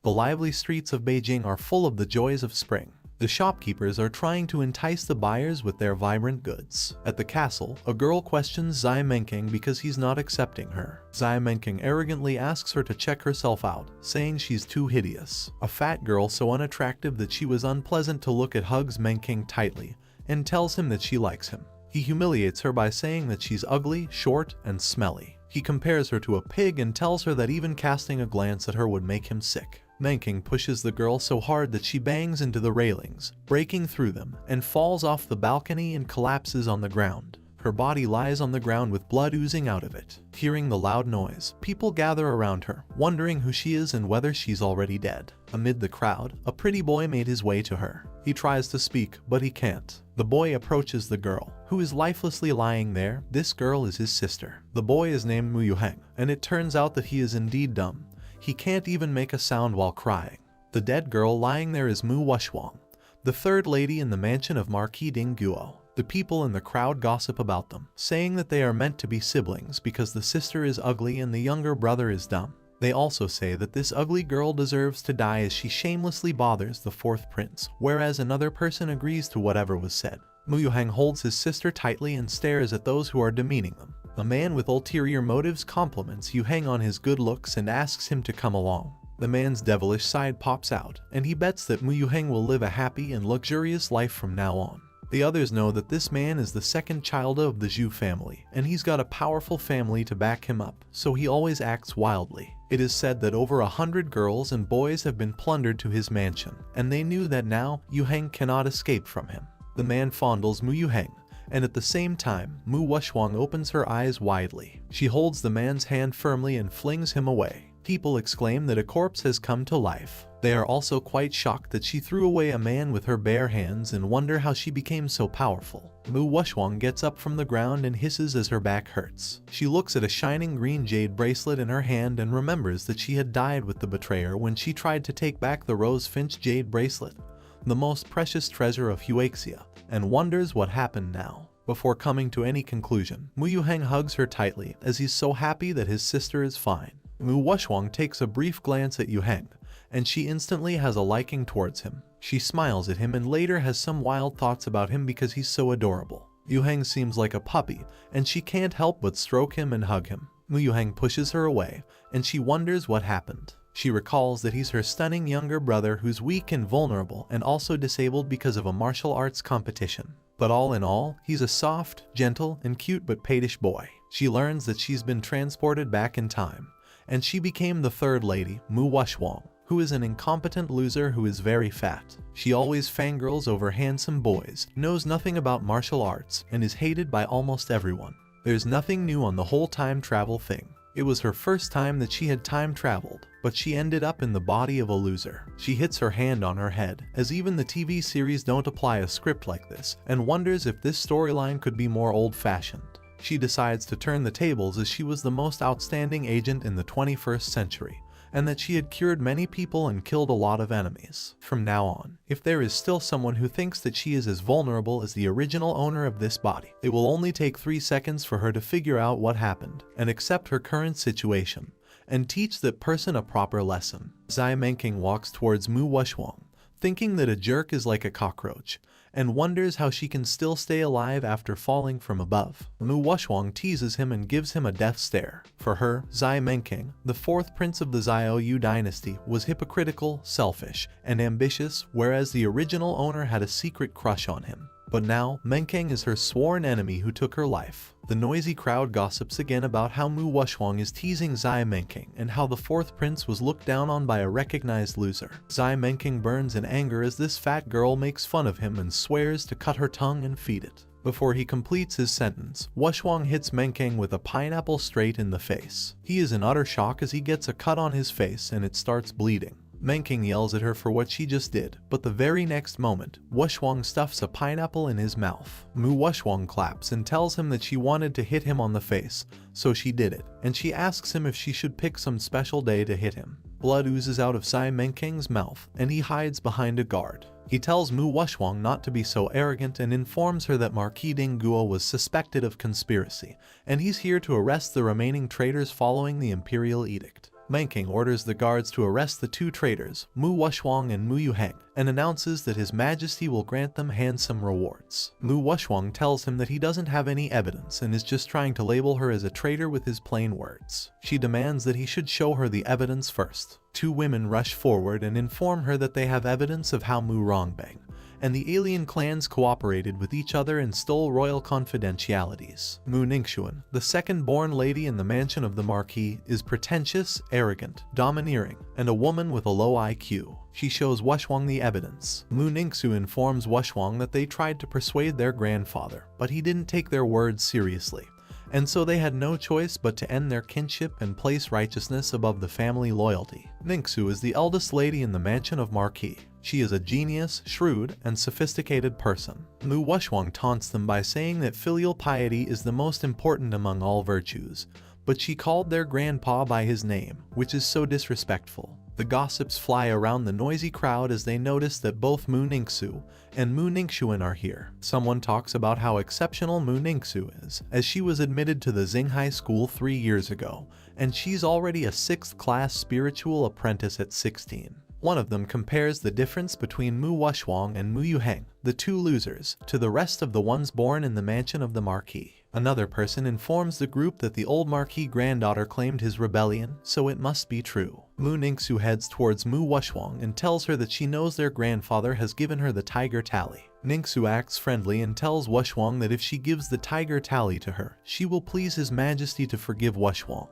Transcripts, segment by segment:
The lively streets of Beijing are full of the joys of spring. The shopkeepers are trying to entice the buyers with their vibrant goods. At the castle, a girl questions Zai Menking because he's not accepting her. Zai Menking arrogantly asks her to check herself out, saying she's too hideous. A fat girl so unattractive that she was unpleasant to look at hugs Menking tightly and tells him that she likes him. He humiliates her by saying that she's ugly, short, and smelly. He compares her to a pig and tells her that even casting a glance at her would make him sick. Menking pushes the girl so hard that she bangs into the railings, breaking through them, and falls off the balcony and collapses on the ground. Her body lies on the ground with blood oozing out of it. Hearing the loud noise, people gather around her, wondering who she is and whether she's already dead. Amid the crowd, a pretty boy made his way to her. He tries to speak, but he can't. The boy approaches the girl, who is lifelessly lying there. This girl is his sister. The boy is named Mu Yuheng, and it turns out that he is indeed dumb. He can't even make a sound while crying. The dead girl lying there is Mu Wushuang, the third lady in the mansion of Marquis Ding Guo. The people in the crowd gossip about them, saying that they are meant to be siblings because the sister is ugly and the younger brother is dumb. They also say that this ugly girl deserves to die as she shamelessly bothers the fourth prince, whereas another person agrees to whatever was said. Mu Yuheng holds his sister tightly and stares at those who are demeaning them. A man with ulterior motives compliments Yuheng on his good looks and asks him to come along. The man's devilish side pops out, and he bets that Mu Yuheng will live a happy and luxurious life from now on. The others know that this man is the second child of the Zhu family, and he's got a powerful family to back him up, so he always acts wildly. It is said that over 100 girls and boys have been plundered to his mansion, and they knew that now Yuheng cannot escape from him. The man fondles Mu Yuheng, and at the same time, Mu Wushuang opens her eyes widely. She holds the man's hand firmly and flings him away. People exclaim that a corpse has come to life. They are also quite shocked that she threw away a man with her bare hands and wonder how she became so powerful. Mu Wushuang gets up from the ground and hisses as her back hurts. She looks at a shining green jade bracelet in her hand and remembers that she had died with the betrayer when she tried to take back the rose finch jade bracelet, the most precious treasure of Huaxia, and wonders what happened now. Before coming to any conclusion, Mu Yuheng hugs her tightly as he's so happy that his sister is fine. Mu Wushuang takes a brief glance at Yuheng, and she instantly has a liking towards him. She smiles at him and later has some wild thoughts about him because he's so adorable. Yuheng seems like a puppy, and she can't help but stroke him and hug him. Mu Yuheng pushes her away, and she wonders what happened. She recalls that he's her stunning younger brother who's weak and vulnerable and also disabled because of a martial arts competition. But all in all, he's a soft, gentle, and cute but paidish boy. She learns that she's been transported back in time, and she became the third lady, Mu Wushuang, who is an incompetent loser who is very fat. She always fangirls over handsome boys, knows nothing about martial arts, and is hated by almost everyone. There's nothing new on the whole time travel thing. It was her first time that she had time traveled, but she ended up in the body of a loser. She hits her hand on her head, as even the TV series don't apply a script like this, and wonders if this storyline could be more old-fashioned. She decides to turn the tables as she was the most outstanding agent in the 21st century, and that she had cured many people and killed a lot of enemies. From now on, if there is still someone who thinks that she is as vulnerable as the original owner of this body, it will only take 3 seconds for her to figure out what happened and accept her current situation, and teach that person a proper lesson. Zai Menking walks towards Mu Wushuang, thinking that a jerk is like a cockroach, and wonders how she can still stay alive after falling from above. Mu Wushuang teases him and gives him a death stare. For her, Zai Menking, the fourth prince of the Xiaoyu dynasty, was hypocritical, selfish, and ambitious, whereas the original owner had a secret crush on him. But now, Menking is her sworn enemy who took her life. The noisy crowd gossips again about how Mu Wushuang is teasing Zai Menking and how the fourth prince was looked down on by a recognized loser. Zai Menking burns in anger as this fat girl makes fun of him and swears to cut her tongue and feed it. Before he completes his sentence, Wushuang hits Menking with a pineapple straight in the face. He is in utter shock as he gets a cut on his face and it starts bleeding. Menking yells at her for what she just did, but the very next moment, Wushuang stuffs a pineapple in his mouth. Mu Wushuang claps and tells him that she wanted to hit him on the face, so she did it, and she asks him if she should pick some special day to hit him. Blood oozes out of Zai Menking's mouth, and he hides behind a guard. He tells Mu Wushuang not to be so arrogant and informs her that Marquis Ding Guo was suspected of conspiracy, and he's here to arrest the remaining traitors following the imperial edict. Manking orders the guards to arrest the two traitors, Mu Wushwang and Mu Yuheng, and announces that His Majesty will grant them handsome rewards. Mu Wushwang tells him that he doesn't have any evidence and is just trying to label her as a traitor with his plain words. She demands that he should show her the evidence first. Two women rush forward and inform her that they have evidence of how Mu Rongbang and the alien clans cooperated with each other and stole royal confidentialities. Mu Ningxuan, the second-born lady in the mansion of the Marquis, is pretentious, arrogant, domineering, and a woman with a low IQ. She shows Wushwang the evidence. Mu Ningxu informs Wushwang that they tried to persuade their grandfather, but he didn't take their words seriously, and so they had no choice but to end their kinship and place righteousness above the family loyalty. Ningxu is the eldest lady in the mansion of Marquis. She is a genius, shrewd, and sophisticated person. Mu Wushwang taunts them by saying that filial piety is the most important among all virtues, but she called their grandpa by his name, which is so disrespectful. The gossips fly around the noisy crowd as they notice that both Mu Ningxu and Mu Ningxuan are here. Someone talks about how exceptional Mu Ningxu is, as she was admitted to the Xinghai school 3 years ago, and she's already a 6th-class spiritual apprentice at 16. One of them compares the difference between Mu Wushwang and Mu Yuheng, the two losers, to the rest of the ones born in the mansion of the Marquis. Another person informs the group that the old Marquis granddaughter claimed his rebellion, so it must be true. Mu Ningxu heads towards Mu Wushwang and tells her that she knows their grandfather has given her the tiger tally. Ningxu acts friendly and tells Wushwang that if she gives the tiger tally to her, she will please His Majesty to forgive Wushwang.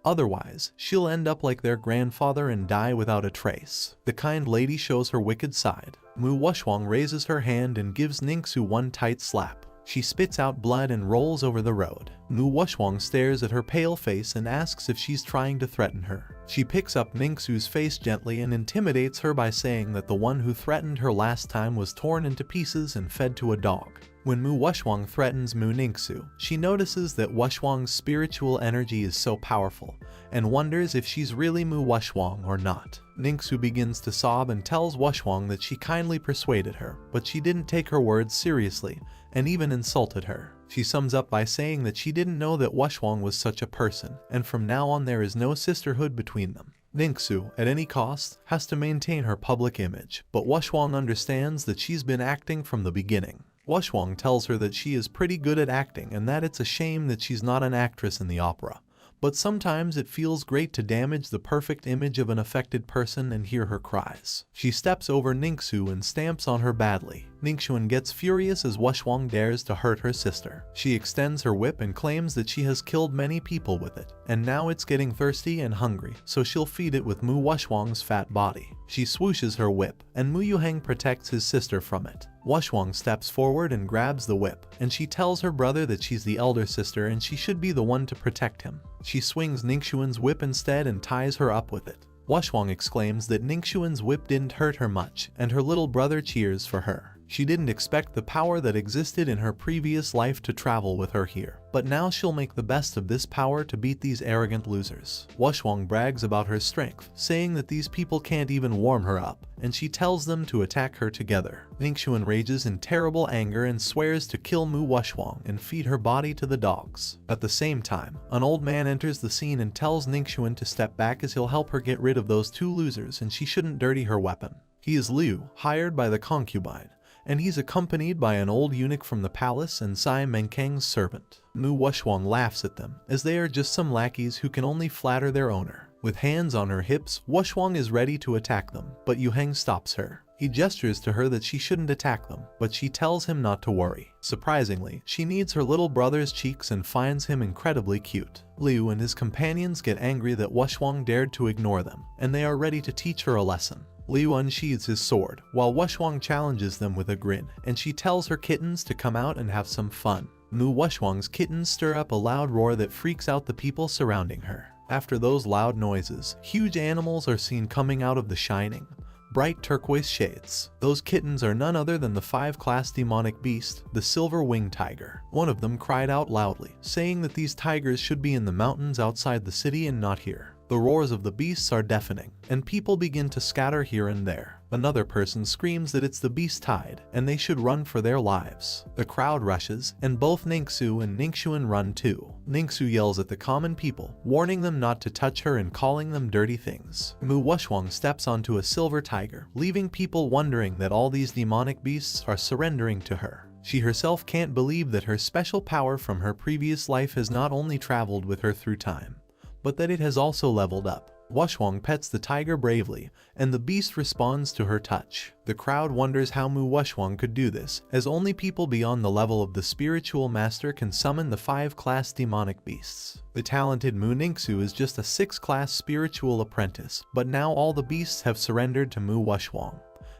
Otherwise, she'll end up like their grandfather and die without a trace. The kind lady shows her wicked side. Mu Wushwang raises her hand and gives Ningxu one tight slap. She spits out blood and rolls over the road. Mu Wushwang stares at her pale face and asks if she's trying to threaten her. She picks up Ningxu's face gently and intimidates her by saying that the one who threatened her last time was torn into pieces and fed to a dog. When Mu Wushwang threatens Mu Ningxu, she notices that Wushwang's spiritual energy is so powerful, and wonders if she's really Mu Wushwang or not. Ningxu begins to sob and tells Wushwang that she kindly persuaded her, but she didn't take her words seriously, and even insulted her. She sums up by saying that she didn't know that Wushwang was such a person, and from now on there is no sisterhood between them. Ningxu, at any cost, has to maintain her public image, but Wushwang understands that she's been acting from the beginning. Wushwang tells her that she is pretty good at acting and that it's a shame that she's not an actress in the opera. But sometimes it feels great to damage the perfect image of an affected person and hear her cries. She steps over Ningxu and stamps on her badly. Ningxuan gets furious as Wushwang dares to hurt her sister. She extends her whip and claims that she has killed many people with it, and now it's getting thirsty and hungry, so she'll feed it with Mu Wushwang's fat body. She swooshes her whip, and Mu Yuheng protects his sister from it. Wushwang steps forward and grabs the whip, and she tells her brother that she's the elder sister and she should be the one to protect him. She swings Ningxuan's whip instead and ties her up with it. Wushwang exclaims that Ningxuan's whip didn't hurt her much, and her little brother cheers for her. She didn't expect the power that existed in her previous life to travel with her here, but now she'll make the best of this power to beat these arrogant losers. Wushwang brags about her strength, saying that these people can't even warm her up, and she tells them to attack her together. Ningxuan rages in terrible anger and swears to kill Mu Wushwang and feed her body to the dogs. At the same time, an old man enters the scene and tells Ningxuan to step back as he'll help her get rid of those two losers and she shouldn't dirty her weapon. He is Liu, hired by the concubine, and he's accompanied by an old eunuch from the palace and Zai Menkeng's servant. Mu Wushwang laughs at them, as they are just some lackeys who can only flatter their owner. With hands on her hips, Wushwang is ready to attack them, but Yuheng stops her. He gestures to her that she shouldn't attack them, but she tells him not to worry. Surprisingly, she needs her little brother's cheeks and finds him incredibly cute. Liu and his companions get angry that Wushwang dared to ignore them, and they are ready to teach her a lesson. Liu unsheathes his sword, while Wushwang challenges them with a grin, and she tells her kittens to come out and have some fun. Mu Wushwang's kittens stir up a loud roar that freaks out the people surrounding her. After those loud noises, huge animals are seen coming out of the shining, bright turquoise shades. Those kittens are none other than the 5-class demonic beast, the silver-winged tiger. One of them cried out loudly, saying that these tigers should be in the mountains outside the city and not here. The roars of the beasts are deafening, and people begin to scatter here and there. Another person screams that it's the beast tide, and they should run for their lives. The crowd rushes, and both Ningxu and Ningxuan run too. Ningxu yells at the common people, warning them not to touch her and calling them dirty things. Mu Wuxuang steps onto a silver tiger, leaving people wondering that all these demonic beasts are surrendering to her. She herself can't believe that her special power from her previous life has not only traveled with her through time, but that it has also leveled up. Wuxuang pets the tiger bravely, and the beast responds to her touch. The crowd wonders how Mu Wuxuang could do this, as only people beyond the level of the spiritual master can summon the 5-class demonic beasts. The talented Mu Ningxu is just a 6-class spiritual apprentice, but now all the beasts have surrendered to Mu Wuxuang,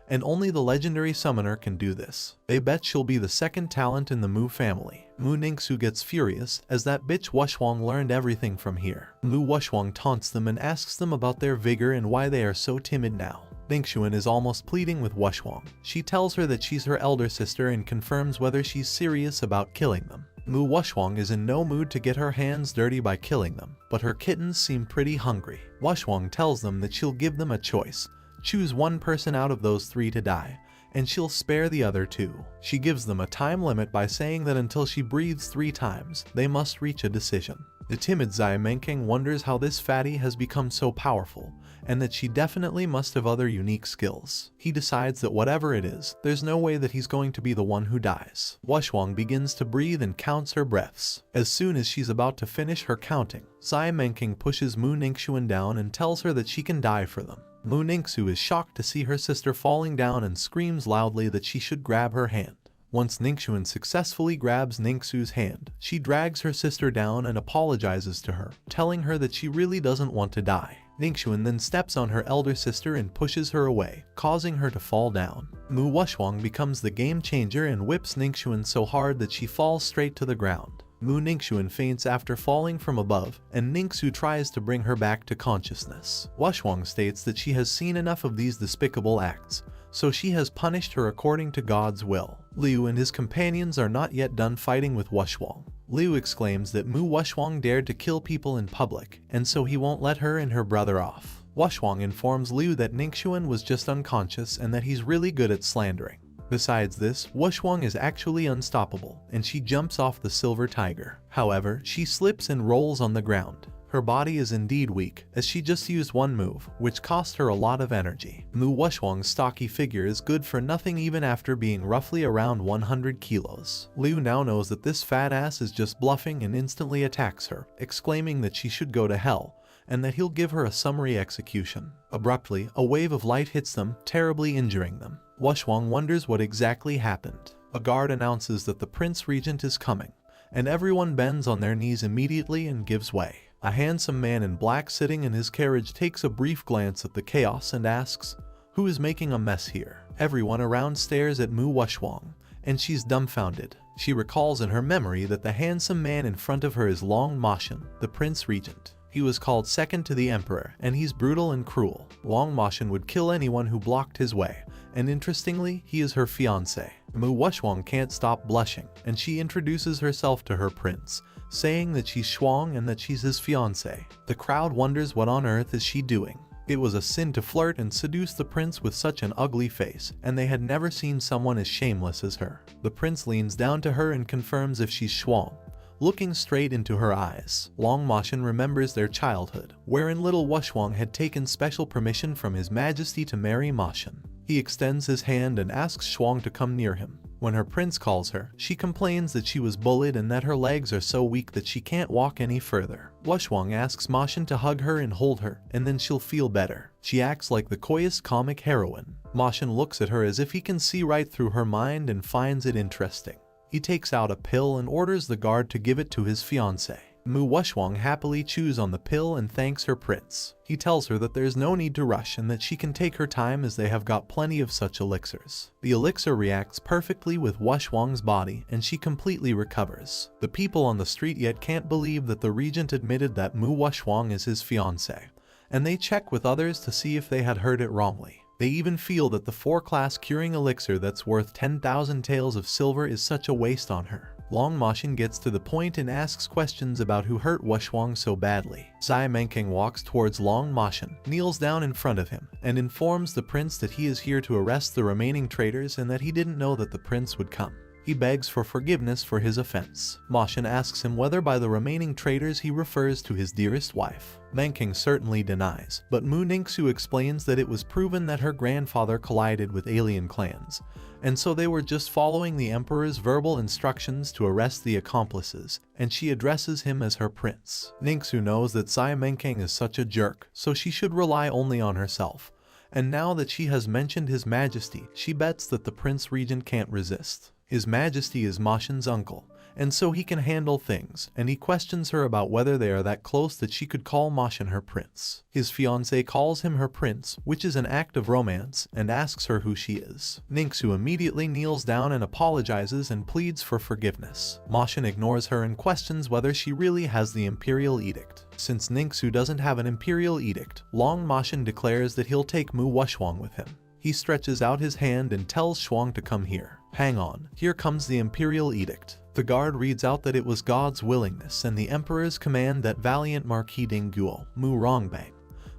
and only the legendary summoner can do this. They bet she'll be the second talent in the Mu family. Mu Ningxu gets furious, as that bitch Wuxuang learned everything from here. Mu Wuxuang taunts them and asks them about their vigor and why they are so timid now. Ningxuan is almost pleading with Wuxuang. She tells her that she's her elder sister and confirms whether she's serious about killing them. Mu Wuxuang is in no mood to get her hands dirty by killing them, but her kittens seem pretty hungry. Wuxuang tells them that she'll give them a choice. Choose one person out of those 3 to die, and she'll spare the other 2. She gives them a time limit by saying that until she breathes 3 times, they must reach a decision. The timid Zai Menkeng wonders how this fatty has become so powerful, and that she definitely must have other unique skills. He decides that whatever it is, there's no way that he's going to be the one who dies. Wuxuang begins to breathe and counts her breaths. As soon as she's about to finish her counting, Zai Menkeng pushes Mu Ningxuan down and tells her that she can die for them. Mu Ningxu is shocked to see her sister falling down and screams loudly that she should grab her hand. Once Ningxuan successfully grabs Ningxu's hand, she drags her sister down and apologizes to her, telling her that she really doesn't want to die. Ningxuan then steps on her elder sister and pushes her away, causing her to fall down. Mu Wuxuang becomes the game changer and whips Ningxuan so hard that she falls straight to the ground. Mu Ningxuan faints after falling from above, and Ningxu tries to bring her back to consciousness. Wuxuang states that she has seen enough of these despicable acts, so she has punished her according to God's will. Liu and his companions are not yet done fighting with Wuxuang. Liu exclaims that Mu Wuxuang dared to kill people in public, and so he won't let her and her brother off. Wuxuang informs Liu that Ningxuan was just unconscious and that he's really good at slandering. Besides this, Wuxuang is actually unstoppable, and she jumps off the silver tiger. However, she slips and rolls on the ground. Her body is indeed weak, as she just used one move, which cost her a lot of energy. Mu Wuxuang's stocky figure is good for nothing even after being roughly around 100 kilos. Liu now knows that this fat ass is just bluffing and instantly attacks her, exclaiming that she should go to hell, and that he'll give her a summary execution. Abruptly, a wave of light hits them, terribly injuring them. Wuxuang wonders what exactly happened. A guard announces that the Prince Regent is coming, and everyone bends on their knees immediately and gives way. A handsome man in black sitting in his carriage takes a brief glance at the chaos and asks, "Who is making a mess here?" Everyone around stares at Mu Wuxuang, and she's dumbfounded. She recalls in her memory that the handsome man in front of her is Long Moshan, the Prince Regent. He was called second to the Emperor, and he's brutal and cruel. Long Moshan would kill anyone who blocked his way, and interestingly, he is her fiancé. Mu Wuxuang can't stop blushing, and she introduces herself to her prince, saying that she's Shuang and that she's his fiancé. The crowd wonders what on earth is she doing. It was a sin to flirt and seduce the prince with such an ugly face, and they had never seen someone as shameless as her. The prince leans down to her and confirms if she's Shuang, looking straight into her eyes. Long Moshan remembers their childhood, wherein little Wuxuang had taken special permission from His Majesty to marry Moshan. He extends his hand and asks Shuang to come near him. When her prince calls her, she complains that she was bullied and that her legs are so weak that she can't walk any further. Wuxuang asks Moshan to hug her and hold her, and then she'll feel better. She acts like the coyest comic heroine. Moshan looks at her as if he can see right through her mind and finds it interesting. He takes out a pill and orders the guard to give it to his fiancée. Mu Wuxuang happily chews on the pill and thanks her prince. He tells her that there's no need to rush and that she can take her time as they have got plenty of such elixirs. The elixir reacts perfectly with Wuxuang's body and she completely recovers. The people on the street yet can't believe that the regent admitted that Mu Wuxuang is his fiancée, and they check with others to see if they had heard it wrongly. They even feel that the 4-class curing elixir that's worth 10,000 taels of silver is such a waste on her. Long Moshin gets to the point and asks questions about who hurt Wushwang so badly. Zai Menking walks towards Long Moshin, kneels down in front of him, and informs the prince that he is here to arrest the remaining traitors and that he didn't know that the prince would come. He begs for forgiveness for his offense. Moshin asks him whether by the remaining traitors he refers to his dearest wife. Menking certainly denies, but Mu Ningxu explains that it was proven that her grandfather collided with alien clans, and so they were just following the emperor's verbal instructions to arrest the accomplices, and she addresses him as her prince. Ningxu knows that Zai Menking is such a jerk, so she should rely only on herself. And now that she has mentioned His Majesty, she bets that the Prince Regent can't resist. His Majesty is Moshin's uncle, and so he can handle things, and he questions her about whether they are that close that she could call Moshin her prince. His fiancée calls him her prince, which is an act of romance, and asks her who she is. Ningxu immediately kneels down and apologizes and pleads for forgiveness. Moshin ignores her and questions whether she really has the imperial edict. Since Ningxu doesn't have an imperial edict, Long Moshin declares that he'll take Mu Wushwang with him. He stretches out his hand and tells Shuang to come here. Hang on, here comes the imperial edict. The guard reads out that it was God's willingness and the emperor's command that valiant Marquis Dingguo, Mu Rongbang,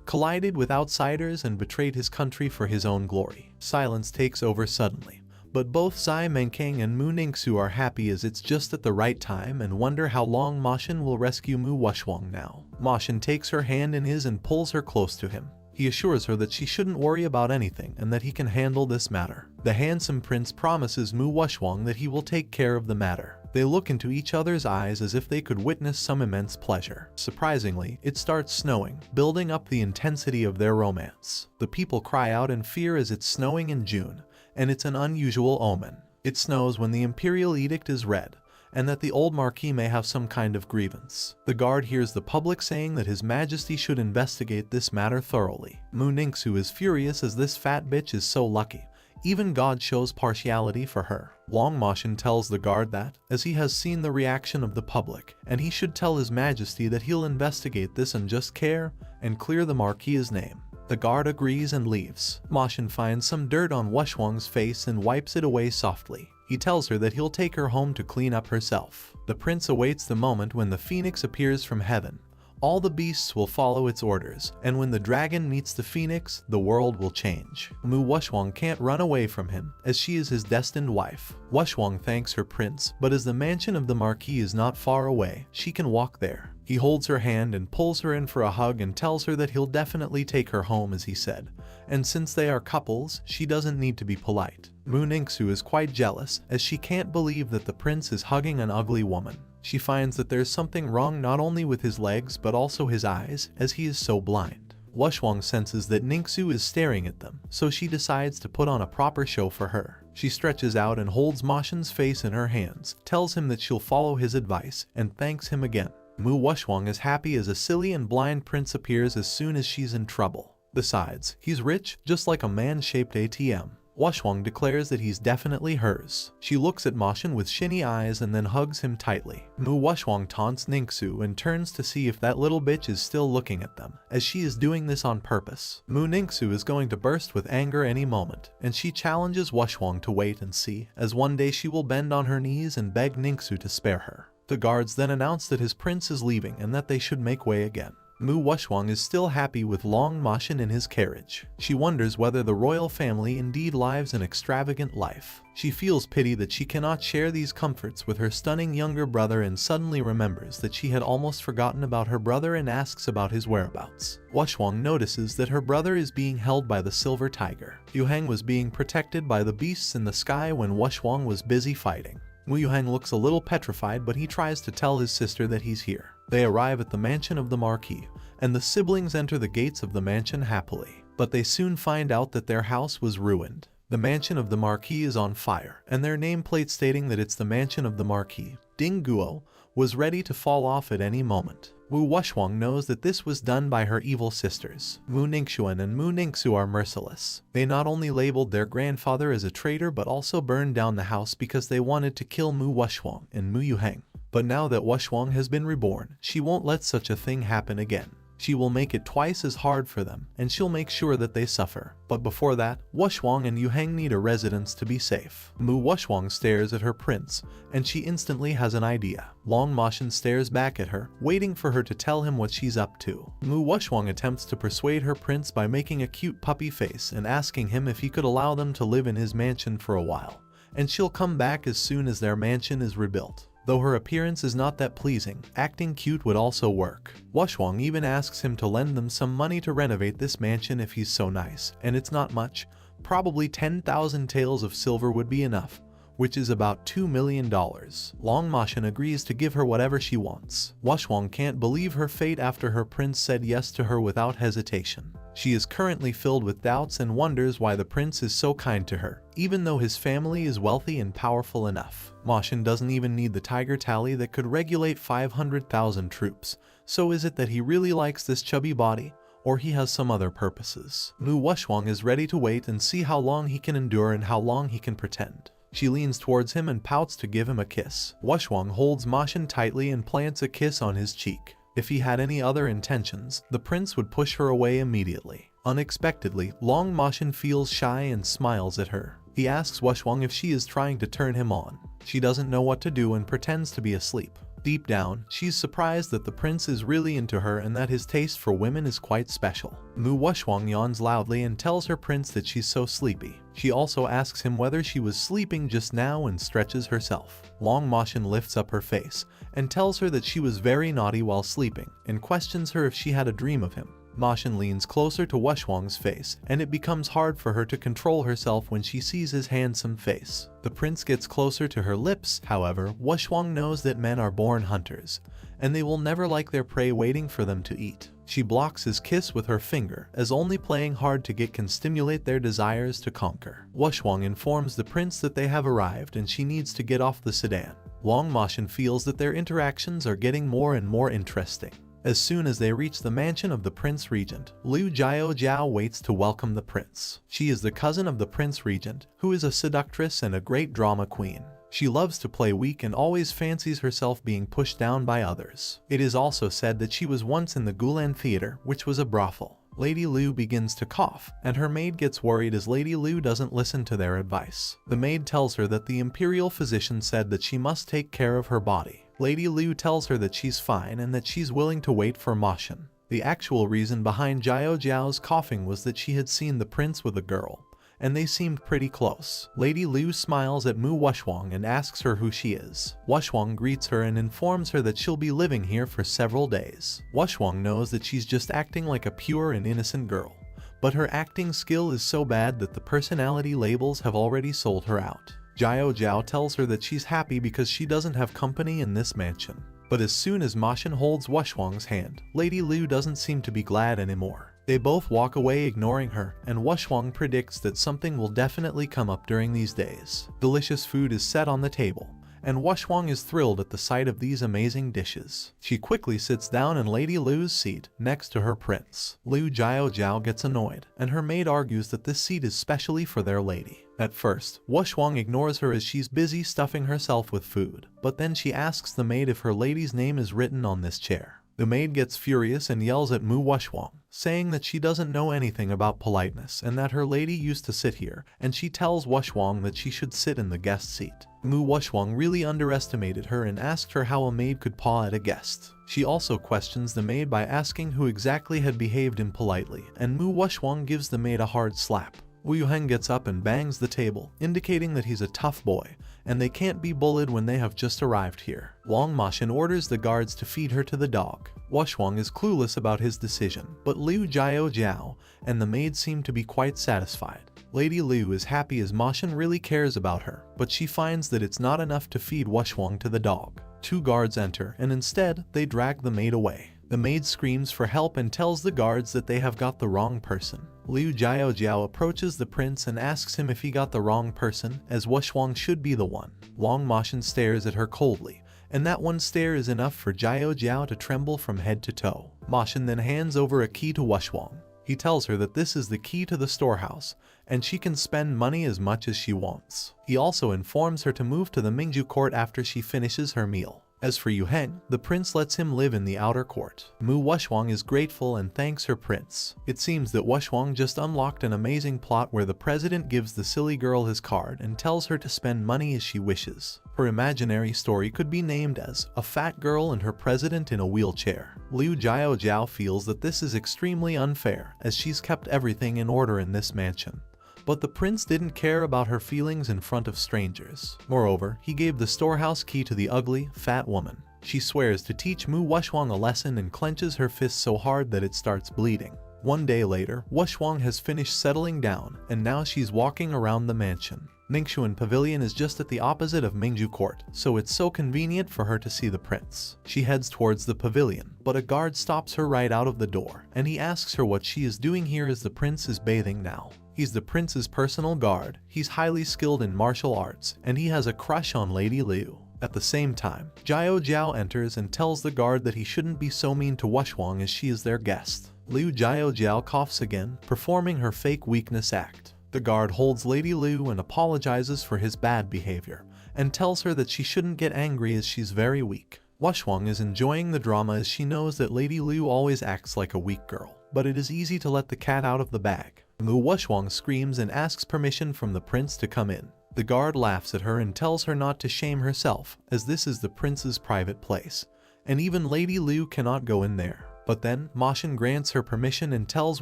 collided with outsiders and betrayed his country for his own glory. Silence takes over suddenly, but both Zai Menking and Mu Ningxu are happy as it's just at the right time and wonder how Long Moshin will rescue Mu Wushwang now. Moshin takes her hand in his and pulls her close to him. He assures her that she shouldn't worry about anything and that he can handle this matter. The handsome prince promises Mu Wushwang that he will take care of the matter. They look into each other's eyes as if they could witness some immense pleasure. Surprisingly, it starts snowing, building up the intensity of their romance. The people cry out in fear as it's snowing in June, and it's an unusual omen. It snows when the imperial edict is read, and that the old marquis may have some kind of grievance. The guard hears the public saying that His Majesty should investigate this matter thoroughly. Mu Ningxu is furious as this fat bitch is so lucky. Even God shows partiality for her. Long Moshin tells the guard that, as he has seen the reaction of the public, and he should tell His Majesty that he'll investigate this unjust care and clear the marquis's name. The guard agrees and leaves. Moshin finds some dirt on Wushwang's face and wipes it away softly. He tells her that he'll take her home to clean up herself. The prince awaits the moment when the phoenix appears from heaven. All the beasts will follow its orders, and when the dragon meets the phoenix, the world will change. Mu Wushwang can't run away from him, as she is his destined wife. Wushwang thanks her prince, but as the mansion of the marquis is not far away, she can walk there. He holds her hand and pulls her in for a hug and tells her that he'll definitely take her home as he said. And since they are couples, she doesn't need to be polite. Mu Ningxu is quite jealous, as she can't believe that the prince is hugging an ugly woman. She finds that there's something wrong not only with his legs but also his eyes, as he is so blind. Wushwang senses that Ningxu is staring at them, so she decides to put on a proper show for her. She stretches out and holds Moshin's face in her hands, tells him that she'll follow his advice, and thanks him again. Mu Wushwang is happy as a silly and blind prince appears as soon as she's in trouble. Besides, he's rich, just like a man-shaped ATM. Wushwang declares that he's definitely hers. She looks at Moshin with shiny eyes and then hugs him tightly. Mu Wushwang taunts Ningxu and turns to see if that little bitch is still looking at them, as she is doing this on purpose. Mu Ningxu is going to burst with anger any moment, and she challenges Wushwang to wait and see, as one day she will bend on her knees and beg Ningxu to spare her. The guards then announce that his prince is leaving and that they should make way again. Mu Wushwang is still happy with Long Moshin in his carriage. She wonders whether the royal family indeed lives an extravagant life. She feels pity that she cannot share these comforts with her stunning younger brother and suddenly remembers that she had almost forgotten about her brother and asks about his whereabouts. Wushwang notices that her brother is being held by the silver tiger. Yuhang was being protected by the beasts in the sky when Wushwang was busy fighting. Mu Yuhang looks a little petrified, but he tries to tell his sister that he's here. They arrive at the mansion of the marquis, and the siblings enter the gates of the mansion happily. But they soon find out that their house was ruined. The mansion of the marquis is on fire, and their nameplate stating that it's the mansion of the marquis, Dingguo, was ready to fall off at any moment. Wu Wushwang knows that this was done by her evil sisters. Mu Ningxuan and Mu Ningxu are merciless. They not only labeled their grandfather as a traitor but also burned down the house because they wanted to kill Mu Wushwang and Mu Yuhang. But now that Wushwang has been reborn, she won't let such a thing happen again. She will make it twice as hard for them, and she'll make sure that they suffer. But before that, Wushwang and Yuheng need a residence to be safe. Mu Wushwang stares at her prince, and she instantly has an idea. Long Moshin stares back at her, waiting for her to tell him what she's up to. Mu Wushwang attempts to persuade her prince by making a cute puppy face and asking him if he could allow them to live in his mansion for a while, and she'll come back as soon as their mansion is rebuilt. Though her appearance is not that pleasing, acting cute would also work. Wushwang even asks him to lend them some money to renovate this mansion if he's so nice, and it's not much. Probably 10,000 taels of silver would be enough, which is about $2 million. Long Moshin agrees to give her whatever she wants. Wushwang can't believe her fate after her prince said yes to her without hesitation. She is currently filled with doubts and wonders why the prince is so kind to her, even though his family is wealthy and powerful enough. Moshin doesn't even need the tiger tally that could regulate 500,000 troops. So is it that he really likes this chubby body, or he has some other purposes? Mu Wushwang is ready to wait and see how long he can endure and how long he can pretend. She leans towards him and pouts to give him a kiss. Wushwang holds Moshin tightly and plants a kiss on his cheek. If he had any other intentions, the prince would push her away immediately. Unexpectedly, Long Moshin feels shy and smiles at her. He asks Wushwang if she is trying to turn him on. She doesn't know what to do and pretends to be asleep. Deep down, she's surprised that the prince is really into her and that his taste for women is quite special. Mu Wushwang yawns loudly and tells her prince that she's so sleepy. She also asks him whether she was sleeping just now and stretches herself. Long Moshin lifts up her face and tells her that she was very naughty while sleeping and questions her if she had a dream of him. Moshin leans closer to Wushwang's face, and it becomes hard for her to control herself when she sees his handsome face. The prince gets closer to her lips. However, Wushwang knows that men are born hunters, and they will never like their prey waiting for them to eat. She blocks his kiss with her finger, as only playing hard to get can stimulate their desires to conquer. Wushwang informs the prince that they have arrived and she needs to get off the sedan. Long Moshin feels that their interactions are getting more and more interesting. As soon as they reach the mansion of the Prince Regent, Liu Jiao waits to welcome the prince. She is the cousin of the Prince Regent, who is a seductress and a great drama queen. She loves to play weak and always fancies herself being pushed down by others. It is also said that she was once in the Gulan Theater, which was a brothel. Lady Liu begins to cough, and her maid gets worried as Lady Liu doesn't listen to their advice. The maid tells her that the imperial physician said that she must take care of her body. Lady Liu tells her that she's fine and that she's willing to wait for Moshin. The actual reason behind Jiao's coughing was that she had seen the prince with a girl, and they seemed pretty close. Lady Liu smiles at Mu Wushwang and asks her who she is. Wushwang greets her and informs her that she'll be living here for several days. Wushwang knows that she's just acting like a pure and innocent girl, but her acting skill is so bad that the personality labels have already sold her out. Jiao tells her that she's happy because she doesn't have company in this mansion. But as soon as Moshin holds Wushwang's hand, Lady Liu doesn't seem to be glad anymore. They both walk away ignoring her, and Wushwang predicts that something will definitely come up during these days. Delicious food is set on the table, and Wushwang is thrilled at the sight of these amazing dishes. She quickly sits down in Lady Liu's seat next to her prince. Liu Jiao gets annoyed, and her maid argues that this seat is specially for their lady. At first, Wushwang ignores her as she's busy stuffing herself with food, but then she asks the maid if her lady's name is written on this chair. The maid gets furious and yells at Mu Wushwang, saying that she doesn't know anything about politeness and that her lady used to sit here, and she tells Wushwang that she should sit in the guest seat. Mu Wushwang really underestimated her and asked her how a maid could paw at a guest. She also questions the maid by asking who exactly had behaved impolitely, and Mu Wushwang gives the maid a hard slap. Wu Yuheng gets up and bangs the table, indicating that he's a tough boy, and they can't be bullied when they have just arrived here. Long Moshin orders the guards to feed her to the dog. Wushwang is clueless about his decision, but Liu Jiao and the maid seem to be quite satisfied. Lady Liu is happy as Moshin really cares about her, but she finds that it's not enough to feed Wushwang to the dog. Two guards enter, and instead, they drag the maid away. The maid screams for help and tells the guards that they have got the wrong person. Liu Jiao approaches the prince and asks him if he got the wrong person, as Wushwang should be the one. Long Moshin stares at her coldly, and that one stare is enough for Jiao to tremble from head to toe. Moshin then hands over a key to Wushwang. He tells her that this is the key to the storehouse, and she can spend money as much as she wants. He also informs her to move to the Mingju court after she finishes her meal. As for Yu Heng, the prince lets him live in the outer court. Mu Wushwang is grateful and thanks her prince. It seems that Wushwang just unlocked an amazing plot where the president gives the silly girl his card and tells her to spend money as she wishes. Her imaginary story could be named as A Fat Girl and Her President in a Wheelchair. Liu Jiao feels that this is extremely unfair, as she's kept everything in order in this mansion. But the prince didn't care about her feelings in front of strangers. Moreover, he gave the storehouse key to the ugly, fat woman. She swears to teach Mu Wushwang a lesson and clenches her fist so hard that it starts bleeding. One day later, Wushwang has finished settling down, and now she's walking around the mansion. Ningxuan Pavilion is just at the opposite of Mingju Court, so it's so convenient for her to see the prince. She heads towards the pavilion, but a guard stops her right out of the door, and he asks her what she is doing here as the prince is bathing now. He's the prince's personal guard, he's highly skilled in martial arts, and he has a crush on Lady Liu. At the same time, Jiao enters and tells the guard that he shouldn't be so mean to Wushwang as she is their guest. Liu Jiao coughs again, performing her fake weakness act. The guard holds Lady Liu and apologizes for his bad behavior, and tells her that she shouldn't get angry as she's very weak. Wushwang is enjoying the drama as she knows that Lady Liu always acts like a weak girl, but it is easy to let the cat out of the bag. Mu Wushwang screams and asks permission from the prince to come in. The guard laughs at her and tells her not to shame herself, as this is the prince's private place, and even Lady Liu cannot go in there. But then, Ma Xin grants her permission and tells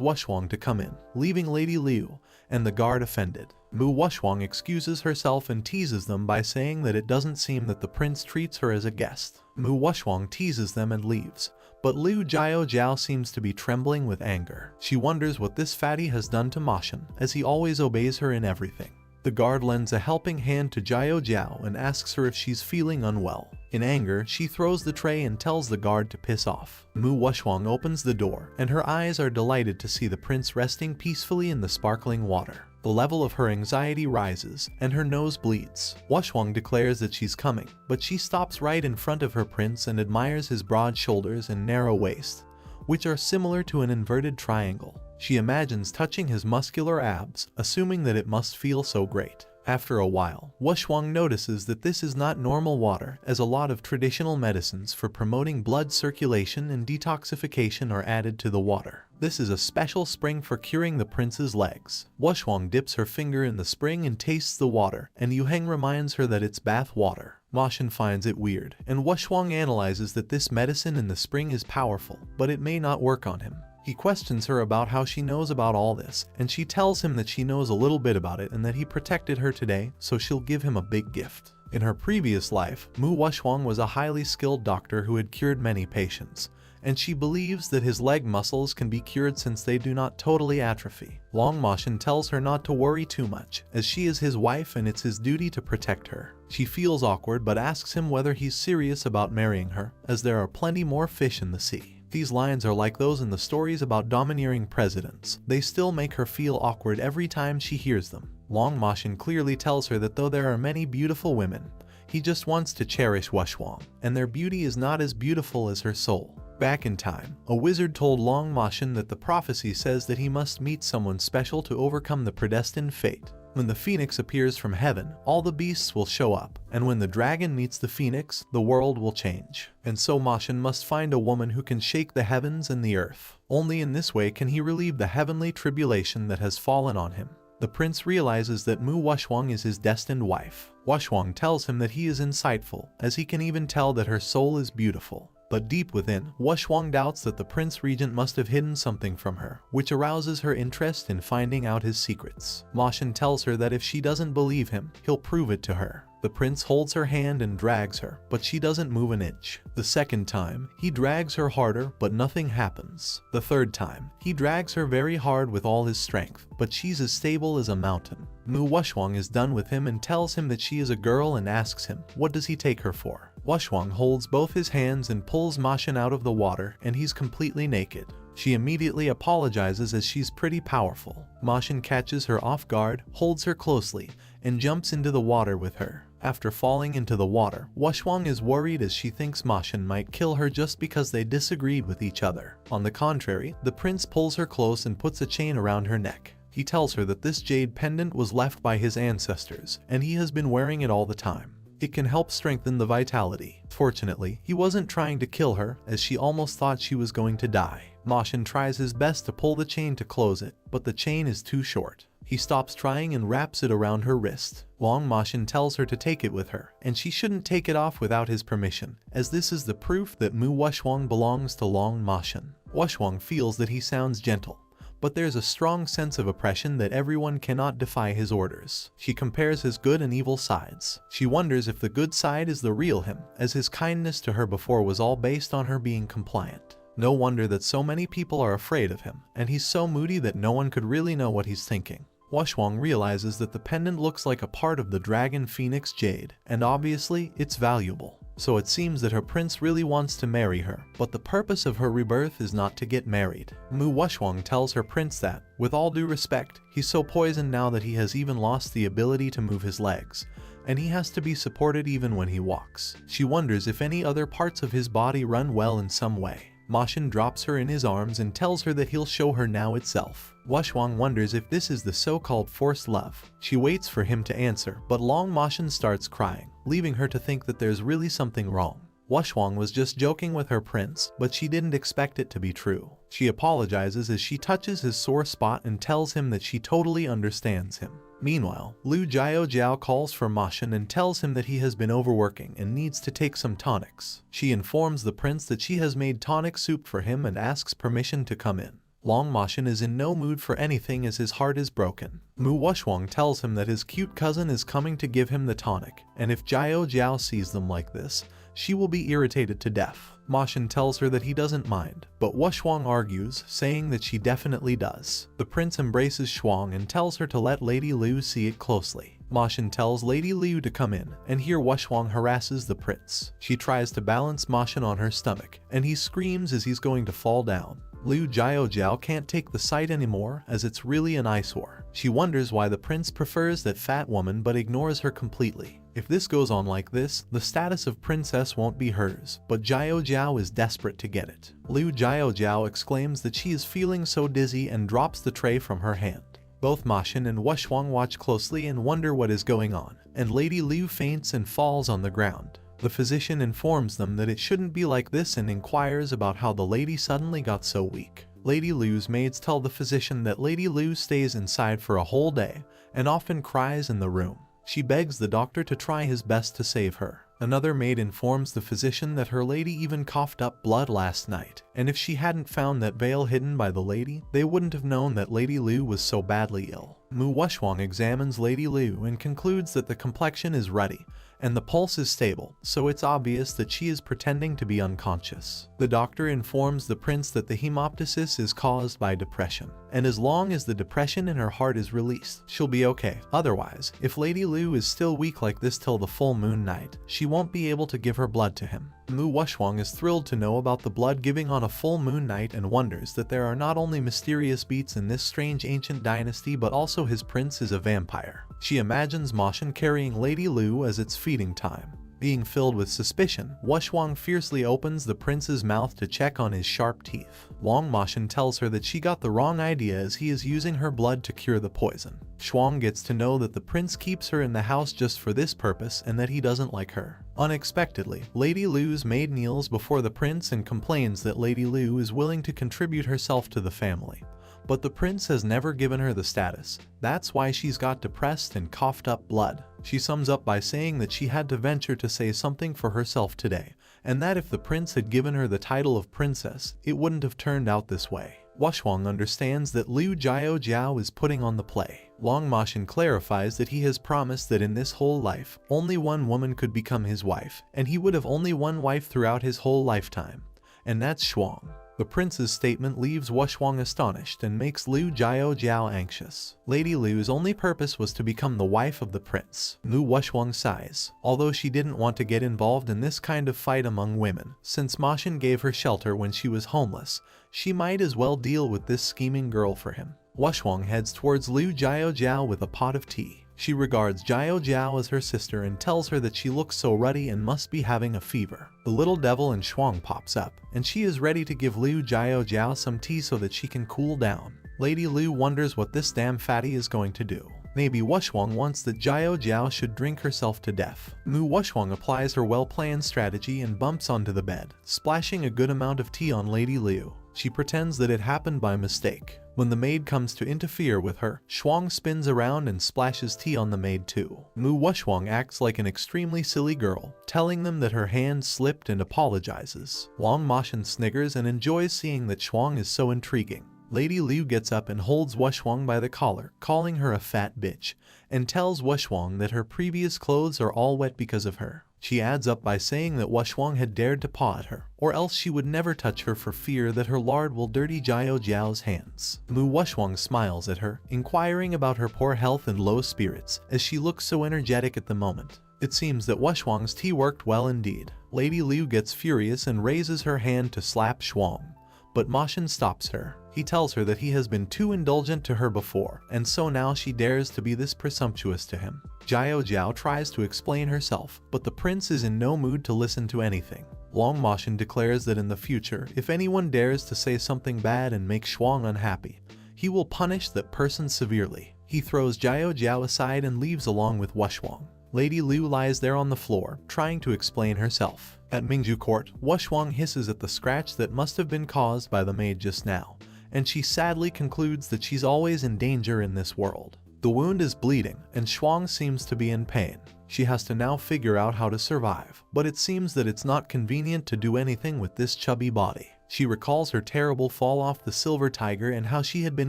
Wushwang to come in, leaving Lady Liu, and the guard offended. Mu Wushwang excuses herself and teases them by saying that it doesn't seem that the prince treats her as a guest. Mu Wushwang teases them and leaves, but Liu Jiao seems to be trembling with anger. She wonders what this fatty has done to Ma Xin, as he always obeys her in everything. The guard lends a helping hand to Jiao and asks her if she's feeling unwell. In anger, she throws the tray and tells the guard to piss off. Mu Wushwang opens the door, and her eyes are delighted to see the prince resting peacefully in the sparkling water. The level of her anxiety rises, and her nose bleeds. Wushwang declares that she's coming, but she stops right in front of her prince and admires his broad shoulders and narrow waist, which are similar to an inverted triangle. She imagines touching his muscular abs, assuming that it must feel so great. After a while, Wushwang notices that this is not normal water, as a lot of traditional medicines for promoting blood circulation and detoxification are added to the water. This is a special spring for curing the prince's legs. Wushwang dips her finger in the spring and tastes the water, and Yu Heng reminds her that it's bath water. Ma Xin finds it weird, and Wushwang analyzes that this medicine in the spring is powerful, but it may not work on him. He questions her about how she knows about all this, and she tells him that she knows a little bit about it and that he protected her today, so she'll give him a big gift. In her previous life, Mu Wushwang was a highly skilled doctor who had cured many patients, and she believes that his leg muscles can be cured since they do not totally atrophy. Long Ma Xin tells her not to worry too much, as she is his wife and it's his duty to protect her. She feels awkward but asks him whether he's serious about marrying her, as there are plenty more fish in the sea. These lines are like those in the stories about domineering presidents. They still make her feel awkward every time she hears them. Long Ma Xin clearly tells her that though there are many beautiful women, he just wants to cherish Wushwang, and their beauty is not as beautiful as her soul. Back in time, a wizard told Long Ma Xin that the prophecy says that he must meet someone special to overcome the predestined fate. When the phoenix appears from heaven, all the beasts will show up, and when the dragon meets the phoenix, the world will change. And so Ma Xin must find a woman who can shake the heavens and the earth. Only in this way can he relieve the heavenly tribulation that has fallen on him. The prince realizes that Mu Wushwang is his destined wife. Wushwang tells him that he is insightful, as he can even tell that her soul is beautiful. But deep within, Wushwang doubts that the prince regent must have hidden something from her, which arouses her interest in finding out his secrets. Ma Xin tells her that if she doesn't believe him, he'll prove it to her. The prince holds her hand and drags her, but she doesn't move an inch. The second time, he drags her harder, but nothing happens. The third time, he drags her very hard with all his strength, but she's as stable as a mountain. Mu Wushwang is done with him and tells him that she is a girl and asks him, what does he take her for? Wushwang holds both his hands and pulls Ma Xin out of the water, and he's completely naked. She immediately apologizes as she's pretty powerful. Ma Xin catches her off guard, holds her closely, and jumps into the water with her. After falling into the water, Wushwang is worried as she thinks Ma Xin might kill her just because they disagreed with each other. On the contrary, the prince pulls her close and puts a chain around her neck. He tells her that this jade pendant was left by his ancestors, and he has been wearing it all the time. It can help strengthen the vitality. Fortunately, he wasn't trying to kill her, as she almost thought she was going to die. Mashin tries his best to pull the chain to close it, but the chain is too short. He stops trying and wraps it around her wrist. Long Mashin tells her to take it with her, and she shouldn't take it off without his permission, as this is the proof that Mu Wushwang belongs to Long Mashin. Wushwang feels that he sounds gentle, but there's a strong sense of oppression that everyone cannot defy his orders. She compares his good and evil sides. She wonders if the good side is the real him, as his kindness to her before was all based on her being compliant. No wonder that so many people are afraid of him, and he's so moody that no one could really know what he's thinking. Wushwang realizes that the pendant looks like a part of the dragon phoenix jade, and obviously it's valuable. So it seems that her prince really wants to marry her, but the purpose of her rebirth is not to get married. Mu Wushwang tells her prince that, with all due respect, he's so poisoned now that he has even lost the ability to move his legs, and he has to be supported even when he walks. She wonders if any other parts of his body run well in some way. Mashin drops her in his arms and tells her that he'll show her now itself. Wushwang wonders if this is the so-called forced love. She waits for him to answer, but Long Mashin starts crying, leaving her to think that there's really something wrong. Wushwang was just joking with her prince, but she didn't expect it to be true. She apologizes as she touches his sore spot and tells him that she totally understands him. Meanwhile, Liu Jiao calls for Mashin and tells him that he has been overworking and needs to take some tonics. She informs the prince that she has made tonic soup for him and asks permission to come in. Long Mashin is in no mood for anything as his heart is broken. Mu Wushwang tells him that his cute cousin is coming to give him the tonic, and if Jiao sees them like this, she will be irritated to death. Mashin tells her that he doesn't mind, but Wushwang argues, saying that she definitely does. The prince embraces Shuang and tells her to let Lady Liu see it closely. Mashin tells Lady Liu to come in, and here Wushwang harasses the prince. She tries to balance Mashin on her stomach, and he screams as he's going to fall down. Liu Jiao can't take the sight anymore, as it's really an eyesore. She wonders why the prince prefers that fat woman but ignores her completely. If this goes on like this, the status of princess won't be hers, but Jiao is desperate to get it. Liu Jiao exclaims that she is feeling so dizzy and drops the tray from her hand. Both Mashin and Wushwang watch closely and wonder what is going on, and Lady Liu faints and falls on the ground. The physician informs them that it shouldn't be like this and inquires about how the lady suddenly got so weak. Lady Liu's maids tell the physician that Lady Liu stays inside for a whole day and often cries in the room. She begs the doctor to try his best to save her. Another maid informs the physician that her lady even coughed up blood last night, and if she hadn't found that veil hidden by the lady, they wouldn't have known that Lady Liu was so badly ill. Mu Wushwang examines Lady Liu and concludes that the complexion is ruddy, and the pulse is stable, so it's obvious that she is pretending to be unconscious. The doctor informs the prince that the hemoptysis is caused by depression, and as long as the depression in her heart is released, she'll be okay. Otherwise, if Lady Liu is still weak like this till the full moon night, she won't be able to give her blood to him. Mu Wushwang is thrilled to know about the blood giving on a full moon night and wonders that there are not only mysterious beats in this strange ancient dynasty but also his prince is a vampire. She imagines Mashin carrying Lady Liu as it's feeding time. Being filled with suspicion, Wushwang fiercely opens the prince's mouth to check on his sharp teeth. Long Mashin tells her that she got the wrong idea as he is using her blood to cure the poison. Shuang gets to know that the prince keeps her in the house just for this purpose and that he doesn't like her. Unexpectedly, Lady Liu's maid kneels before the prince and complains that Lady Liu is willing to contribute herself to the family. But the prince has never given her the status. That's why she's got depressed and coughed up blood. She sums up by saying that she had to venture to say something for herself today, and that if the prince had given her the title of princess, it wouldn't have turned out this way. Wushwang understands that Liu Jiao is putting on the play. Long Mashin clarifies that he has promised that in this whole life, only one woman could become his wife, and he would have only one wife throughout his whole lifetime, and that's Shuang. The prince's statement leaves Wushwang astonished and makes Liu Jiao anxious. Lady Liu's only purpose was to become the wife of the prince. Mu Wushwang sighs, although she didn't want to get involved in this kind of fight among women. Since Mashin gave her shelter when she was homeless, she might as well deal with this scheming girl for him. Wushwang heads towards Liu Jiao with a pot of tea. She regards Jiao as her sister and tells her that she looks so ruddy and must be having a fever. The little devil in Shuang pops up, and she is ready to give Liu Jiao some tea so that she can cool down. Lady Liu wonders what this damn fatty is going to do. Maybe Wushwang wants that Jiao Jiao should drink herself to death. Mu Wushwang applies her well-planned strategy and bumps onto the bed, splashing a good amount of tea on Lady Liu. She pretends that it happened by mistake. When the maid comes to interfere with her, Shuang spins around and splashes tea on the maid too. Mu Wushwang acts like an extremely silly girl, telling them that her hand slipped and apologizes. Wang Moshan sniggers and enjoys seeing that Shuang is so intriguing. Lady Liu gets up and holds Wushwang by the collar, calling her a fat bitch, and tells Wushwang that her previous clothes are all wet because of her. She adds up by saying that Wushwang had dared to paw at her, or else she would never touch her for fear that her lard will dirty Jiao Jiao's hands. Mu Wushwang smiles at her, inquiring about her poor health and low spirits, as she looks so energetic at the moment. It seems that Wushwang's tea worked well indeed. Lady Liu gets furious and raises her hand to slap Shuang, but Moshan stops her. He tells her that he has been too indulgent to her before, and so now she dares to be this presumptuous to him. Jiao Jiao tries to explain herself, but the prince is in no mood to listen to anything. Long Moshan declares that in the future, if anyone dares to say something bad and make Shuang unhappy, he will punish that person severely. He throws Jiao Jiao aside and leaves along with Wushwang. Lady Liu lies there on the floor, trying to explain herself. At Mingju Court, Wushwang hisses at the scratch that must have been caused by the maid just now, and she sadly concludes that she's always in danger in this world. The wound is bleeding, and Shuang seems to be in pain. She has to now figure out how to survive, but it seems that it's not convenient to do anything with this chubby body. She recalls her terrible fall off the silver tiger and how she had been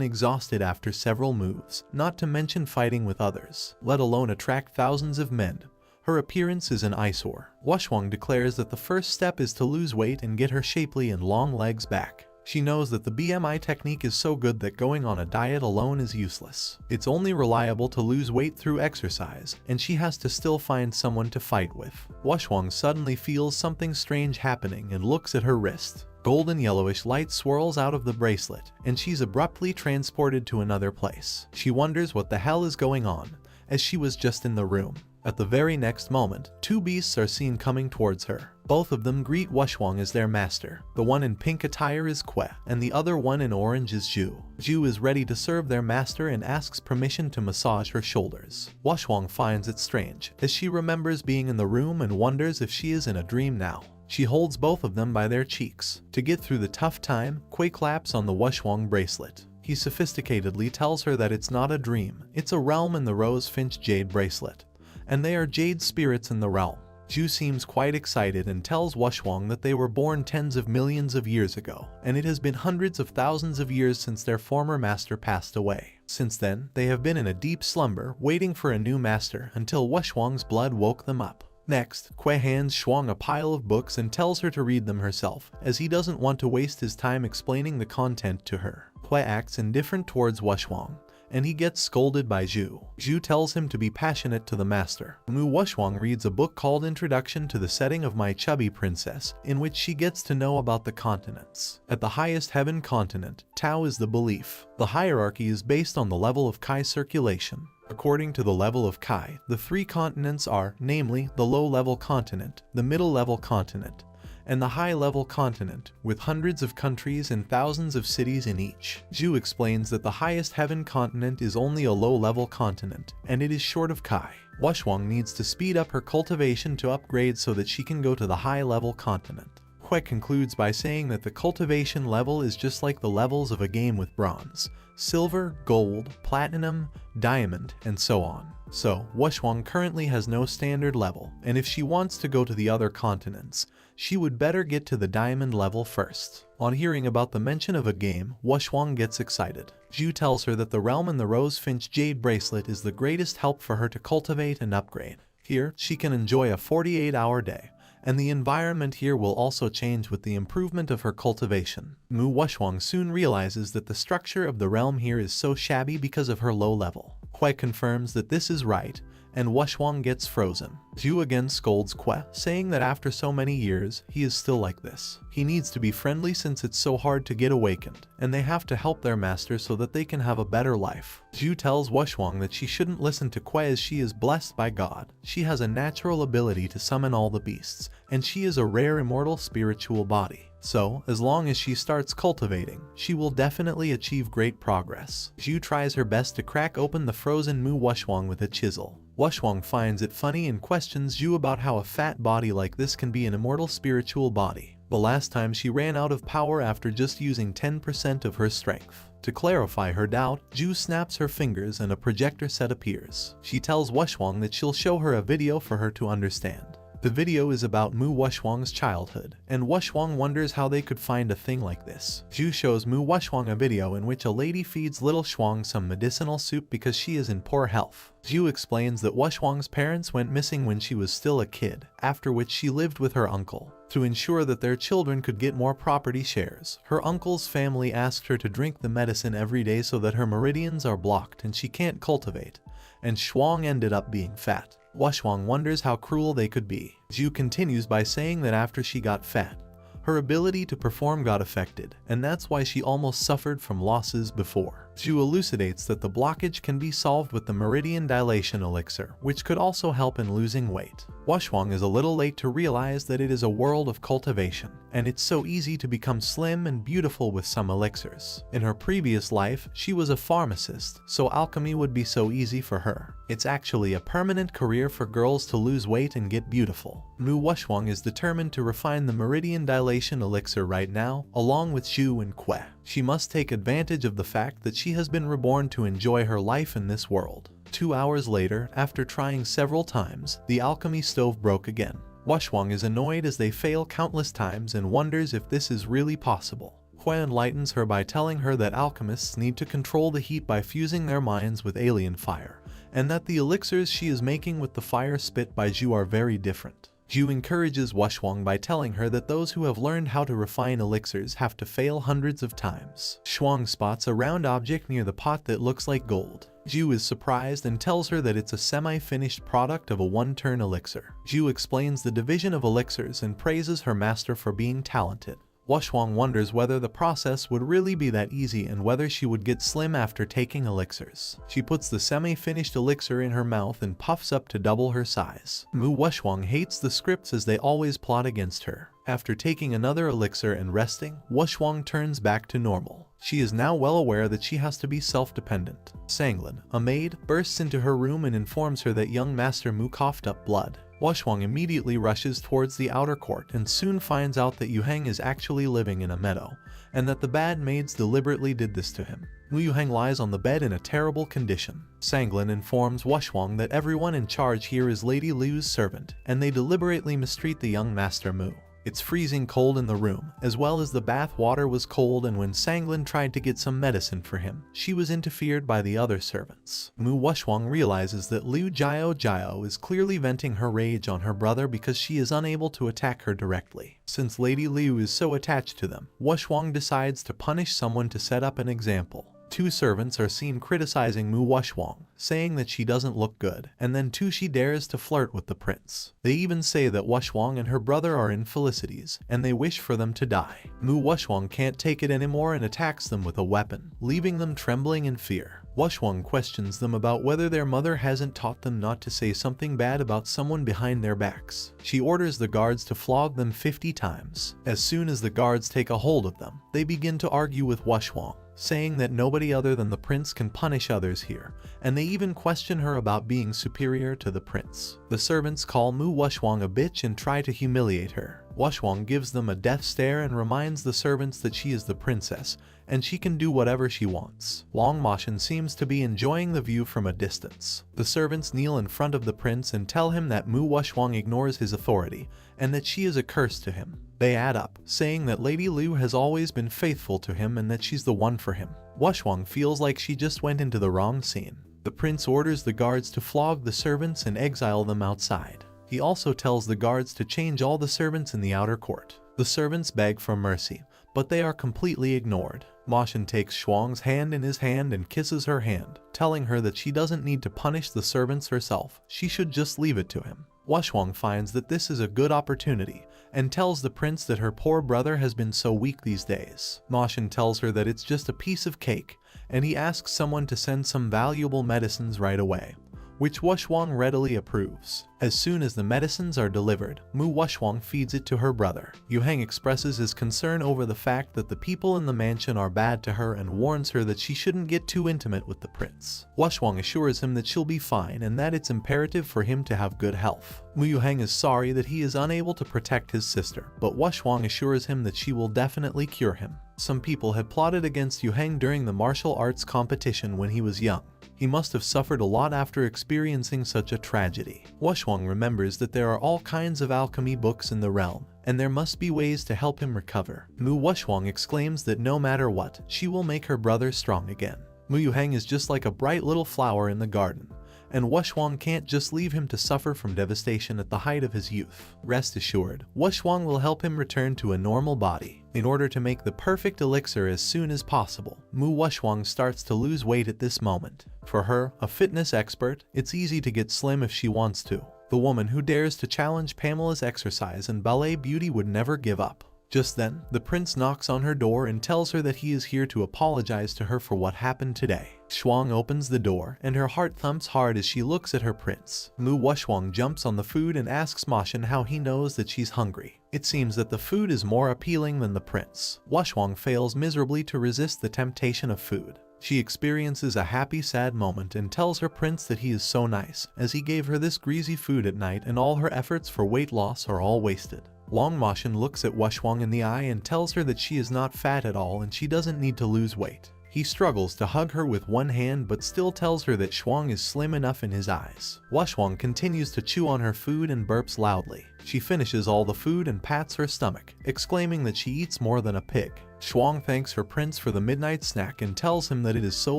exhausted after several moves, not to mention fighting with others, let alone attract thousands of men. Her appearance is an eyesore. Wushwang declares that the first step is to lose weight and get her shapely and long legs back. She knows that the BMI technique is so good that going on a diet alone is useless. It's only reliable to lose weight through exercise, and she has to still find someone to fight with. Wushwang suddenly feels something strange happening and looks at her wrist. Golden yellowish light swirls out of the bracelet, and she's abruptly transported to another place. She wonders what the hell is going on, as she was just in the room. At the very next moment, two beasts are seen coming towards her. Both of them greet Wushwang as their master. The one in pink attire is Kue, and the other one in orange is Zhu. Zhu is ready to serve their master and asks permission to massage her shoulders. Wushwang finds it strange, as she remembers being in the room and wonders if she is in a dream now. She holds both of them by their cheeks. To get through the tough time, Kue claps on the Wushwang bracelet. He sophisticatedly tells her that it's not a dream, it's a realm in the rose finch jade bracelet, and they are jade spirits in the realm. Zhu seems quite excited and tells Wushwang that they were born tens of millions of years ago, and it has been hundreds of thousands of years since their former master passed away. Since then, they have been in a deep slumber, waiting for a new master until Wushwang's blood woke them up. Next, Kue hands Shuang a pile of books and tells her to read them herself, as he doesn't want to waste his time explaining the content to her. Kue acts indifferent towards Wushwang, and he gets scolded by Zhu. Zhu tells him to be passionate to the master. Mu Wushwang reads a book called Introduction to the Setting of My Chubby Princess, in which she gets to know about the continents. At the highest heaven continent, Tao is the belief. The hierarchy is based on the level of Kai circulation. According to the level of Kai, the three continents are, namely, the low-level continent, the middle-level continent, and the high-level continent, with hundreds of countries and thousands of cities in each. Zhu explains that the highest heaven continent is only a low-level continent, and it is short of Kai. Wushwang needs to speed up her cultivation to upgrade so that she can go to the high-level continent. Kue concludes by saying that the cultivation level is just like the levels of a game with bronze, silver, gold, platinum, diamond, and so on. So, Wushwang currently has no standard level, and if she wants to go to the other continents, she would better get to the diamond level first. On hearing about the mention of a game, Wushwang gets excited. Zhu tells her that the realm in the rose finch jade bracelet is the greatest help for her to cultivate and upgrade. Here, she can enjoy a 48-hour day, and the environment here will also change with the improvement of her cultivation. Mu Wushwang soon realizes that the structure of the realm here is so shabby because of her low level. Kue confirms that this is right, and Wushwang gets frozen. Zhu again scolds Kue, saying that after so many years, he is still like this. He needs to be friendly since it's so hard to get awakened, and they have to help their master so that they can have a better life. Zhu tells Wushwang that she shouldn't listen to Kue as she is blessed by God. She has a natural ability to summon all the beasts, and she is a rare immortal spiritual body. So, as long as she starts cultivating, she will definitely achieve great progress. Zhu tries her best to crack open the frozen Mu Wushwang with a chisel. Wushwang finds it funny and questions Zhu about how a fat body like this can be an immortal spiritual body. The last time she ran out of power after just using 10% of her strength. To clarify her doubt, Zhu snaps her fingers and a projector set appears. She tells Wushwang that she'll show her a video for her to understand. The video is about Mu Wushwang's childhood, and Wushwang wonders how they could find a thing like this. Zhu shows Mu Wushwang a video in which a lady feeds little Shuang some medicinal soup because she is in poor health. Zhu explains that Wushwang's parents went missing when she was still a kid, after which she lived with her uncle. To ensure that their children could get more property shares, her uncle's family asked her to drink the medicine every day so that her meridians are blocked and she can't cultivate, and Shuang ended up being fat. Wushwang wonders how cruel they could be. Zhu continues by saying that after she got fat, her ability to perform got affected, and that's why she almost suffered from losses before. Zhu elucidates that the blockage can be solved with the meridian dilation elixir, which could also help in losing weight. Wushwang is a little late to realize that it is a world of cultivation, and it's so easy to become slim and beautiful with some elixirs. In her previous life, she was a pharmacist, so alchemy would be so easy for her. It's actually a permanent career for girls to lose weight and get beautiful. Mu Wushwang is determined to refine the meridian dilation elixir right now, along with Zhu and Kue. She must take advantage of the fact that she has been reborn to enjoy her life in this world. 2 hours later, after trying several times, the alchemy stove broke again. Wushwang is annoyed as they fail countless times and wonders if this is really possible. Kue enlightens her by telling her that alchemists need to control the heat by fusing their minds with alien fire, and that the elixirs she is making with the fire spit by Zhu are very different. Zhu encourages Wushwang by telling her that those who have learned how to refine elixirs have to fail hundreds of times. Shuang spots a round object near the pot that looks like gold. Zhu is surprised and tells her that it's a semi-finished product of a one-turn elixir. Zhu explains the division of elixirs and praises her master for being talented. Wushwang wonders whether the process would really be that easy and whether she would get slim after taking elixirs. She puts the semi-finished elixir in her mouth and puffs up to double her size. Mu Wushwang hates the scripts as they always plot against her. After taking another elixir and resting, Wushwang turns back to normal. She is now well aware that she has to be self-dependent. Sanglin, a maid, bursts into her room and informs her that young Master Mu coughed up blood. Wushwang immediately rushes towards the outer court and soon finds out that Yuheng is actually living in a meadow, and that the bad maids deliberately did this to him. Mu Yuheng lies on the bed in a terrible condition. Sanglin informs Wushwang that everyone in charge here is Lady Liu's servant, and they deliberately mistreat the young Master Mu. It's freezing cold in the room, as well as the bath water was cold, and when Sanglin tried to get some medicine for him, she was interfered by the other servants. Mu Wushwang realizes that Liu Jiao is clearly venting her rage on her brother because she is unable to attack her directly. Since Lady Liu is so attached to them, Wushwang decides to punish someone to set up an example. 2 servants are seen criticizing Mu Wushwang, saying that she doesn't look good, and then she dares to flirt with the prince. They even say that Wushwang and her brother are infelicities, and they wish for them to die. Mu Wushwang can't take it anymore and attacks them with a weapon, leaving them trembling in fear. Wushwang questions them about whether their mother hasn't taught them not to say something bad about someone behind their backs. She orders the guards to flog them 50 times. As soon as the guards take a hold of them, they begin to argue with Wushwang, saying that nobody other than the prince can punish others here, and they even question her about being superior to the prince. The servants call Mu Wushwang a bitch and try to humiliate her. Wushwang gives them a death stare and reminds the servants that she is the princess, and she can do whatever she wants. Long Moshin seems to be enjoying the view from a distance. The servants kneel in front of the prince and tell him that Mu Wushwang ignores his authority, and that she is a curse to him. They add up, saying that Lady Liu has always been faithful to him and that she's the one for him. Wushwang feels like she just went into the wrong scene. The prince orders the guards to flog the servants and exile them outside. He also tells the guards to change all the servants in the outer court. The servants beg for mercy, but they are completely ignored. Moshin takes Shuang's hand in his hand and kisses her hand, telling her that she doesn't need to punish the servants herself, she should just leave it to him. Wushwang finds that this is a good opportunity, and tells the prince that her poor brother has been so weak these days. Moshin tells her that it's just a piece of cake, and he asks someone to send some valuable medicines right away. which Wushwang readily approves. As soon as the medicines are delivered, Mu Wushwang feeds it to her brother. Yuheng expresses his concern over the fact that the people in the mansion are bad to her and warns her that she shouldn't get too intimate with the prince. Wushwang assures him that she'll be fine and that it's imperative for him to have good health. Mu Yuheng is sorry that he is unable to protect his sister, but Wushwang assures him that she will definitely cure him. Some people had plotted against Yuheng during the martial arts competition when he was young. He must have suffered a lot after experiencing such a tragedy. Wushwang remembers that there are all kinds of alchemy books in the realm, and there must be ways to help him recover. Mu Wushwang exclaims that no matter what, she will make her brother strong again. Mu Yuheng is just like a bright little flower in the garden, and Wushwang can't just leave him to suffer from devastation at the height of his youth. Rest assured, Wushwang will help him return to a normal body. In order to make the perfect elixir as soon as possible, Mu Wushwang starts to lose weight at this moment. For her, a fitness expert, it's easy to get slim if she wants to. The woman who dares to challenge Pamela's exercise and ballet beauty would never give up. Just then, the prince knocks on her door and tells her that he is here to apologize to her for what happened today. Shuang opens the door, and her heart thumps hard as she looks at her prince. Mu Wushwang jumps on the food and asks Mashin how he knows that she's hungry. It seems that the food is more appealing than the prince. Wushwang fails miserably to resist the temptation of food. She experiences a happy, sad moment and tells her prince that he is so nice, as he gave her this greasy food at night and all her efforts for weight loss are all wasted. Long Mashin looks at Wushwang in the eye and tells her that she is not fat at all and she doesn't need to lose weight. He struggles to hug her with one hand but still tells her that Shuang is slim enough in his eyes. Wushwang continues to chew on her food and burps loudly. She finishes all the food and pats her stomach, exclaiming that she eats more than a pig. Shuang thanks her prince for the midnight snack and tells him that it is so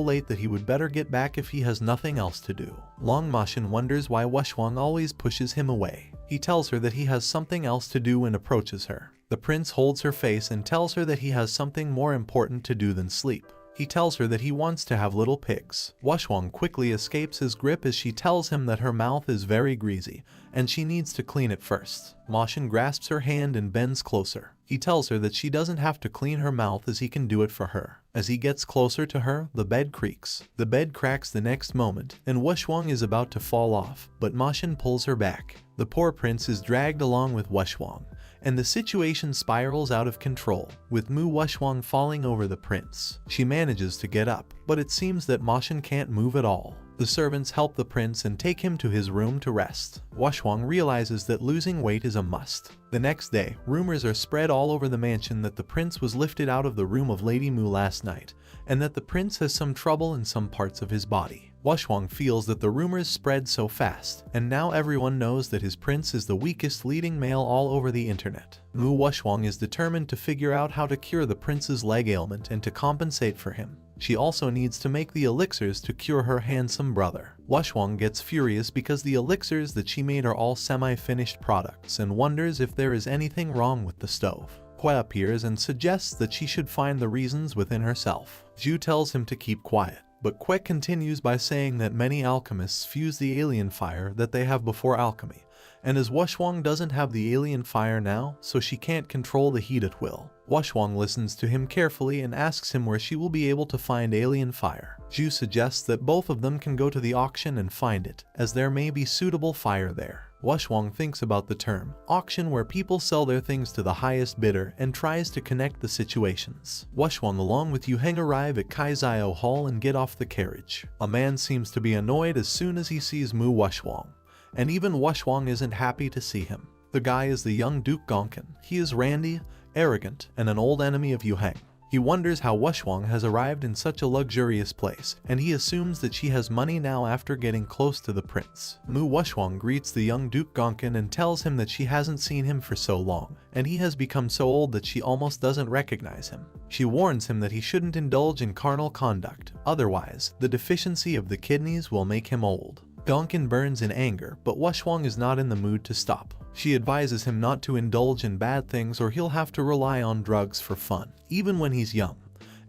late that he would better get back if he has nothing else to do. Long Mashin wonders why Wushwang always pushes him away. He tells her that he has something else to do and approaches her. The prince holds her face and tells her that he has something more important to do than sleep. He tells her that he wants to have little pigs. Wushwang quickly escapes his grip as she tells him that her mouth is very greasy and she needs to clean it first. Mashin grasps her hand and bends closer. He tells her that she doesn't have to clean her mouth as he can do it for her. As he gets closer to her, the bed creaks. The bed cracks the next moment, and Wushwang is about to fall off, but Mashin pulls her back. The poor prince is dragged along with Wushwang, and the situation spirals out of control, with Mu Wushwang falling over the prince. She manages to get up, but it seems that Mashin can't move at all. The servants help the prince and take him to his room to rest. Wushwang realizes that losing weight is a must. The next day, rumors are spread all over the mansion that the prince was lifted out of the room of Lady Mu last night, and that the prince has some trouble in some parts of his body. Wushwang feels that the rumors spread so fast, and now everyone knows that his prince is the weakest leading male all over the internet. Mu Wushwang is determined to figure out how to cure the prince's leg ailment and to compensate for him. She also needs to make the elixirs to cure her handsome brother. Wushwang gets furious because the elixirs that she made are all semi-finished products and wonders if there is anything wrong with the stove. Hui appears and suggests that she should find the reasons within herself. Zhu tells him to keep quiet, but Hui continues by saying that many alchemists fuse the alien fire that they have before alchemy, and as Wushwang doesn't have the alien fire now, so she can't control the heat at will. Wushwang listens to him carefully and asks him where she will be able to find alien fire. Zhu suggests that both of them can go to the auction and find it, as there may be suitable fire there. Wushwang thinks about the term auction, where people sell their things to the highest bidder, and tries to connect the situations. Wushwang along with Yuheng arrive at Kaizio Hall and get off the carriage. A man seems to be annoyed as soon as he sees Mu Wushwang, and even Wushwang isn't happy to see him. The guy is the young Duke Gonkin. He is randy, arrogant, and an old enemy of Yuheng. He wonders how Wushwang has arrived in such a luxurious place, and he assumes that she has money now after getting close to the prince. Mu Wushwang greets the young Duke Gonkin and tells him that she hasn't seen him for so long, and he has become so old that she almost doesn't recognize him. She warns him that he shouldn't indulge in carnal conduct, otherwise, the deficiency of the kidneys will make him old. Gonkin burns in anger, but Wushwang is not in the mood to stop. She advises him not to indulge in bad things or he'll have to rely on drugs for fun, even when he's young.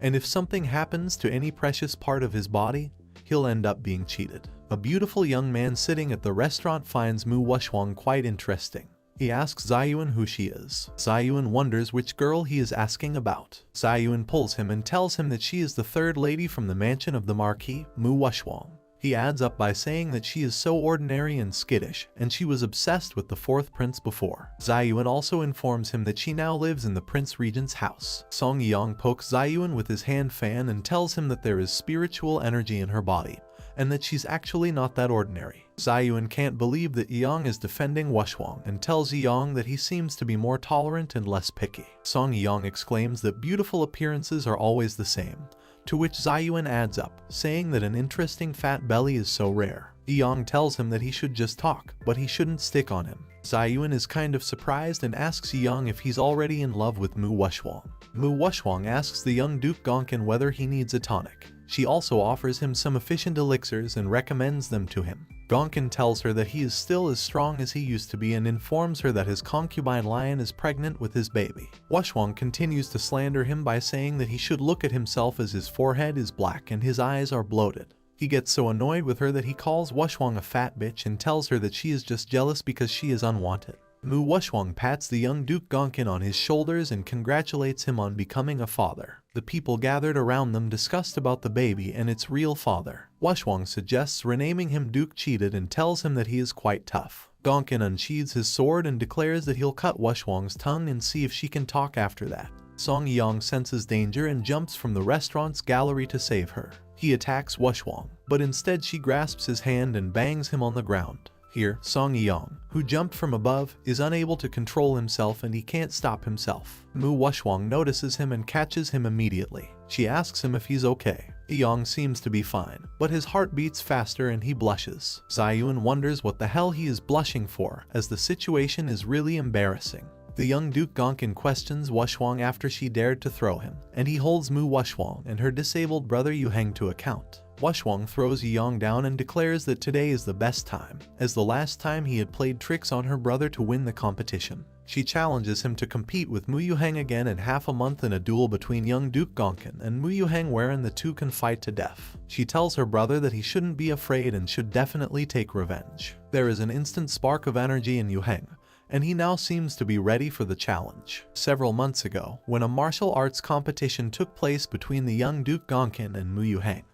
And if something happens to any precious part of his body, he'll end up being cheated. A beautiful young man sitting at the restaurant finds Mu Wushwang quite interesting. He asks Zayuan who she is. Zayuan wonders which girl he is asking about. Zayuan pulls him and tells him that she is the third lady from the mansion of the Marquis, Mu Wushwang. He adds up by saying that she is so ordinary and skittish, and she was obsessed with the fourth prince before. Zayuan also informs him that she now lives in the prince regent's house. Song Yeong pokes Zayuan with his hand fan and tells him that there is spiritual energy in her body, and that she's actually not that ordinary. Zayuan can't believe that Yeong is defending Wushuang and tells Yeong that he seems to be more tolerant and less picky. Song Yeong exclaims that beautiful appearances are always the same, to which Zayuan adds up, saying that an interesting fat belly is so rare. Yeong tells him that he should just talk, but he shouldn't stick on him. Zayuan is kind of surprised and asks Yeong if he's already in love with Mu Wushuang. Mu Wushuang asks the young Duke Gonkin whether he needs a tonic. She also offers him some efficient elixirs and recommends them to him. Gonkin tells her that he is still as strong as he used to be and informs her that his concubine Lion is pregnant with his baby. Wushuang continues to slander him by saying that he should look at himself as his forehead is black and his eyes are bloated. He gets so annoyed with her that he calls Wushuang a fat bitch and tells her that she is just jealous because she is unwanted. Mu Wushuang pats the young Duke Gonkin on his shoulders and congratulates him on becoming a father. The people gathered around them discussed about the baby and its real father. Wushuang suggests renaming him Duke Cheated and tells him that he is quite tough. Gonkin unsheathes his sword and declares that he'll cut Wushuang's tongue and see if she can talk after that. Song Yeong senses danger and jumps from the restaurant's gallery to save her. He attacks Wushuang, but instead she grasps his hand and bangs him on the ground. Here, Song Yeong, who jumped from above, is unable to control himself and he can't stop himself. Mu Wushuang notices him and catches him immediately. She asks him if he's okay. Yeong seems to be fine, but his heart beats faster and he blushes. Zayuan wonders what the hell he is blushing for, as the situation is really embarrassing. The young Duke Gonkin questions Wushuang after she dared to throw him, and he holds Mu Wushuang and her disabled brother Yuheng to account. Wushuang throws Yeong down and declares that today is the best time, as the last time he had played tricks on her brother to win the competition. She challenges him to compete with Mu Yuheng again in half a month in a duel between young Duke Gonkin and Mu Yuheng wherein the two can fight to death. She tells her brother that he shouldn't be afraid and should definitely take revenge. There is an instant spark of energy in Yuheng, and he now seems to be ready for the challenge. Several months ago, when a martial arts competition took place between the young Duke Gonkin and Mu Yuheng,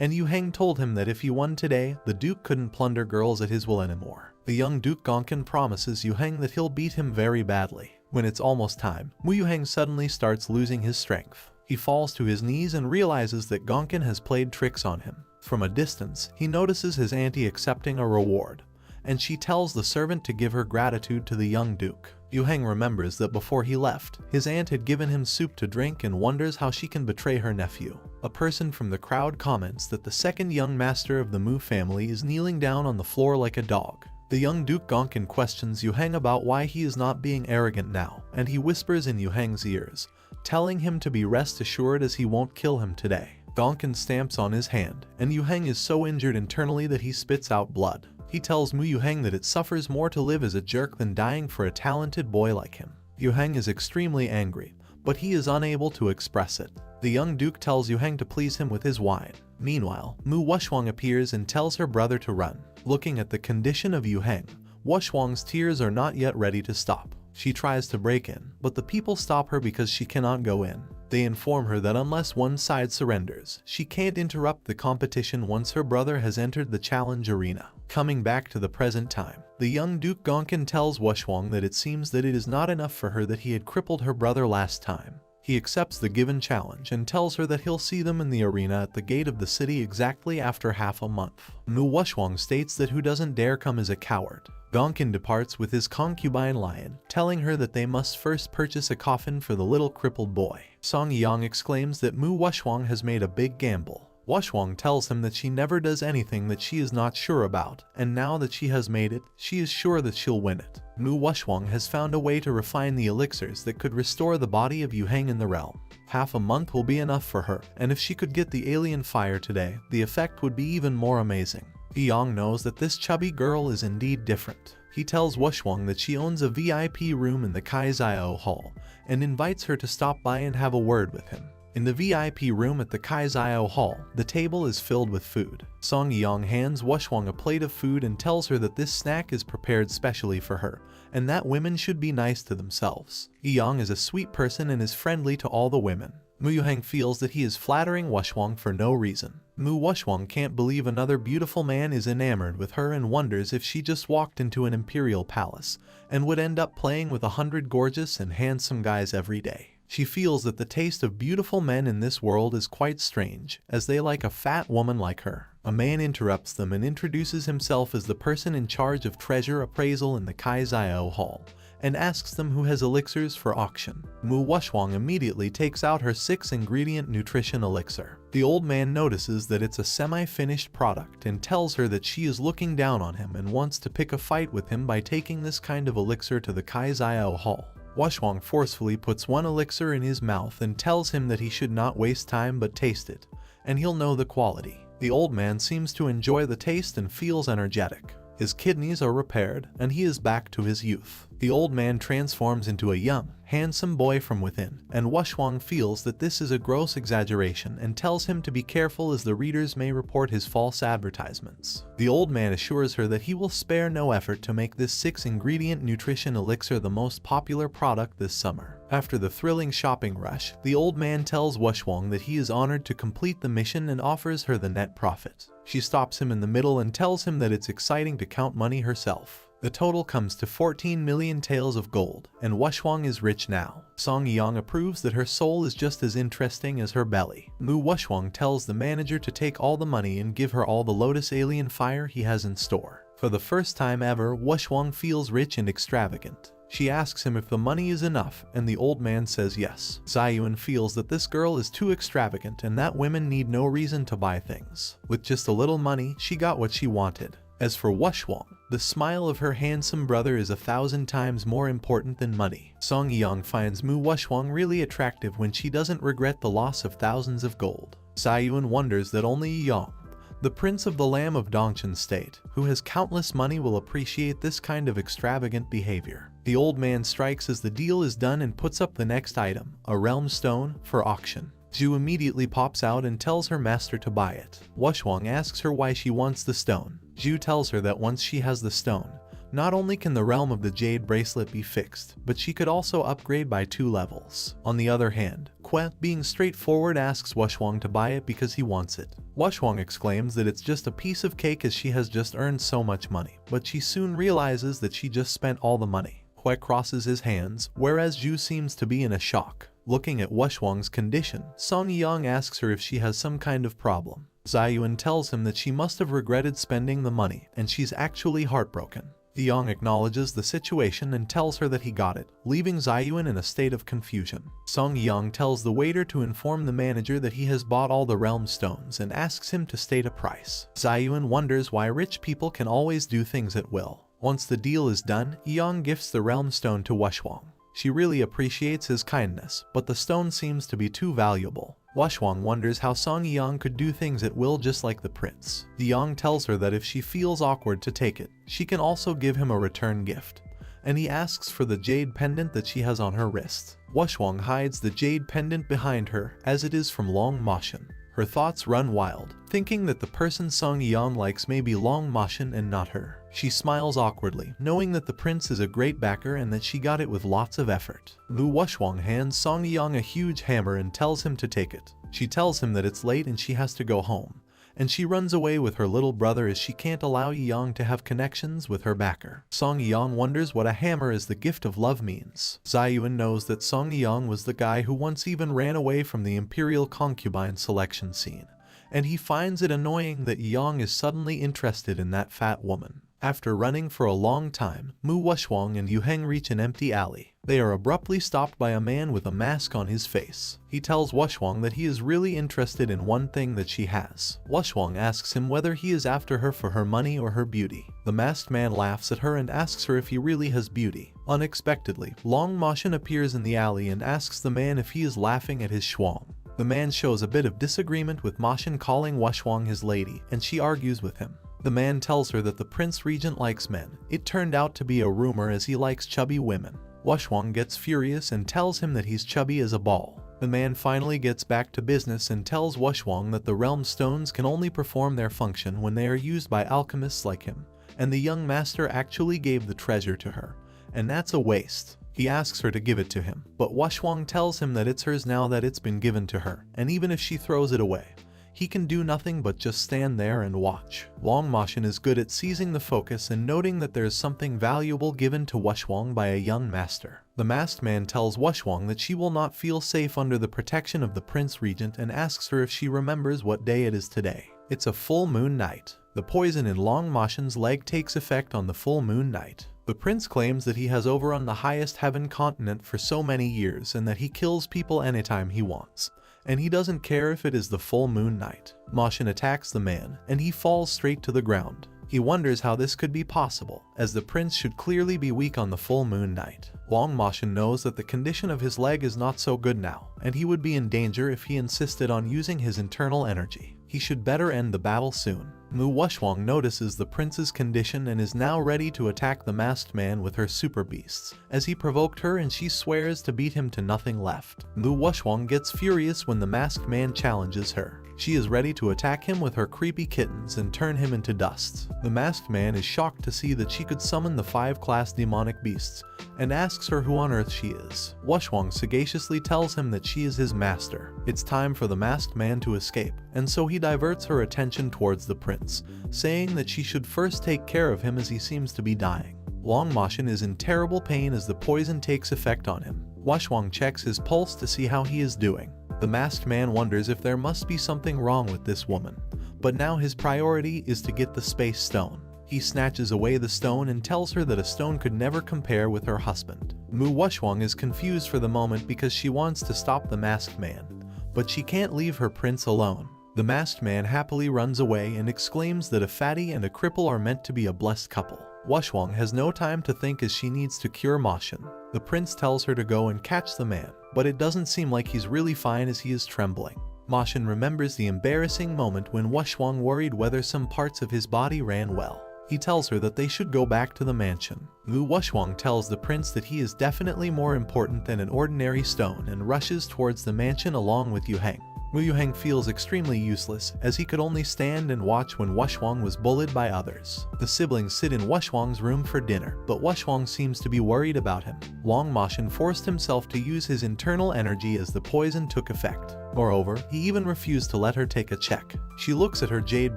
and Yuheng told him that if he won today, the Duke couldn't plunder girls at his will anymore. The young Duke Gonkin promises Yuheng that he'll beat him very badly. When it's almost time, Mu Yuheng suddenly starts losing his strength. He falls to his knees and realizes that Gonkin has played tricks on him. From a distance, he notices his auntie accepting a reward, and she tells the servant to give her gratitude to the young Duke. Yuheng remembers that before he left, his aunt had given him soup to drink and wonders how she can betray her nephew. A person from the crowd comments that the second young master of the Mu family is kneeling down on the floor like a dog. The young Duke Gonkin questions Yuheng about why he is not being arrogant now, and he whispers in Yuheng's ears, telling him to be rest assured as he won't kill him today. Gonkin stamps on his hand, and Yuheng is so injured internally that he spits out blood. He tells Mu Yuheng that it suffers more to live as a jerk than dying for a talented boy like him. Yuheng is extremely angry, but he is unable to express it. The young Duke tells Yuheng to please him with his wine. Meanwhile, Mu Wushuang appears and tells her brother to run. Looking at the condition of Yuheng, Wushuang's tears are not yet ready to stop. She tries to break in, but the people stop her because she cannot go in. They inform her that unless one side surrenders, she can't interrupt the competition once her brother has entered the challenge arena. Coming back to the present time, the young Duke Gonkin tells Wushuang that it seems that it is not enough for her that he had crippled her brother last time. He accepts the given challenge and tells her that he'll see them in the arena at the gate of the city exactly after half a month. Mu Wushuang states that who doesn't dare come is a coward. Gonkin departs with his concubine Lion, telling her that they must first purchase a coffin for the little crippled boy. Song Yeong exclaims that Mu Wushuang has made a big gamble. Wushuang tells him that she never does anything that she is not sure about, and now that she has made it, she is sure that she'll win it. Mu Wushuang has found a way to refine the elixirs that could restore the body of Yuheng in the realm. Half a month will be enough for her, and if she could get the alien fire today, the effect would be even more amazing. Yeong knows that this chubby girl is indeed different. He tells Wushuang that she owns a VIP room in the Kaizio Hall, and invites her to stop by and have a word with him. In the VIP room at the Kaizio Hall, the table is filled with food. Song Yeong hands Wushuang a plate of food and tells her that this snack is prepared specially for her, and that women should be nice to themselves. Yeong is a sweet person and is friendly to all the women. Mu Yuheng feels that he is flattering Wushwang for no reason. Mu Wushwang can't believe another beautiful man is enamored with her and wonders if she just walked into an imperial palace and would end up playing with 100 gorgeous and handsome guys every day. She feels that the taste of beautiful men in this world is quite strange, as they like a fat woman like her. A man interrupts them and introduces himself as the person in charge of treasure appraisal in the Kaizio Hall, and asks them who has elixirs for auction. Mu Wushwang immediately takes out her 6-ingredient nutrition elixir. The old man notices that it's a semi-finished product and tells her that she is looking down on him and wants to pick a fight with him by taking this kind of elixir to the Kaizio Hall. Wushwang forcefully puts one elixir in his mouth and tells him that he should not waste time but taste it, and he'll know the quality. The old man seems to enjoy the taste and feels energetic. His kidneys are repaired, and he is back to his youth. The old man transforms into a young, handsome boy from within, and Wushwang feels that this is a gross exaggeration and tells him to be careful as the readers may report his false advertisements. The old man assures her that he will spare no effort to make this 6-ingredient nutrition elixir the most popular product this summer. After the thrilling shopping rush, the old man tells Wushwang that he is honored to complete the mission and offers her the net profit. She stops him in the middle and tells him that it's exciting to count money herself. The total comes to 14 million taels of gold, and Wushwang is rich now. Song Yang approves that her soul is just as interesting as her belly. Mu Wushwang tells the manager to take all the money and give her all the lotus alien fire he has in store. For the first time ever, Wushwang feels rich and extravagant. She asks him if the money is enough, and the old man says yes. Zayuan feels that this girl is too extravagant and that women need no reason to buy things. With just a little money, she got what she wanted. As for Wushwang, the smile of her handsome brother is 1,000 times more important than money. Song Yang finds Mu Wushwang really attractive when she doesn't regret the loss of thousands of gold. Zayuan wonders that only Yang, the prince of the Lamb of Dongchen State, who has countless money, will appreciate this kind of extravagant behavior. The old man strikes as the deal is done and puts up the next item, a realm stone, for auction. Zhu immediately pops out and tells her master to buy it. Wushwang asks her why she wants the stone. Zhu tells her that once she has the stone, not only can the realm of the jade bracelet be fixed, but she could also upgrade by 2 levels. On the other hand, Kue, being straightforward, asks Wushwang to buy it because he wants it. Wushwang exclaims that it's just a piece of cake as she has just earned so much money, but she soon realizes that she just spent all the money. Kue crosses his hands, whereas Zhu seems to be in a shock. Looking at Wushwang's condition, Song Yang asks her if she has some kind of problem. Zayuan tells him that she must have regretted spending the money, and she's actually heartbroken. Yang acknowledges the situation and tells her that he got it, leaving Zayuan in a state of confusion. Song Yang tells the waiter to inform the manager that he has bought all the realm stones and asks him to state a price. Zayuan wonders why rich people can always do things at will. Once the deal is done, Yang gifts the realm stone to Wushwang. She really appreciates his kindness, but the stone seems to be too valuable. Wushwang wonders how Song Yang could do things at will just like the prince. Yang tells her that if she feels awkward to take it, she can also give him a return gift, and he asks for the jade pendant that she has on her wrist. Wushwang hides the jade pendant behind her, as it is from Long Moshin. Her thoughts run wild, thinking that the person Song Yang likes may be Long Moshin and not her. She smiles awkwardly, knowing that the prince is a great backer and that she got it with lots of effort. Mu Wushwang hands Song Yang a huge hammer and tells him to take it. She tells him that it's late and she has to go home, and she runs away with her little brother as she can't allow Yang to have connections with her backer. Song Yang wonders what a hammer as the gift of love means. Zayuan knows that Song Yang was the guy who once even ran away from the imperial concubine selection scene, and he finds it annoying that Yang is suddenly interested in that fat woman. After running for a long time, Mu Wushwang and Yuheng reach an empty alley. They are abruptly stopped by a man with a mask on his face. He tells Wushwang that he is really interested in one thing that she has. Wushwang asks him whether he is after her for her money or her beauty. The masked man laughs at her and asks her if he really has beauty. Unexpectedly, Long Moshin appears in the alley and asks the man if he is laughing at his schwang. The man shows a bit of disagreement with Moshin calling Wushwang his lady, and she argues with him. The man tells her that the Prince Regent likes men. It turned out to be a rumor as he likes chubby women. Wushwang gets furious and tells him that he's chubby as a ball. The man finally gets back to business and tells Wushwang that the realm stones can only perform their function when they are used by alchemists like him, and the young master actually gave the treasure to her, and that's a waste. He asks her to give it to him, but Washwang tells him that it's hers now that it's been given to her, and even if she throws it away, he can do nothing but just stand there and watch. Long Moshin is good at seizing the focus and noting that there is something valuable given to Washwang by a young master. The masked man tells Washwang that she will not feel safe under the protection of the Prince Regent and asks her if she remembers what day it is today. It's a full moon night. The poison in Long Moshin's leg takes effect on the full moon night. The prince claims that he has overrun the highest heaven continent for so many years and that he kills people anytime he wants, and he doesn't care if it is the full moon night. Moshin attacks the man, and he falls straight to the ground. He wonders how this could be possible, as the prince should clearly be weak on the full moon night. Long Moshin knows that the condition of his leg is not so good now, and he would be in danger if he insisted on using his internal energy. He should better end the battle soon. Mu Washwang notices the prince's condition and is now ready to attack the masked man with her super beasts, as he provoked her and she swears to beat him to nothing left. Mu Washwang gets furious when the masked man challenges her. She is ready to attack him with her creepy kittens and turn him into dust. The masked man is shocked to see that she could summon the 5-class demonic beasts, and asks her who on earth she is. Washwang sagaciously tells him that she is his master. It's time for the masked man to escape, and so he diverts her attention towards the prince, saying that she should first take care of him as he seems to be dying. Long Moshin is in terrible pain as the poison takes effect on him. Washwang checks his pulse to see how he is doing. The masked man wonders if there must be something wrong with this woman, but now his priority is to get the space stone. He snatches away the stone and tells her that a stone could never compare with her husband. Mu Washwang is confused for the moment because she wants to stop the masked man, but she can't leave her prince alone. The masked man happily runs away and exclaims that a fatty and a cripple are meant to be a blessed couple. Washwang has no time to think as she needs to cure Moshin. The prince tells her to go and catch the man, but it doesn't seem like he's really fine as he is trembling. Moshin remembers the embarrassing moment when Washwang worried whether some parts of his body ran well. He tells her that they should go back to the mansion. Mu Washwang tells the prince that he is definitely more important than an ordinary stone and rushes towards the mansion along with Yuheng. Mu Yuheng feels extremely useless as he could only stand and watch when Washwang was bullied by others. The siblings sit in Washwang's room for dinner, but Washwang seems to be worried about him. Long Moshin forced himself to use his internal energy as the poison took effect. Moreover, he even refused to let her take a check. She looks at her jade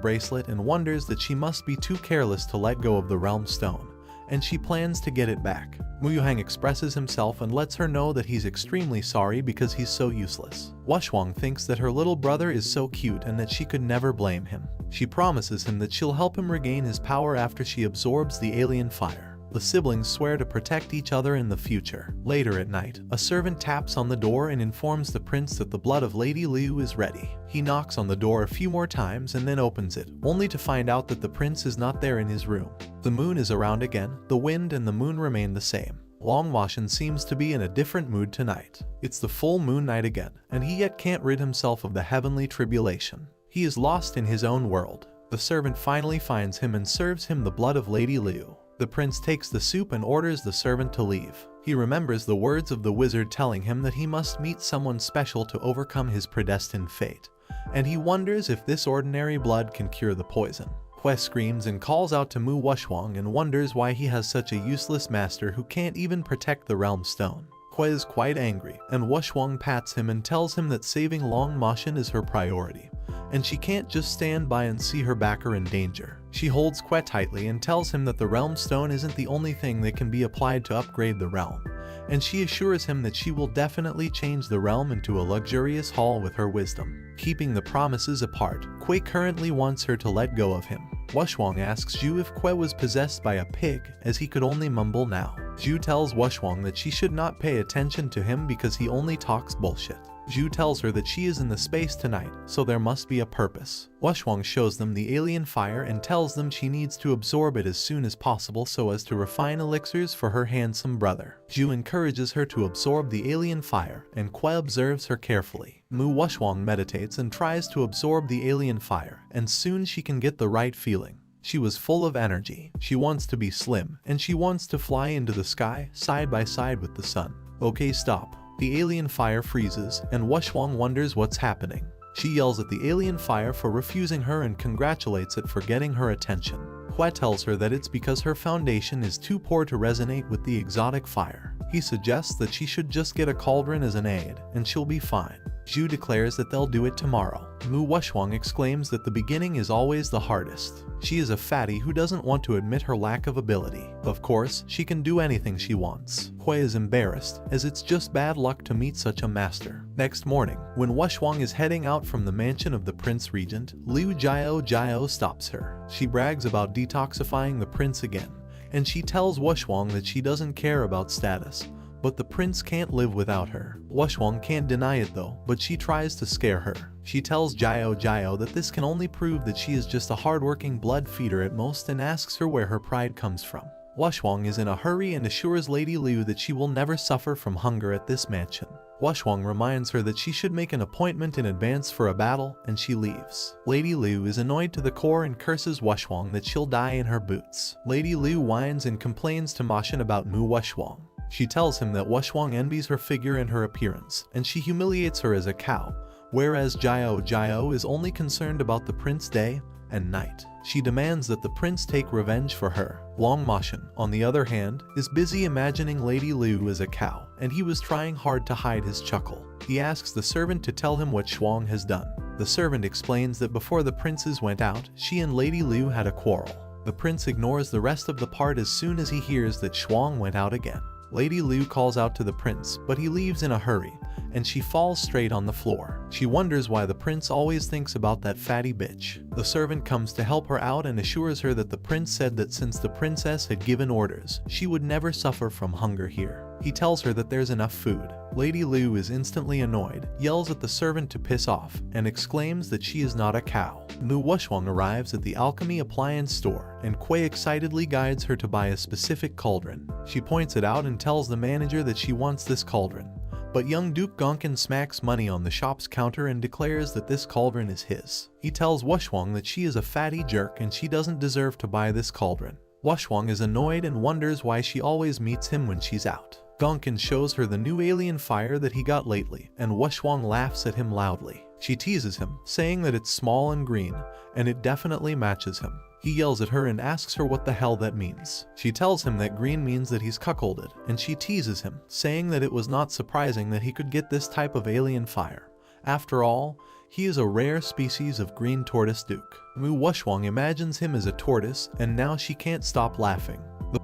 bracelet and wonders that she must be too careless to let go of the realm stone, and she plans to get it back. Mu Yuheng expresses himself and lets her know that he's extremely sorry because he's so useless. Washwang thinks that her little brother is so cute and that she could never blame him. She promises him that she'll help him regain his power after she absorbs the alien fire. The siblings swear to protect each other in the future. Later at night, a servant taps on the door and informs the prince that the blood of Lady Liu is ready. He knocks on the door a few more times and then opens it, only to find out that the prince is not there in his room. The moon is around again, the wind and the moon remain the same. Long Moshin seems to be in a different mood tonight. It's the full moon night again, and he yet can't rid himself of the heavenly tribulation. He is lost in his own world. The servant finally finds him and serves him the blood of Lady Liu. The prince takes the soup and orders the servant to leave. He remembers the words of the wizard telling him that he must meet someone special to overcome his predestined fate, and he wonders if this ordinary blood can cure the poison. Quest screams and calls out to Mu Washwang and wonders why he has such a useless master who can't even protect the realm stone. Quest is quite angry, and Washwang pats him and tells him that saving Long Moshin is her priority, and she can't just stand by and see her backer in danger. She holds Quest tightly and tells him that the realm stone isn't the only thing that can be applied to upgrade the realm, and she assures him that she will definitely change the realm into a luxurious hall with her wisdom. Keeping the promises apart, Quest currently wants her to let go of him. Washwang asks Zhu if Quest was possessed by a pig, as he could only mumble now. Zhu tells Washwang that she should not pay attention to him because he only talks bullshit. Zhu tells her that she is in the space tonight, so there must be a purpose. Washwang shows them the alien fire and tells them she needs to absorb it as soon as possible so as to refine elixirs for her handsome brother. Zhu encourages her to absorb the alien fire, and Quest observes her carefully. Mu Washwang meditates and tries to absorb the alien fire, and soon she can get the right feeling. She was full of energy. She wants to be slim, and she wants to fly into the sky side by side with the sun. Okay, stop. The alien fire freezes, and Washwang wonders what's happening. She yells at the alien fire for refusing her and congratulates it for getting her attention. Hua tells her that it's because her foundation is too poor to resonate with the exotic fire. He suggests that she should just get a cauldron as an aid, and she'll be fine. Zhu declares that they'll do it tomorrow. Mu Wushwang exclaims that the beginning is always the hardest. She is a fatty who doesn't want to admit her lack of ability. Of course, she can do anything she wants. Hui is embarrassed, as it's just bad luck to meet such a master. Next morning, when Wushwang is heading out from the mansion of the Prince Regent, Liu Jiao stops her. She brags about detoxifying the prince again, and she tells Wushwang that she doesn't care about status, but the prince can't live without her. Wushwang can't deny it though, but she tries to scare her. She tells Jiao that this can only prove that she is just a hardworking blood feeder at most and asks her where her pride comes from. Wushwang is in a hurry and assures Lady Liu that she will never suffer from hunger at this mansion. Wushwang reminds her that she should make an appointment in advance for a battle, and she leaves. Lady Liu is annoyed to the core and curses Wushwang that she'll die in her boots. Lady Liu whines and complains to Ma Shan about Mu Wushwang. She tells him that Wushwang envies her figure and her appearance, and she humiliates her as a cow, whereas Jiao is only concerned about the prince day and night. She demands that the prince take revenge for her. Long Ma Shan, on the other hand, is busy imagining Lady Liu as a cow, and he was trying hard to hide his chuckle. He asks the servant to tell him what Shuang has done. The servant explains that before the princes went out, she and Lady Liu had a quarrel. The prince ignores the rest of the part as soon as he hears that Shuang went out again. Lady Liu calls out to the prince, but he leaves in a hurry, and she falls straight on the floor. She wonders why the prince always thinks about that fatty bitch. The servant comes to help her out and assures her that the prince said that since the princess had given orders, she would never suffer from hunger here. He tells her that there's enough food. Lady Liu is instantly annoyed, yells at the servant to piss off, and exclaims that she is not a cow. Mu Wushwang arrives at the alchemy appliance store, and Kui excitedly guides her to buy a specific cauldron. She points it out and tells the manager that she wants this cauldron. But young Duke Gonkin smacks money on the shop's counter and declares that this cauldron is his. He tells Wushwang that she is a fatty jerk and she doesn't deserve to buy this cauldron. Wushwang is annoyed and wonders why she always meets him when she's out. Gonkin shows her the new alien fire that he got lately, and Wushwang laughs at him loudly. She teases him, saying that it's small and green, and it definitely matches him. He yells at her and asks her what the hell that means. She tells him that green means that he's cuckolded, and she teases him, saying that it was not surprising that he could get this type of alien fire. After all, he is a rare species of green tortoise duke. Mu Wushwang imagines him as a tortoise, and now she can't stop laughing.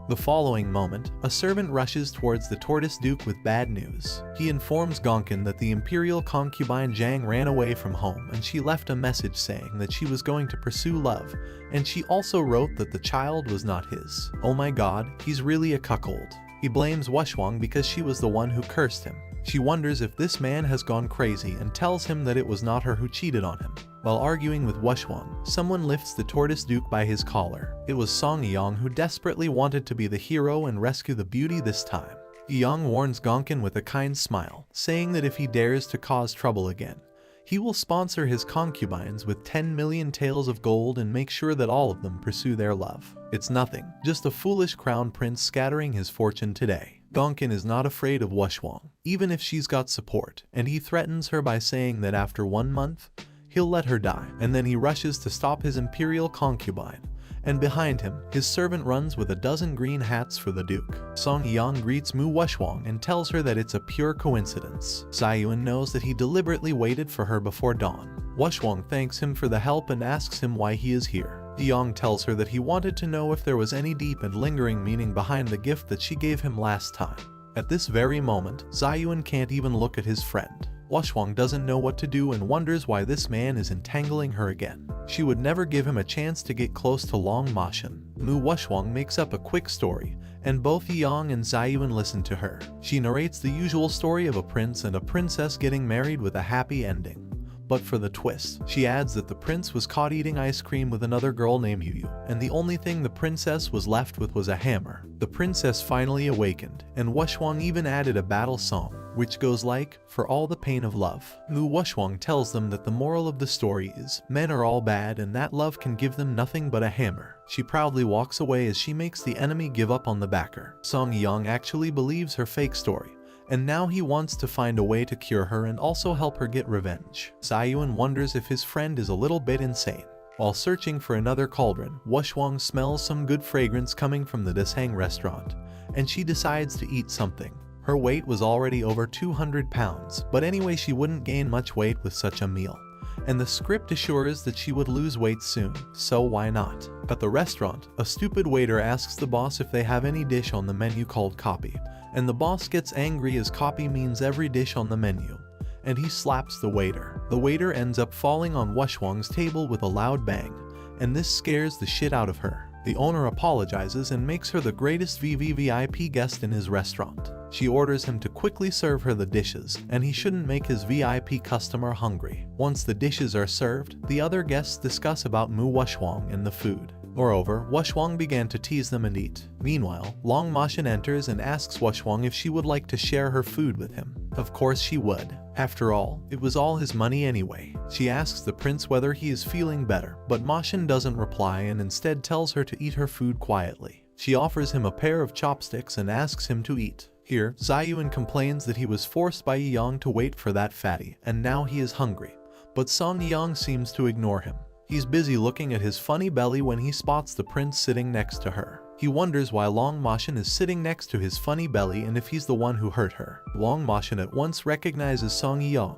The following moment, a servant rushes towards the tortoise duke with bad news. He informs Gonkin that the imperial concubine Zhang ran away from home and she left a message saying that she was going to pursue love, and she also wrote that the child was not his. Oh my god, he's really a cuckold. He blames Wushwang because she was the one who cursed him. She wonders if this man has gone crazy and tells him that it was not her who cheated on him. While arguing with Wushwang, someone lifts the tortoise duke by his collar. It was Song Yang who desperately wanted to be the hero and rescue the beauty this time. Yang warns Gonkin with a kind smile, saying that if he dares to cause trouble again, he will sponsor his concubines with 10 million taels of gold and make sure that all of them pursue their love. It's nothing, just a foolish crown prince scattering his fortune today. Gonkin is not afraid of Wushwang, even if she's got support, and he threatens her by saying that after 1 month, he'll let her die, and then he rushes to stop his imperial concubine. And behind him, his servant runs with a dozen green hats for the duke. Song Yang greets Mu Wushwang and tells her that it's a pure coincidence. Zayuan knows that he deliberately waited for her before dawn. Wushwang thanks him for the help and asks him why he is here. Yang tells her that he wanted to know if there was any deep and lingering meaning behind the gift that she gave him last time. At this very moment, Zayuan can't even look at his friend. Wushwang doesn't know what to do and wonders why this man is entangling her again. She would never give him a chance to get close to Long Ma Shan. Mu Wushwang makes up a quick story, and both Yang and Zayuan listen to her. She narrates the usual story of a prince and a princess getting married with a happy ending. But for the twist, she adds that the prince was caught eating ice cream with another girl named Yu, and the only thing the princess was left with was a hammer. The princess finally awakened, and Wushwang even added a battle song, which goes like, "For all the pain of love." Mu Wushwang tells them that the moral of the story is, men are all bad and that love can give them nothing but a hammer. She proudly walks away as she makes the enemy give up on the backer. Song Yang actually believes her fake story, and now he wants to find a way to cure her and also help her get revenge. Zayuan wonders if his friend is a little bit insane. While searching for another cauldron, Wushwang smells some good fragrance coming from the Desang restaurant, and she decides to eat something. Her weight was already over 200 pounds, but anyway she wouldn't gain much weight with such a meal. And the script assures that she would lose weight soon, so why not? At the restaurant, a stupid waiter asks the boss if they have any dish on the menu called copy, and the boss gets angry as copy means every dish on the menu, and he slaps the waiter. The waiter ends up falling on Washwang's table with a loud bang, and this scares the shit out of her. The owner apologizes and makes her the greatest VIP guest in his restaurant. She orders him to quickly serve her the dishes, and he shouldn't make his VIP customer hungry. Once the dishes are served, the other guests discuss about Mu Washwang and the food. Moreover, Washwang began to tease them and eat. Meanwhile, Long Mashin enters and asks Washwang if she would like to share her food with him. Of course she would. After all, it was all his money anyway. She asks the prince whether he is feeling better, but Mashin doesn't reply and instead tells her to eat her food quietly. She offers him a pair of chopsticks and asks him to eat. Here, Zayuan complains that he was forced by Yang to wait for that fatty, and now he is hungry. But Song Yang seems to ignore him. He's busy looking at his funny belly when he spots the prince sitting next to her. He wonders why Long Mashin is sitting next to his funny belly and if he's the one who hurt her. Long Mashin at once recognizes Song Yang,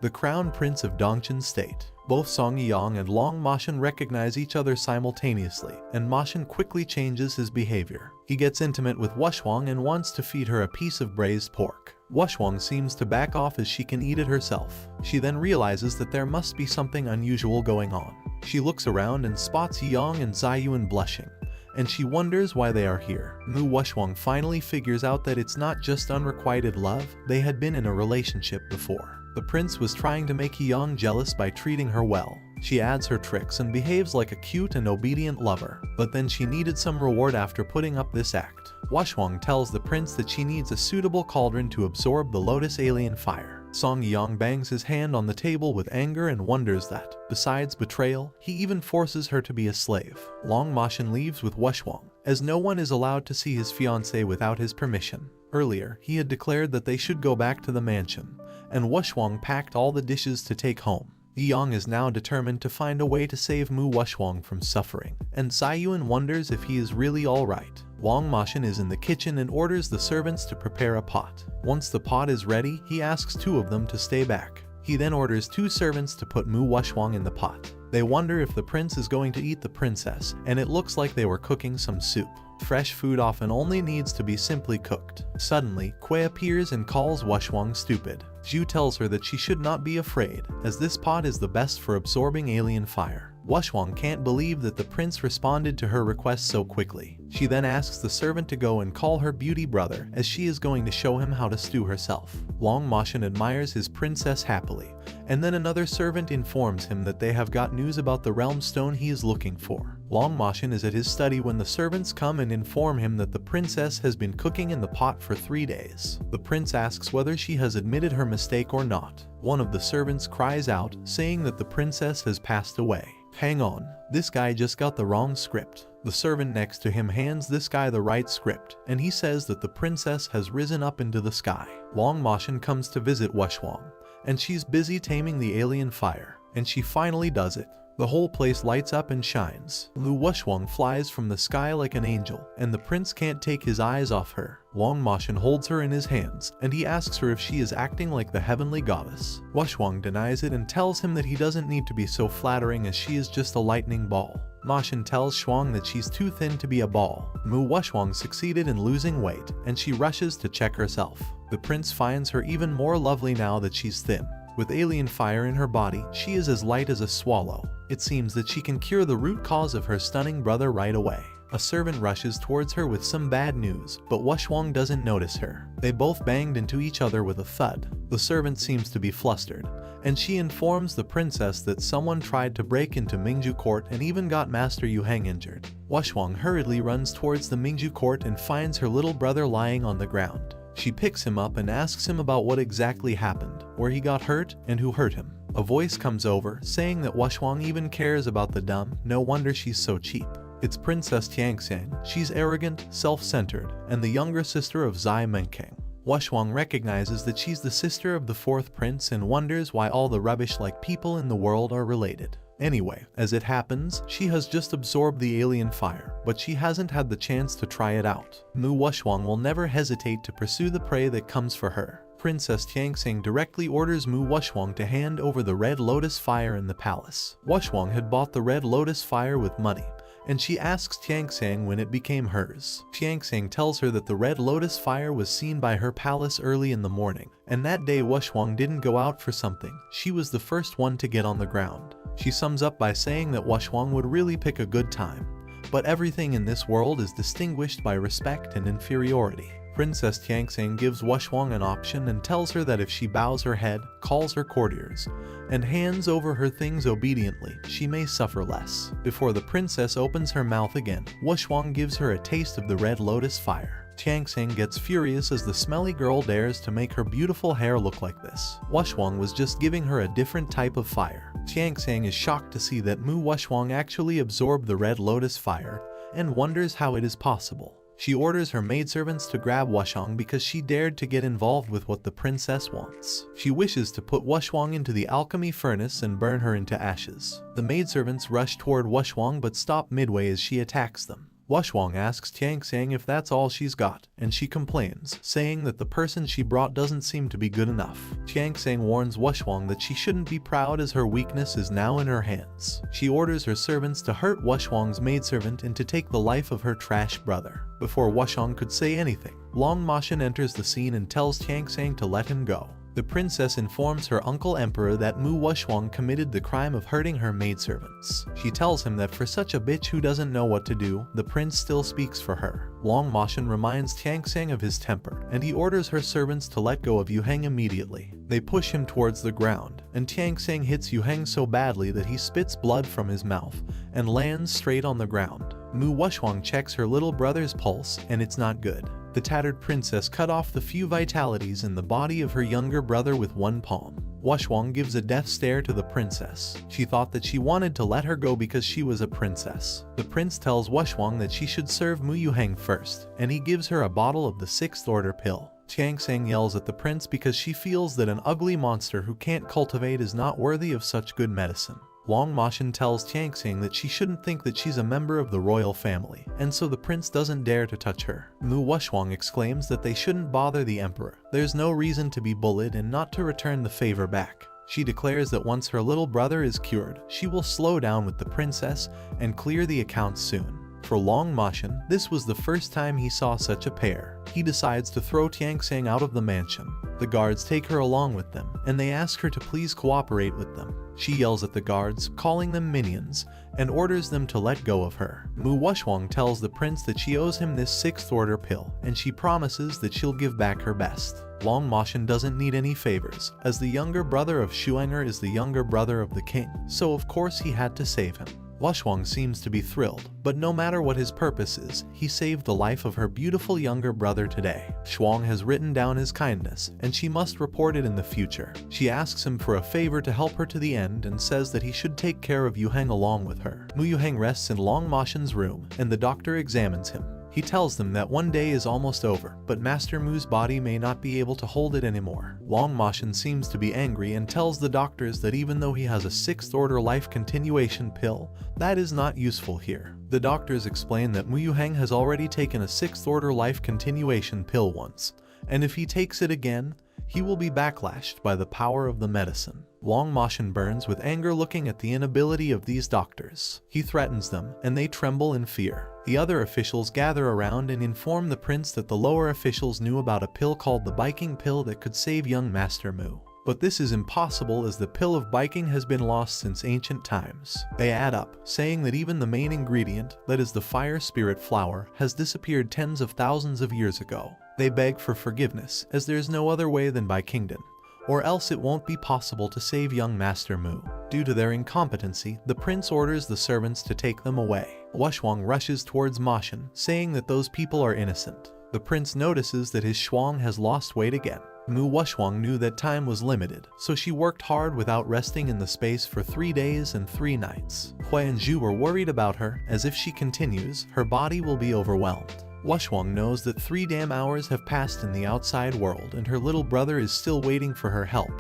the crown prince of Dongchen state. Both Song Yang and Long Mashin recognize each other simultaneously, and Mashin quickly changes his behavior. He gets intimate with Washwang and wants to feed her a piece of braised pork. Washwang seems to back off as she can eat it herself. She then realizes that there must be something unusual going on. She looks around and spots Yang and Zayuan blushing, and she wonders why they are here. Mu Washwang finally figures out that it's not just unrequited love, they had been in a relationship before. The prince was trying to make Yang jealous by treating her well. She adds her tricks and behaves like a cute and obedient lover, but then she needed some reward after putting up this act. Washwang tells the prince that she needs a suitable cauldron to absorb the lotus alien fire. Song Yang bangs his hand on the table with anger and wonders that, besides betrayal, he even forces her to be a slave. Long Mashin leaves with Washwang, as no one is allowed to see his fiancée without his permission. Earlier, he had declared that they should go back to the mansion, and Washwang packed all the dishes to take home. Yang is now determined to find a way to save Mu Washwang from suffering, and Zayuan wonders if he is really alright. Long Mashin is in the kitchen and orders the servants to prepare a pot. Once the pot is ready, he asks two of them to stay back. He then orders two servants to put Mu Washwang in the pot. They wonder if the prince is going to eat the princess, and it looks like they were cooking some soup. Fresh food often only needs to be simply cooked. Suddenly, Kui appears and calls Washwang stupid. Zhu tells her that she should not be afraid, as this pot is the best for absorbing alien fire. Washwang can't believe that the prince responded to her request so quickly. She then asks the servant to go and call her beauty brother, as she is going to show him how to stew herself. Long Mashin admires his princess happily, and then another servant informs him that they have got news about the realm stone he is looking for. Long Mashin is at his study when the servants come and inform him that the princess has been cooking in the pot for 3 days. The prince asks whether she has admitted her mistake or not. One of the servants cries out, saying that the princess has passed away. Hang on, this guy just got the wrong script. The servant next to him hands this guy the right script, and he says that the princess has risen up into the sky. Long Mashin comes to visit Washwang, and she's busy taming the alien fire, and she finally does it. The whole place lights up and shines. Lu Washwang flies from the sky like an angel, and the prince can't take his eyes off her. Long Mashin holds her in his hands, and he asks her if she is acting like the heavenly goddess. Washwang denies it and tells him that he doesn't need to be so flattering as she is just a lightning ball. Mashin tells Shuang that she's too thin to be a ball. Mu Washwang succeeded in losing weight, and she rushes to check herself. The prince finds her even more lovely now that she's thin. With alien fire in her body, she is as light as a swallow. It seems that she can cure the root cause of her stunning brother right away. A servant rushes towards her with some bad news, but Washwang doesn't notice her. They both banged into each other with a thud. The servant seems to be flustered, and she informs the princess that someone tried to break into Mingju court and even got Master Yuheng injured. Washwang hurriedly runs towards the Mingju court and finds her little brother lying on the ground. She picks him up and asks him about what exactly happened, where he got hurt, and who hurt him. A voice comes over, saying that Washwang even cares about the dumb, no wonder she's so cheap. It's Princess Tianxiang. She's arrogant, self-centered, and the younger sister of Zai Menkang. Washwang recognizes that she's the sister of the fourth prince and wonders why all the rubbish-like people in the world are related. Anyway, as it happens, she has just absorbed the alien fire, but she hasn't had the chance to try it out. Mu Wushwang will never hesitate to pursue the prey that comes for her. Princess Tianxing directly orders Mu Wushwang to hand over the Red Lotus fire in the palace. Wushwang had bought the Red Lotus fire with money, and she asks Tianxing when it became hers. Tianxing tells her that the Red Lotus fire was seen by her palace early in the morning, and that day Wushwang didn't go out for something. She was the first one to get on the ground. She sums up by saying that Wushwang would really pick a good time, but everything in this world is distinguished by respect and inferiority. Princess Tianxing gives Wushwang an option and tells her that if she bows her head, calls her courtiers, and hands over her things obediently, she may suffer less. Before the princess opens her mouth again, Wushwang gives her a taste of the Red Lotus fire. Tianxing gets furious as the smelly girl dares to make her beautiful hair look like this. Wushwang was just giving her a different type of fire. Tianxing is shocked to see that Mu Wushwang actually absorbed the Red Lotus fire and wonders how it is possible. She orders her maidservants to grab Wushwang because she dared to get involved with what the princess wants. She wishes to put Wushwang into the alchemy furnace and burn her into ashes. The maidservants rush toward Wushwang but stop midway as she attacks them. Wushwang asks Tianxing if that's all she's got, and she complains, saying that the person she brought doesn't seem to be good enough. Tianxing warns Wushwang that she shouldn't be proud as her weakness is now in her hands. She orders her servants to hurt Wushwang's maidservant and to take the life of her trash brother. Before Wushwang could say anything, Long Moshin enters the scene and tells Tianxing to let him go. The princess informs her uncle emperor that Mu Wushwang committed the crime of hurting her maidservants. She tells him that for such a bitch who doesn't know what to do, the prince still speaks for her. Long Moshin reminds Tianxing of his temper, and he orders her servants to let go of Yuheng immediately. They push him towards the ground, and Tianxing hits Yuheng so badly that he spits blood from his mouth and lands straight on the ground. Mu Wushwang checks her little brother's pulse, and it's not good. The tattered princess cut off the few vitalities in the body of her younger brother with one palm. Wushwang gives a death stare to the princess. She thought that she wanted to let her go because she was a princess. The prince tells Wushwang that she should serve Mu Yuheng first, and he gives her a bottle of the 6th order pill. Tianxing yells at the prince because she feels that an ugly monster who can't cultivate is not worthy of such good medicine. Long Moshin tells Tianxing that she shouldn't think that she's a member of the royal family, and so the prince doesn't dare to touch her. Mu Wushwang exclaims that they shouldn't bother the emperor. There's no reason to be bullied and not to return the favor back. She declares that once her little brother is cured, she will slow down with the princess and clear the accounts soon. For Long Moshin, this was the first time he saw such a pair. He decides to throw Tianxing out of the mansion. The guards take her along with them, and they ask her to please cooperate with them. She yells at the guards, calling them minions, and orders them to let go of her. Mu Wushwang tells the prince that she owes him this 6th order pill, and she promises that she'll give back her best. Long Moshin doesn't need any favors, as the younger brother of Shuenger is the younger brother of the king, so of course he had to save him. Wushwang seems to be thrilled, but no matter what his purpose is, he saved the life of her beautiful younger brother today. Shuang has written down his kindness, and she must report it in the future. She asks him for a favor to help her to the end and says that he should take care of Yuheng along with her. Mu Yuheng rests in Long Moshin's room, and the doctor examines him. He tells them that one day is almost over, but Master Mu's body may not be able to hold it anymore. Long Moshin seems to be angry and tells the doctors that even though he has a 6th order life continuation pill, that is not useful here. The doctors explain that Mu Yuheng has already taken a 6th order life continuation pill once, and if he takes it again, he will be backlashed by the power of the medicine. Long Moshin burns with anger looking at the inability of these doctors. He threatens them, and they tremble in fear. The other officials gather around and inform the prince that the lower officials knew about a pill called the biking pill that could save young Master Mu. But this is impossible as the pill of biking has been lost since ancient times. They add up, saying that even the main ingredient, that is the fire spirit flower, has disappeared tens of thousands of years ago. They beg for forgiveness, as there's no other way than by kingdom, or else it won't be possible to save young Master Mu. Due to their incompetency, the prince orders the servants to take them away. Wushwang rushes towards Moshin, saying that those people are innocent. The prince notices that his Shuang has lost weight again. Mu Wushwang knew that time was limited, so she worked hard without resting in the space for 3 days and 3 nights. Hui and Zhu were worried about her, as if she continues, her body will be overwhelmed. Wushwang knows that 3 damn hours have passed in the outside world and her little brother is still waiting for her help,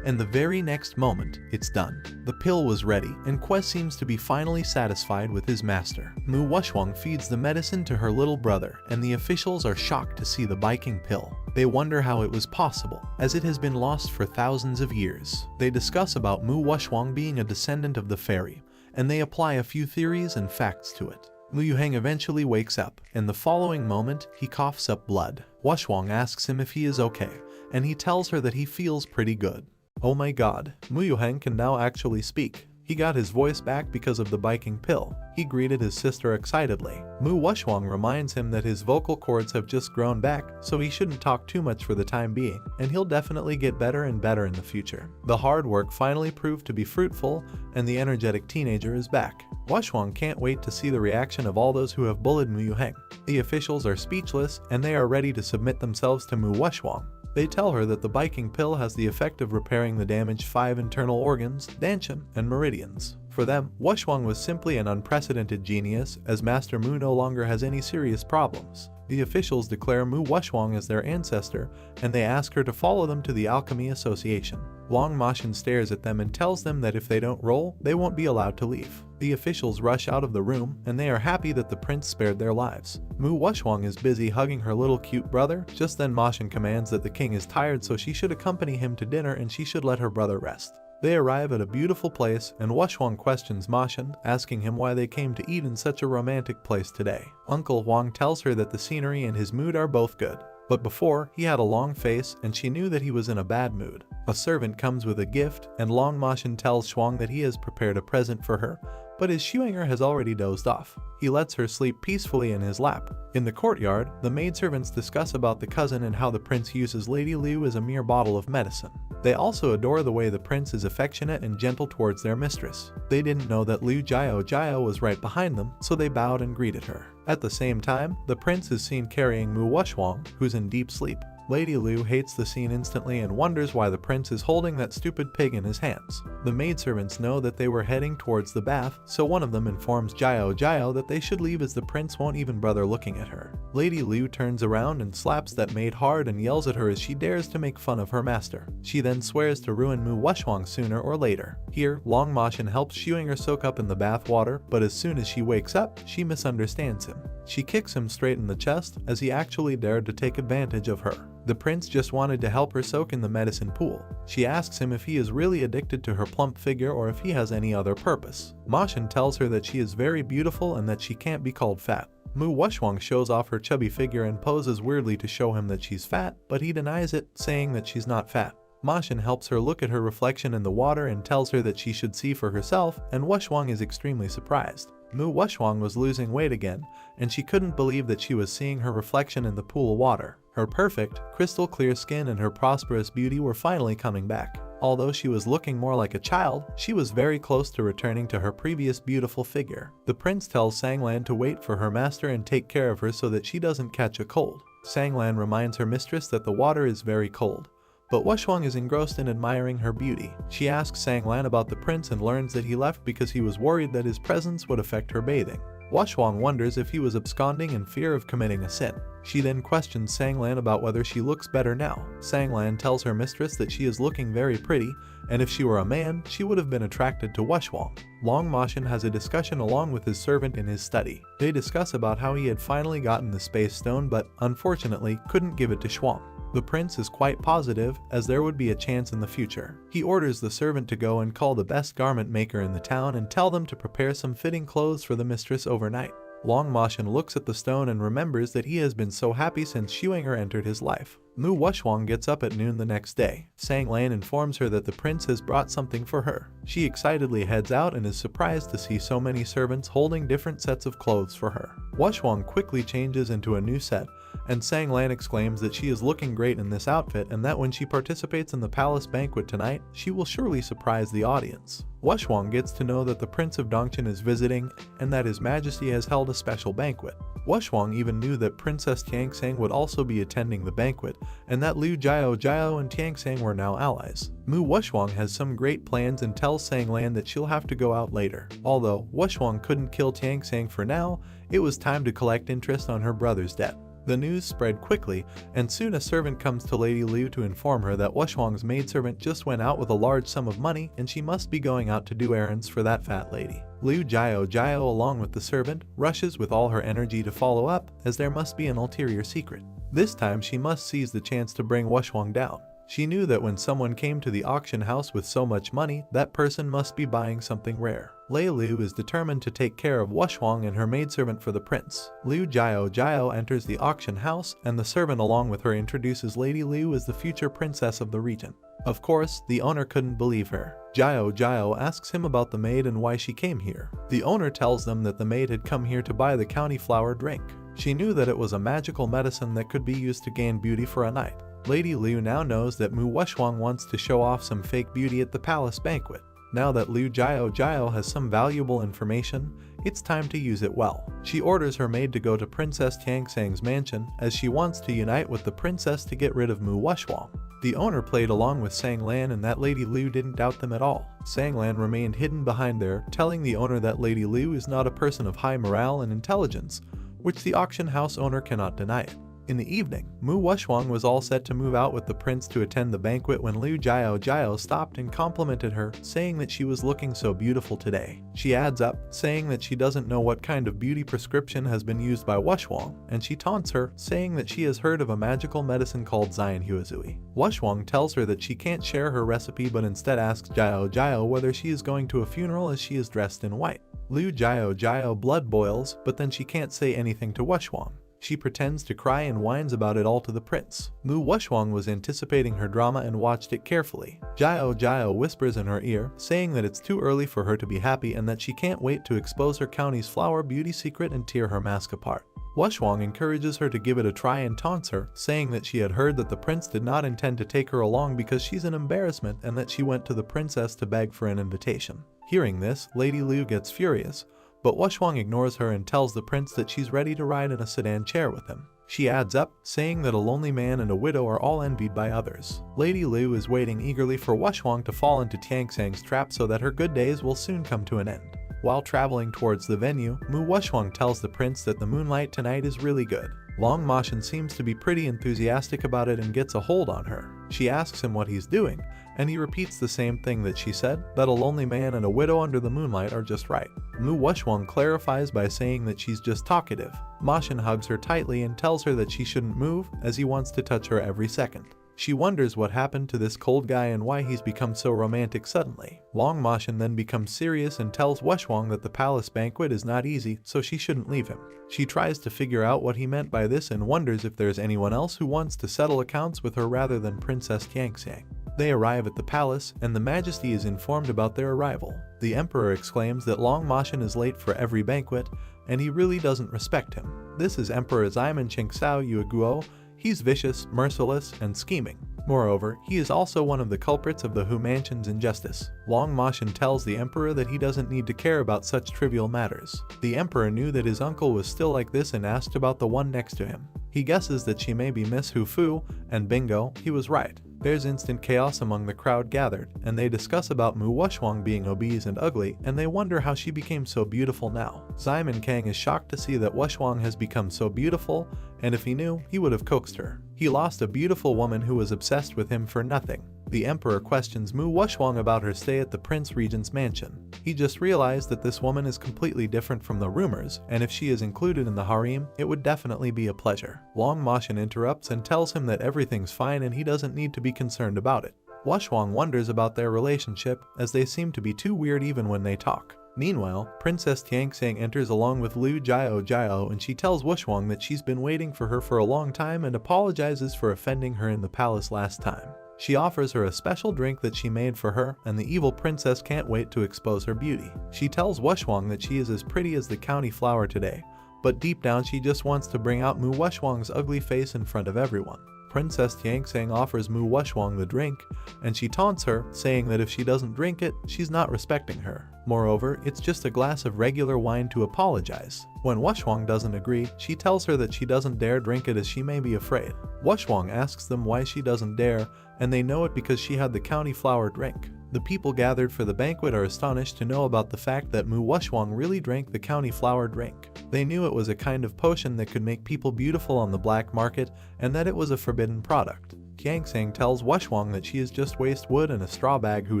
and the very next moment, it's done. The pill was ready, and Quest seems to be finally satisfied with his master. Mu Wushwang feeds the medicine to her little brother, and the officials are shocked to see the Viking pill. They wonder how it was possible, as it has been lost for thousands of years. They discuss about Mu Wushwang being a descendant of the fairy, and they apply a few theories and facts to it. Mu Yuheng eventually wakes up, and the following moment, he coughs up blood. Wushwang asks him if he is okay, and he tells her that he feels pretty good. Oh my god, Mu Yuheng can now actually speak. He got his voice back because of the Viking pill. He greeted his sister excitedly. Mu Wushwang reminds him that his vocal cords have just grown back, so he shouldn't talk too much for the time being, and he'll definitely get better and better in the future. The hard work finally proved to be fruitful, and the energetic teenager is back. Wushwang can't wait to see the reaction of all those who have bullied Mu Yuheng. The officials are speechless, and they are ready to submit themselves to Mu Wushwang. They tell her that the Viking pill has the effect of repairing the damaged 5 internal organs, dantian, and meridians. For them, Wushwang was simply an unprecedented genius, as Master Mu no longer has any serious problems. The officials declare Mu Wushwang as their ancestor, and they ask her to follow them to the Alchemy Association. Long Moshin stares at them and tells them that if they don't roll, they won't be allowed to leave. The officials rush out of the room, and they are happy that the prince spared their lives. Mu Wushwang is busy hugging her little cute brother. Just then Moshin commands that the king is tired, so she should accompany him to dinner and she should let her brother rest. They arrive at a beautiful place, and Wushwang questions Moshin, asking him why they came to eat in such a romantic place today. Uncle Huang tells her that the scenery and his mood are both good. But before, he had a long face, and she knew that he was in a bad mood. A servant comes with a gift, and Long Moshin tells Shuang that he has prepared a present for her, but his Shuinger has already dozed off. He lets her sleep peacefully in his lap. In the courtyard, the maidservants discuss about the cousin and how the prince uses Lady Liu as a mere bottle of medicine. They also adore the way the prince is affectionate and gentle towards their mistress. They didn't know that Liu Jiao was right behind them, so they bowed and greeted her. At the same time, the prince is seen carrying Mu Wushwang, who's in deep sleep. Lady Liu hates the scene instantly and wonders why the prince is holding that stupid pig in his hands. The maidservants know that they were heading towards the bath, so one of them informs Jiao that they should leave as the prince won't even bother looking at her. Lady Liu turns around and slaps that maid hard and yells at her as she dares to make fun of her master. She then swears to ruin Mu Wushwang sooner or later. Here, Long Moshin helps Shuinger soak up in the bath water, but as soon as she wakes up, she misunderstands him. She kicks him straight in the chest, as he actually dared to take advantage of her. The prince just wanted to help her soak in the medicine pool. She asks him if he is really addicted to her plump figure or if he has any other purpose. Moshin tells her that she is very beautiful and that she can't be called fat. Mu Wushwang shows off her chubby figure and poses weirdly to show him that she's fat, but he denies it, saying that she's not fat. Moshin helps her look at her reflection in the water and tells her that she should see for herself, and Wushwang is extremely surprised. Mu Wushwang was losing weight again, and she couldn't believe that she was seeing her reflection in the pool of water. Her perfect, crystal clear skin and her prosperous beauty were finally coming back. Although she was looking more like a child, she was very close to returning to her previous beautiful figure. The prince tells Sanglan to wait for her master and take care of her so that she doesn't catch a cold. Sanglan reminds her mistress that the water is very cold. But Wushwang is engrossed in admiring her beauty. She asks Sanglan about the prince and learns that he left because he was worried that his presence would affect her bathing. Wushwang wonders if he was absconding in fear of committing a sin. She then questions Sanglan about whether she looks better now. Sanglan tells her mistress that she is looking very pretty, and if she were a man, she would have been attracted to Wushwang. Long Moshin has a discussion along with his servant in his study. They discuss about how he had finally gotten the space stone but, unfortunately, couldn't give it to Shuang. The prince is quite positive, as there would be a chance in the future. He orders the servant to go and call the best garment maker in the town and tell them to prepare some fitting clothes for the mistress overnight. Long Moshin looks at the stone and remembers that he has been so happy since Shuinger entered his life. Mu Wushwang gets up at noon the next day. Sanglan informs her that the prince has brought something for her. She excitedly heads out and is surprised to see so many servants holding different sets of clothes for her. Wushwang quickly changes into a new set, and Sanglan exclaims that she is looking great in this outfit and that when she participates in the palace banquet tonight, she will surely surprise the audience. Wushwang gets to know that the Prince of Dongchen is visiting and that His Majesty has held a special banquet. Wushwang even knew that Princess Tiangsang would also be attending the banquet and that Liu Jiao and Tiangsang were now allies. Mu Wushwang has some great plans and tells Sanglan that she'll have to go out later. Although Wushwang couldn't kill Tiangsang for now, it was time to collect interest on her brother's debt. The news spread quickly, and soon a servant comes to Lady Liu to inform her that Wushwang's maidservant just went out with a large sum of money and she must be going out to do errands for that fat lady. Liu Jiao along with the servant rushes with all her energy to follow up, as there must be an ulterior secret. This time she must seize the chance to bring Wushwang down. She knew that when someone came to the auction house with so much money, that person must be buying something rare. Lei Liu is determined to take care of Wushwang and her maidservant for the prince. Liu Jiao enters the auction house, and the servant along with her introduces Lady Liu as the future princess of the region. Of course, the owner couldn't believe her. Jiao asks him about the maid and why she came here. The owner tells them that the maid had come here to buy the county flower drink. She knew that it was a magical medicine that could be used to gain beauty for a night. Lady Liu now knows that Mu Wushwang wants to show off some fake beauty at the palace banquet. Now that Liu Jiao has some valuable information, it's time to use it well. She orders her maid to go to Princess Tiangsang's mansion, as she wants to unite with the princess to get rid of Mu Wushwang. The owner played along with Sang Lan, and that Lady Liu didn't doubt them at all. Sang Lan remained hidden behind there, telling the owner that Lady Liu is not a person of high morale and intelligence, which the auction house owner cannot deny it. In the evening, Mu Wushwang was all set to move out with the prince to attend the banquet when Liu Jiao stopped and complimented her, saying that she was looking so beautiful today. She adds up, saying that she doesn't know what kind of beauty prescription has been used by Wushwang, and she taunts her, saying that she has heard of a magical medicine called Xianhuazui. Wushwang tells her that she can't share her recipe, but instead asks Jiao whether she is going to a funeral as she is dressed in white. Liu Jiao blood boils, but then she can't say anything to Wushwang. She pretends to cry and whines about it all to the prince. Mu Wushwang was anticipating her drama and watched it carefully. Jiao whispers in her ear, saying that it's too early for her to be happy and that she can't wait to expose her county's flower beauty secret and tear her mask apart. Wushwang encourages her to give it a try and taunts her, saying that she had heard that the prince did not intend to take her along because she's an embarrassment and that she went to the princess to beg for an invitation. Hearing this, Lady Liu gets furious, but Wushwang ignores her and tells the prince that she's ready to ride in a sedan chair with him. She adds up, saying that a lonely man and a widow are all envied by others. Lady Liu is waiting eagerly for Wushwang to fall into Tiangsang's trap so that her good days will soon come to an end. While traveling towards the venue, Mu Wushwang tells the prince that the moonlight tonight is really good. Long Moshin seems to be pretty enthusiastic about it and gets a hold on her. She asks him what he's doing, and he repeats the same thing that she said, that a lonely man and a widow under the moonlight are just right. Mu Wushwang clarifies by saying that she's just talkative. Moshin hugs her tightly and tells her that she shouldn't move, as he wants to touch her every second. She wonders what happened to this cold guy and why he's become so romantic suddenly. Long Moshin then becomes serious and tells Wushwang that the palace banquet is not easy, so she shouldn't leave him. She tries to figure out what he meant by this and wonders if there's anyone else who wants to settle accounts with her rather than Princess Tiangsang. They arrive at the palace, and the Majesty is informed about their arrival. The Emperor exclaims that Long Moshin is late for every banquet, and he really doesn't respect him. This is Emperor Ximen Qingsao Yueguo. He's vicious, merciless, and scheming. Moreover, he is also one of the culprits of the Hu Mansion's injustice. Long Moshin tells the Emperor that he doesn't need to care about such trivial matters. The Emperor knew that his uncle was still like this and asked about the one next to him. He guesses that she may be Miss Hu Fu, and bingo, he was right. There's instant chaos among the crowd gathered, and they discuss about Mu Wushwang being obese and ugly, and they wonder how she became so beautiful now. Ximen Kang is shocked to see that Wushwang has become so beautiful, and if he knew, he would have coaxed her. He lost a beautiful woman who was obsessed with him for nothing. The Emperor questions Mu Wushwang about her stay at the Prince Regent's mansion. He just realized that this woman is completely different from the rumors, and if she is included in the harem, it would definitely be a pleasure. Long Moshin interrupts and tells him that everything's fine and he doesn't need to be concerned about it. Wushwang wonders about their relationship, as they seem to be too weird even when they talk. Meanwhile, Princess Tiangsang enters along with Liu Jiao and she tells Wushwang that she's been waiting for her for a long time and apologizes for offending her in the palace last time. She offers her a special drink that she made for her, and the evil princess can't wait to expose her beauty. She tells Wushwang that she is as pretty as the county flower today, but deep down she just wants to bring out Mu Wushwang's ugly face in front of everyone. Princess Tiangsang offers Mu Wushwang the drink, and she taunts her, saying that if she doesn't drink it, she's not respecting her. Moreover, it's just a glass of regular wine to apologize. When Wushwang doesn't agree, she tells her that she doesn't dare drink it as she may be afraid. Wushwang asks them why she doesn't dare, and they know it because she had the county flower drink. The people gathered for the banquet are astonished to know about the fact that Mu Wushwang really drank the county flower drink. They knew it was a kind of potion that could make people beautiful on the black market and that it was a forbidden product. Tiangsang tells Wushwang that she is just waste wood and a straw bag who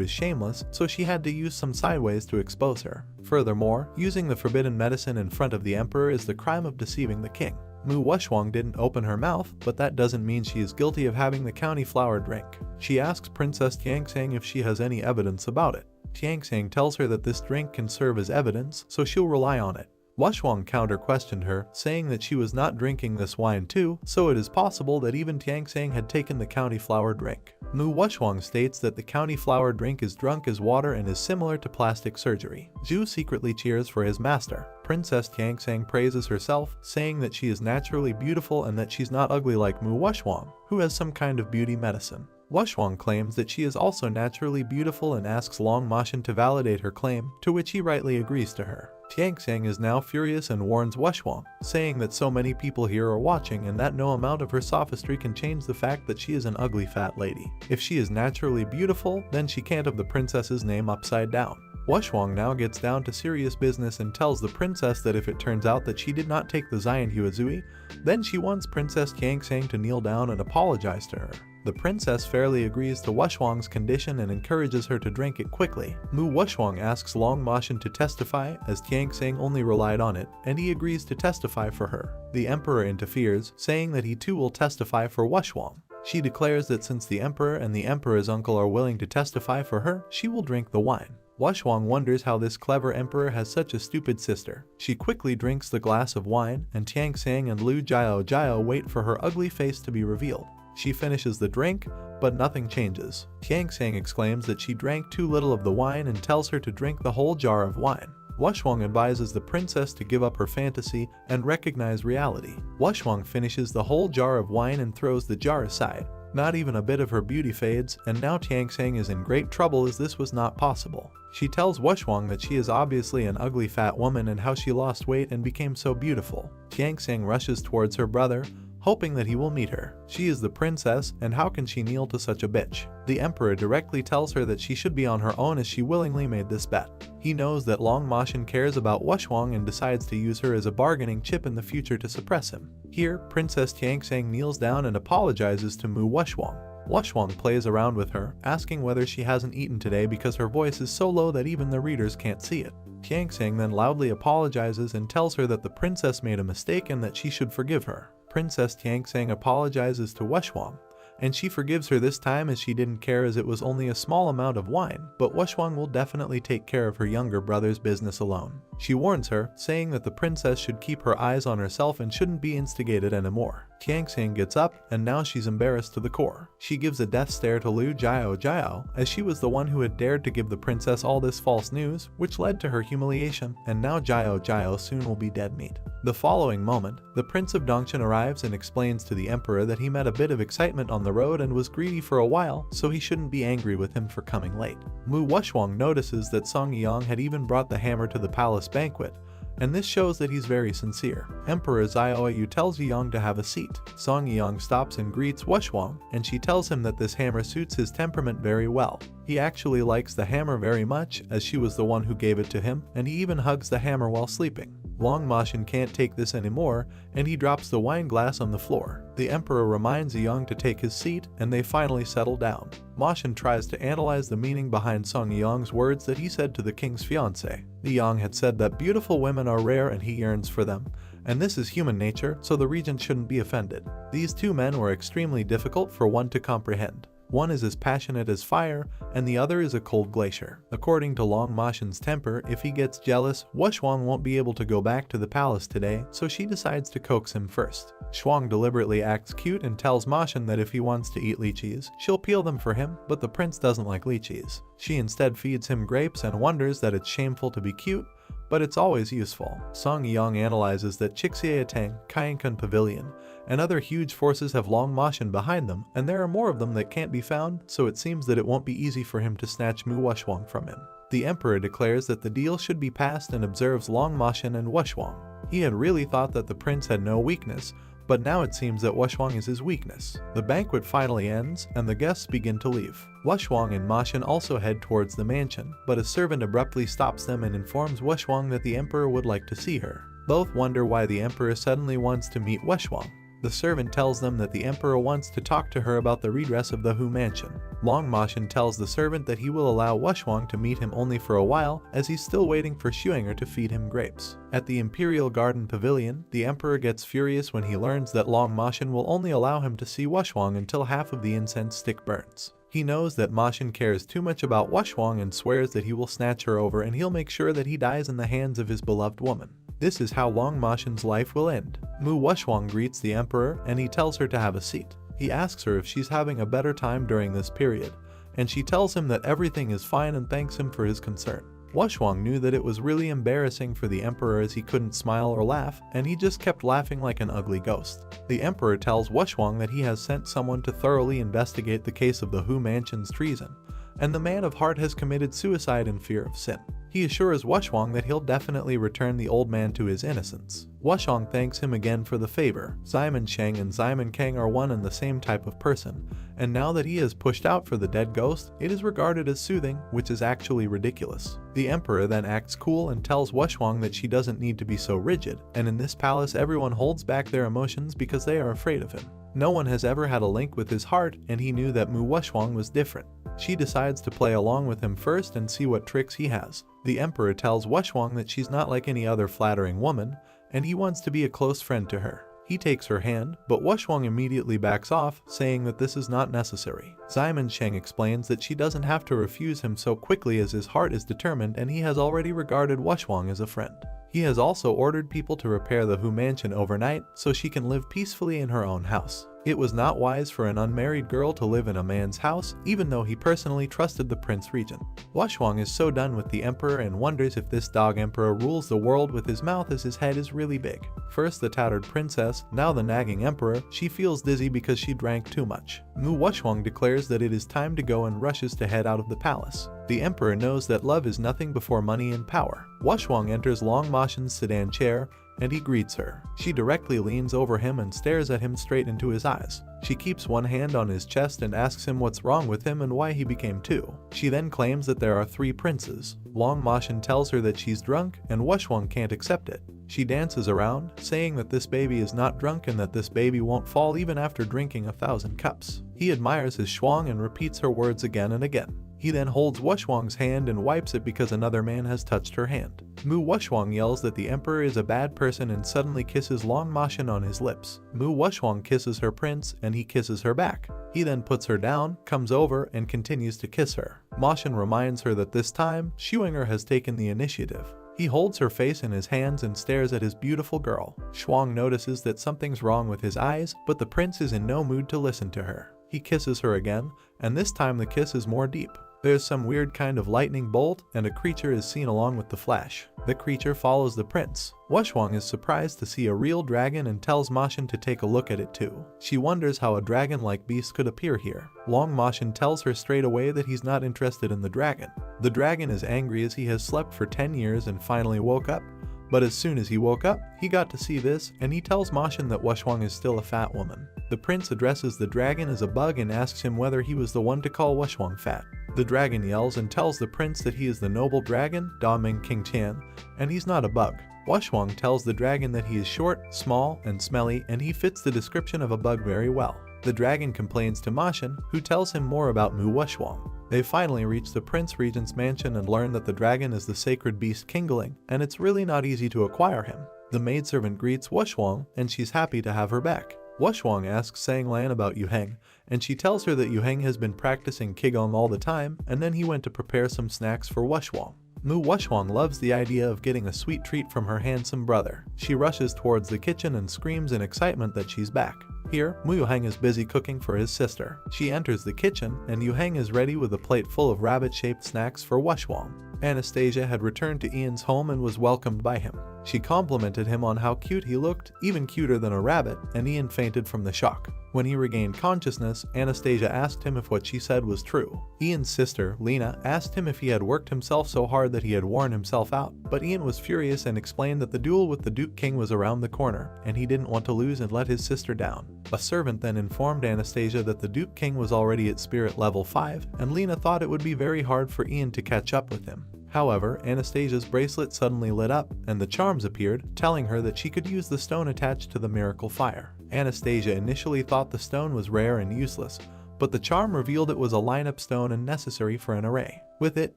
is shameless, so she had to use some sideways to expose her. Furthermore, using the forbidden medicine in front of the emperor is the crime of deceiving the king. Mu Wushwang didn't open her mouth, but that doesn't mean she is guilty of having the county flower drink. She asks Princess Tiangsang if she has any evidence about it. Tiangsang tells her that this drink can serve as evidence, so she'll rely on it. Wushwang counter-questioned her, saying that she was not drinking this wine too, so it is possible that even Tiangsang had taken the county flower drink. Mu Wushwang states that the county flower drink is drunk as water and is similar to plastic surgery. Zhu secretly cheers for his master. Princess Tiangsang praises herself, saying that she is naturally beautiful and that she's not ugly like Mu Wushwang, who has some kind of beauty medicine. Wushwang claims that she is also naturally beautiful and asks Long Moshin to validate her claim, to which he rightly agrees to her. Tiangsang is now furious and warns Wushwang, saying that so many people here are watching and that no amount of her sophistry can change the fact that she is an ugly fat lady. If she is naturally beautiful, then she can't have the princess's name upside down. Wushwang now gets down to serious business and tells the princess that if it turns out that she did not take the Zion Huazui, then she wants Princess Tiangsang to kneel down and apologize to her. The princess fairly agrees to Wushwang's condition and encourages her to drink it quickly. Mu Wushwang asks Long Moshin to testify, as Tiangsang only relied on it, and he agrees to testify for her. The emperor interferes, saying that he too will testify for Wushwang. She declares that since the emperor and the emperor's uncle are willing to testify for her, she will drink the wine. Wushwang wonders how this clever emperor has such a stupid sister. She quickly drinks the glass of wine, and Tiangsang and Lu Jiao wait for her ugly face to be revealed. She finishes the drink, but nothing changes. Tiangsang exclaims that she drank too little of the wine and tells her to drink the whole jar of wine. Wushwang advises the princess to give up her fantasy and recognize reality. Wushwang finishes the whole jar of wine and throws the jar aside. Not even a bit of her beauty fades, and now Tiangsang is in great trouble as this was not possible. She tells Wushwang that she is obviously an ugly fat woman and how she lost weight and became so beautiful. Tiangsang rushes towards her brother, hoping that he will meet her. She is the princess, and how can she kneel to such a bitch? The emperor directly tells her that she should be on her own as she willingly made this bet. He knows that Long Moshin cares about Wushwang and decides to use her as a bargaining chip in the future to suppress him. Here, Princess Tiangsang kneels down and apologizes to Mu Wushwang. Wushwang plays around with her, asking whether she hasn't eaten today because her voice is so low that even the readers can't see it. Tiangsang then loudly apologizes and tells her that the princess made a mistake and that she should forgive her. Princess Tiangsang apologizes to Wushwang, and she forgives her this time as she didn't care as it was only a small amount of wine, but Wushwang will definitely take care of her younger brother's business alone. She warns her, saying that the princess should keep her eyes on herself and shouldn't be instigated anymore. Tiangsang gets up, and now she's embarrassed to the core. She gives a death stare to Lu Jiao, as she was the one who had dared to give the princess all this false news, which led to her humiliation, and now Jiao soon will be dead meat. The following moment, the Prince of Dongchen arrives and explains to the emperor that he met a bit of excitement on the road and was greedy for a while, so he shouldn't be angry with him for coming late. Mu Wushwang notices that Song Yang had even brought the hammer to the palace banquet, and this shows that he's very sincere. Emperor Xiaoyu tells Yang to have a seat. Song Yang stops and greets Wushwang, and she tells him that this hammer suits his temperament very well. He actually likes the hammer very much, as she was the one who gave it to him, and he even hugs the hammer while sleeping. Long Moshin can't take this anymore, and he drops the wine glass on the floor. The emperor reminds Yang to take his seat, and they finally settle down. Moshin tries to analyze the meaning behind Song Yang's words that he said to the king's fiancée. Yang had said that beautiful women are rare and he yearns for them, and this is human nature, so the regent shouldn't be offended. These two men were extremely difficult for one to comprehend. One is as passionate as fire, and the other is a cold glacier. According to Long Moshin's temper, if he gets jealous, Wushwang won't be able to go back to the palace today, so she decides to coax him first. Shuang deliberately acts cute and tells Moshin that if he wants to eat lychees, she'll peel them for him, but the prince doesn't like lychees. She instead feeds him grapes and wonders that it's shameful to be cute, but it's always useful. Song Yang analyzes that Chixiatang, Kainkun Pavilion, and other huge forces have Long Moshin behind them, and there are more of them that can't be found, so it seems that it won't be easy for him to snatch Mu Wushwang from him. The emperor declares that the deal should be passed and observes Long Moshin and Wushwang. He had really thought that the prince had no weakness, But now it seems that Wushwang is his weakness. The banquet finally ends, and the guests begin to leave. Wushwang and Ma Xin also head towards the mansion, but a servant abruptly stops them and informs Wushwang that the emperor would like to see her. Both wonder why the emperor suddenly wants to meet Wushwang. The servant tells them that the emperor wants to talk to her about the redress of the Hu mansion. Long Ma Xin tells the servant that he will allow Wushwang to meet him only for a while, as he's still waiting for Xuenger to feed him grapes. At the Imperial Garden Pavilion, the emperor gets furious when he learns that Long Ma Xin will only allow him to see Wushwang until half of the incense stick burns. He knows that Ma Xin cares too much about Wushwang and swears that he will snatch her over and he'll make sure that he dies in the hands of his beloved woman. This is how Long Ma Xin's life will end. Mu Wushwang greets the emperor and he tells her to have a seat. He asks her if she's having a better time during this period, and she tells him that everything is fine and thanks him for his concern. Wushwang knew that it was really embarrassing for the emperor as he couldn't smile or laugh, and he just kept laughing like an ugly ghost. The emperor tells Wushwang that he has sent someone to thoroughly investigate the case of the Hu mansion's treason, and the man of heart has committed suicide in fear of sin. He assures Wushwang that he'll definitely return the old man to his innocence. Wushwang thanks him again for the favor. Ximon Sheng and Ximon Kang are one and the same type of person, and now that he has pushed out for the dead ghost, it is regarded as soothing, which is actually ridiculous. The emperor then acts cool and tells Wushwang that she doesn't need to be so rigid, and in this palace everyone holds back their emotions because they are afraid of him. No one has ever had a link with his heart, and he knew that Mu Wushwang was different. She decides to play along with him first and see what tricks he has. The emperor tells Wushwang that she's not like any other flattering woman, and he wants to be a close friend to her. He takes her hand, but Wushwang immediately backs off, saying that this is not necessary. Ximon Sheng explains that she doesn't have to refuse him so quickly as his heart is determined and he has already regarded Wushwang as a friend. He has also ordered people to repair the Hu mansion overnight so she can live peacefully in her own house. It was not wise for an unmarried girl to live in a man's house, even though he personally trusted the Prince Regent. Wushwang is so done with the emperor and wonders if this dog emperor rules the world with his mouth as his head is really big. First the tattered princess, now the nagging emperor. She feels dizzy because she drank too much. Mu Wushwang declares that it is time to go and rushes to head out of the palace. The emperor knows that love is nothing before money and power. Wushwang enters Long Ma Xin's sedan chair, and he greets her. She directly leans over him and stares at him straight into his eyes. She keeps one hand on his chest and asks him what's wrong with him and why he became two. She then claims that there are 3 princes. Long Ma Xin tells her that she's drunk and Wushwang can't accept it. She dances around, saying that this baby is not drunk and that this baby won't fall even after drinking 1,000 cups. He admires his Shuang and repeats her words again and again. He then holds Wushwang's hand and wipes it because another man has touched her hand. Mu Wushwang yells that the emperor is a bad person and suddenly kisses Long Ma Xin on his lips. Mu Wushwang kisses her prince and he kisses her back. He then puts her down, comes over, and continues to kiss her. Ma Xin reminds her that this time, Xuenger has taken the initiative. He holds her face in his hands and stares at his beautiful girl. Shuang notices that something's wrong with his eyes, but the prince is in no mood to listen to her. He kisses her again, and this time the kiss is more deep. There's some weird kind of lightning bolt, and a creature is seen along with the flash. The creature follows the prince. Wushwang is surprised to see a real dragon and tells Ma Xin to take a look at it too. She wonders how a dragon-like beast could appear here. Long Ma Xin tells her straight away that he's not interested in the dragon. The dragon is angry as he has slept for 10 years and finally woke up. But as soon as he woke up, he got to see this, and he tells Ma Xin that Wushwang is still a fat woman. The prince addresses the dragon as a bug and asks him whether he was the one to call Wushwang fat. The dragon yells and tells the prince that he is the noble dragon, Da Ming King Tian, and he's not a bug. Wushwang tells the dragon that he is short, small, and smelly, and he fits the description of a bug very well. The dragon complains to Ma Xin, who tells him more about Mu Wushwang. They finally reach the Prince Regent's mansion and learn that the dragon is the sacred beast Kingling, and it's really not easy to acquire him. The maidservant greets Wushwang, and she's happy to have her back. Wushwang asks Sanglan about Yuheng, and she tells her that Yuheng has been practicing Qigong all the time, and then he went to prepare some snacks for Wushwang. Mu Wushwang loves the idea of getting a sweet treat from her handsome brother. She rushes towards the kitchen and screams in excitement that she's back. Here, Mu Yuheng is busy cooking for his sister. She enters the kitchen, and Yuheng is ready with a plate full of rabbit-shaped snacks for Wushwang. Anastasia had returned to Ian's home and was welcomed by him. She complimented him on how cute he looked, even cuter than a rabbit, and Ian fainted from the shock. When he regained consciousness, Anastasia asked him if what she said was true. Ian's sister, Lena, asked him if he had worked himself so hard that he had worn himself out, but Ian was furious and explained that the duel with the Duke King was around the corner, and he didn't want to lose and let his sister down. A servant then informed Anastasia that the Duke King was already at spirit level 5, and Lena thought it would be very hard for Ian to catch up with him. However, Anastasia's bracelet suddenly lit up, and the charms appeared, telling her that she could use the stone attached to the miracle fire. Anastasia initially thought the stone was rare and useless, but the charm revealed it was a lineup stone and necessary for an array. With it,